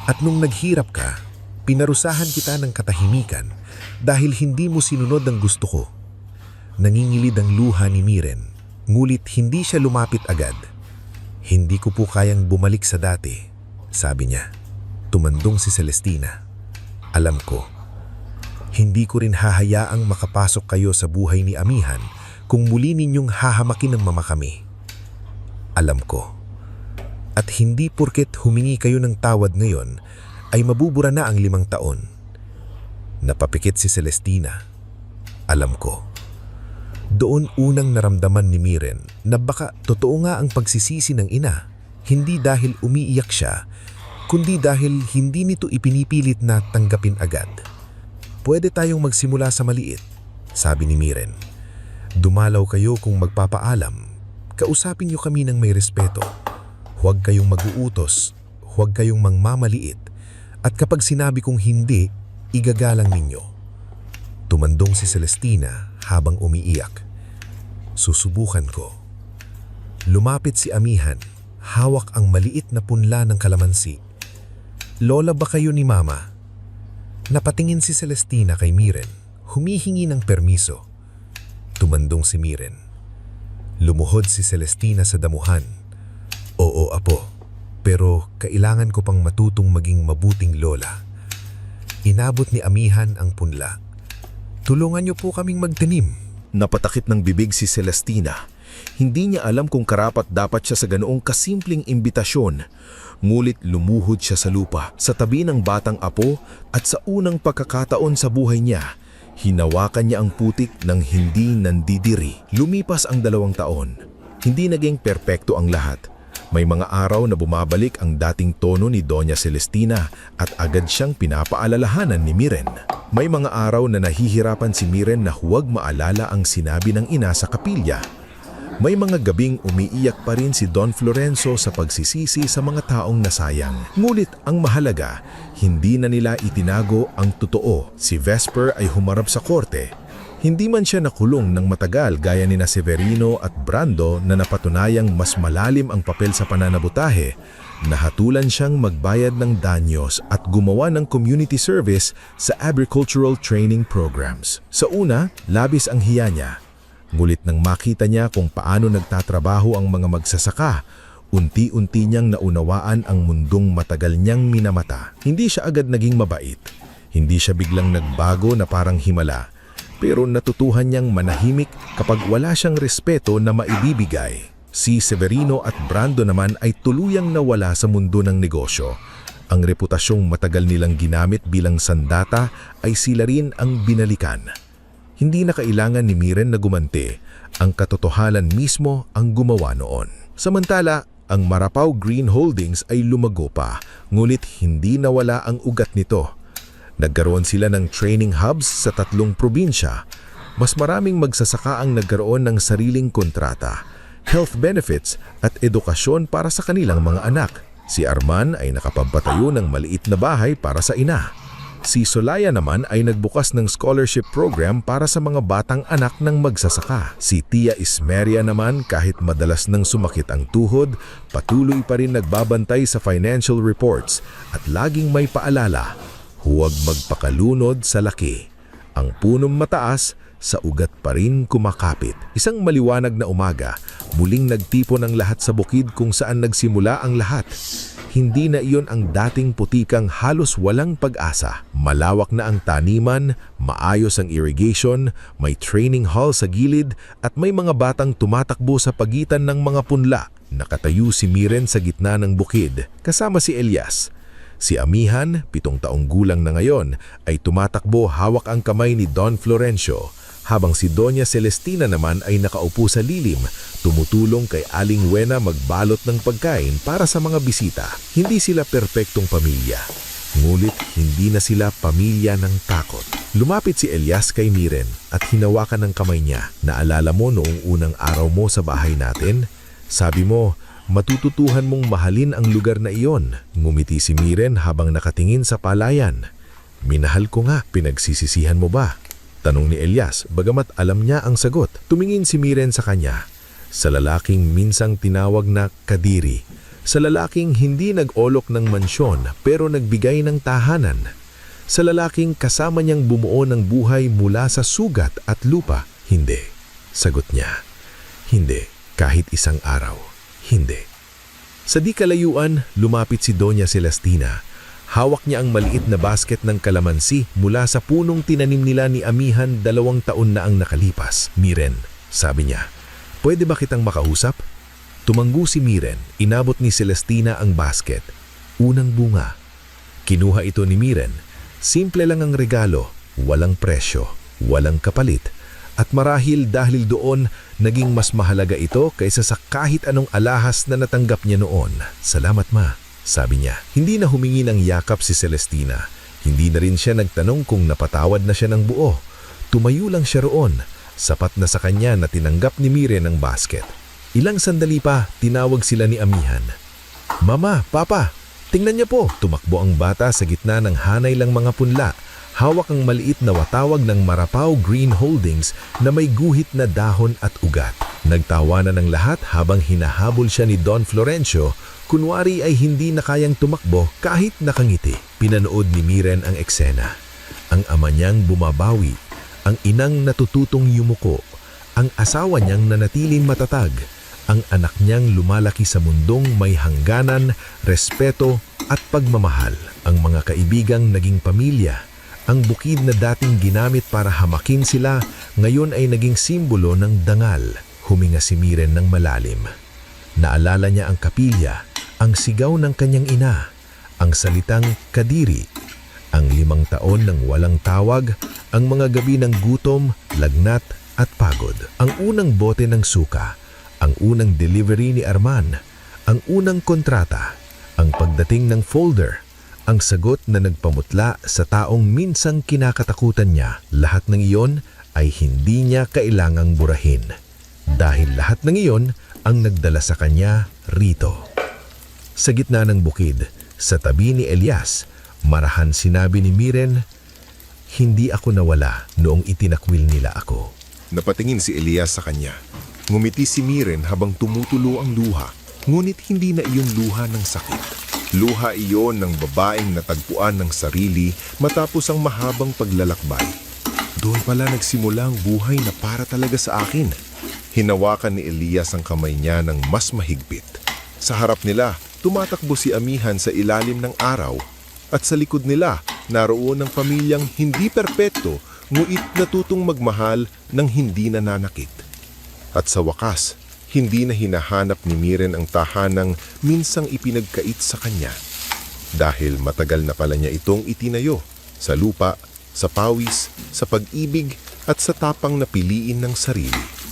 At nung naghirap ka, pinarusahan kita ng katahimikan dahil hindi mo sinunod ang gusto ko. Nangingilid ang luha ni Miren, ngulit hindi siya lumapit agad. Hindi ko po kayang bumalik sa dati, sabi niya. Tumandong si Celestina. Alam ko, hindi ko rin hahayaang makapasok kayo sa buhay ni Amihan kung muli ninyong hahamakin ng mama kami. Alam ko. At hindi porket humingi kayo ng tawad ngayon ay mabubura na ang 5 taon. Napapikit si Celestina. Alam ko. Doon unang naramdaman ni Miren na baka totoo nga ang pagsisisi ng ina, hindi dahil umiiyak siya, kundi dahil hindi nito ipinipilit na tanggapin agad. Pwede tayong magsimula sa maliit, sabi ni Miren. Dumalaw kayo kung magpapaalam. Kausapin niyo kami ng may respeto. Huwag kayong mag-uutos, huwag kayong mangmamaliit, at kapag sinabi kong hindi, igagalang ninyo. Tumandong si Celestina habang umiiyak. Susubukan ko. Lumapit si Amihan, hawak ang maliit na punla ng kalamansi. Lola ba kayo ni Mama? Napatingin si Celestina kay Miren, humihingi ng permiso. Tumandong si Miren. Lumuhod si Celestina sa damuhan. Oo, apo, pero kailangan ko pang matutong maging mabuting lola. Inabot ni Amihan ang punla. Tulungan niyo po kaming magtanim. Napatakip ng bibig si Celestina. Hindi niya alam kung karapat dapat siya sa ganoong kasimpleng imbitasyon. Ngulit lumuhod siya sa lupa, sa tabi ng batang apo at sa unang pagkakataon sa buhay niya, hinawakan niya ang putik ng hindi nandidiri. Lumipas ang 2 taon. Hindi naging perpekto ang lahat. May mga araw na bumabalik ang dating tono ni Doña Celestina at agad siyang pinapaalalahanan ni Miren. May mga araw na nahihirapan si Miren na huwag maalala ang sinabi ng ina sa kapilya. May mga gabing umiiyak pa rin si Don Florenzo sa pagsisisi sa mga taong nasayang. Ngulit ang mahalaga, hindi na nila itinago ang totoo. Si Vesper ay humarap sa korte. Hindi man siya nakulong ng matagal gaya ni Severino at Brando na napatunayang mas malalim ang papel sa pananabutahe, nahatulan siyang magbayad ng danyos at gumawa ng community service sa agricultural training programs. Sa una, labis ang hiya niya. Ngulit nang makita niya kung paano nagtatrabaho ang mga magsasaka, unti-unti niyang naunawaan ang mundong matagal niyang minamata. Hindi siya agad naging mabait. Hindi siya biglang nagbago na parang himala. Pero natutuhan niyang manahimik kapag wala siyang respeto na maibibigay. Si Severino at Brando naman ay tuluyang nawala sa mundo ng negosyo. Ang reputasyong matagal nilang ginamit bilang sandata ay sila rin ang binalikan. Hindi na kailangan ni Miren na gumanti. Ang katotohanan mismo ang gumawa noon. Samantala, ang Marapaw Green Holdings ay lumago pa, ngulit hindi nawala ang ugat nito. Nagkaroon sila ng training hubs sa 3 probinsya. Mas maraming magsasaka ang nagkaroon ng sariling kontrata, health benefits at edukasyon para sa kanilang mga anak. Si Arman ay nakapagpatayo ng maliit na bahay para sa ina. Si Solaya naman ay nagbukas ng scholarship program para sa mga batang anak ng magsasaka. Si Tia Ismeria naman, kahit madalas nang sumakit ang tuhod, patuloy pa rin nagbabantay sa financial reports at laging may paalala. Huwag magpakalunod sa laki. Ang punong mataas, sa ugat pa rin kumakapit. Isang maliwanag na umaga, muling nagtipon ang lahat sa bukid kung saan nagsimula ang lahat. Hindi na iyon ang dating putikang halos walang pag-asa. Malawak na ang taniman, maayos ang irrigation, may training hall sa gilid at may mga batang tumatakbo sa pagitan ng mga punla. Nakatayo si Miren sa gitna ng bukid, kasama si Elias. Si Amihan, 7 taong gulang na ngayon, ay tumatakbo hawak ang kamay ni Don Florencio. habang si Doña Celestina naman ay nakaupo sa lilim, tumutulong kay Aling Wena magbalot ng pagkain para sa mga bisita. Hindi sila perpektong pamilya, ngulit hindi na sila pamilya ng takot. Lumapit si Elias kay Miren at hinawakan ng kamay niya. Naalala mo noong unang araw mo sa bahay natin? Sabi mo, matututuhan mong mahalin ang lugar na iyon. Ngumiti si Miren habang nakatingin sa palayan. Minahal ko nga, pinagsisisihan mo ba? Tanong ni Elias, bagamat alam niya ang sagot. Tumingin si Miren sa kanya. Sa lalaking minsang tinawag na Kadiri. Sa lalaking hindi nag-olok ng mansyon pero nagbigay ng tahanan. Sa lalaking kasama niyang bumuo ng buhay mula sa sugat at lupa. Hindi. Sagot niya. Hindi. Kahit isang araw. Hindi. Sa di kalayuan, lumapit si Doña Celestina. Hawak niya ang maliit na basket ng kalamansi mula sa punong tinanim nila ni Amihan 2 taon na ang nakalipas. Miren, sabi niya, pwede ba kitang makausap? Tumanggo si Miren, inabot ni Celestina ang basket. Unang bunga. Kinuha ito ni Miren. Simple lang ang regalo, walang presyo, walang kapalit. At marahil dahil doon, naging mas mahalaga ito kaysa sa kahit anong alahas na natanggap niya noon. Salamat ma. Sabi niya, hindi na humingi ng yakap si Celestina. Hindi na rin siya nagtanong kung napatawad na siya ng buo. Tumayo lang siya roon. Sapat na sa kanya na tinanggap ni Miren ang basket. Ilang sandali pa, tinawag sila ni Amihan. Mama, Papa, tingnan niyo po. Tumakbo ang bata sa gitna ng hanay lang mga punla. Hawak ang maliit na watawag ng Marapaw Green Holdings na may guhit na dahon at ugat. Nagtawanan ng lahat habang hinahabol siya ni Don Florencio. Kunwari ay hindi na kayang tumakbo kahit nakangiti. Pinanood ni Miren ang eksena. Ang ama niyang bumabawi, ang inang natututong yumuko, ang asawa niyang nanatiling matatag, ang anak niyang lumalaki sa mundong may hangganan, respeto at pagmamahal, ang mga kaibigang naging pamilya, ang bukid na dating ginamit para hamakin sila, ngayon ay naging simbolo ng dangal. Huminga si Miren ng malalim. Naalala niya ang kapilya, ang sigaw ng kanyang ina, ang salitang Kadiri, ang 5 taon ng walang tawag, ang mga gabi ng gutom, lagnat at pagod, ang unang bote ng suka, ang unang delivery ni Arman, ang unang kontrata, ang pagdating ng folder, ang sagot na nagpamutla sa taong minsang kinakatakutan niya. Lahat ng iyon ay hindi niya kailangang burahin. Dahil lahat ng iyon ang nagdala sa kanya rito. Sa gitna ng bukid, sa tabi ni Elias, marahan sinabi ni Miren, hindi ako nawala noong itinakwil nila ako. Napatingin si Elias sa kanya. Ngumiti si Miren habang tumutulo ang luha. Ngunit hindi na iyon luha ng sakit. Luha iyon ng babaeng natagpuan ng sarili matapos ang mahabang paglalakbay. Doon pala nagsimula ang buhay na para talaga sa akin. Hinawakan ni Elias ang kamay niya ng mas mahigpit. Sa harap nila, tumatakbo si Amihan sa ilalim ng araw at sa likod nila, naroon ang pamilyang hindi perpekto nguit natutong magmahal ng hindi nananakit. At sa wakas, hindi na hinahanap ni Miren ang tahanang minsang ipinagkait sa kanya. Dahil matagal na pala niya itong itinayo sa lupa, sa pawis, sa pag-ibig at sa tapang na piliin ng sarili.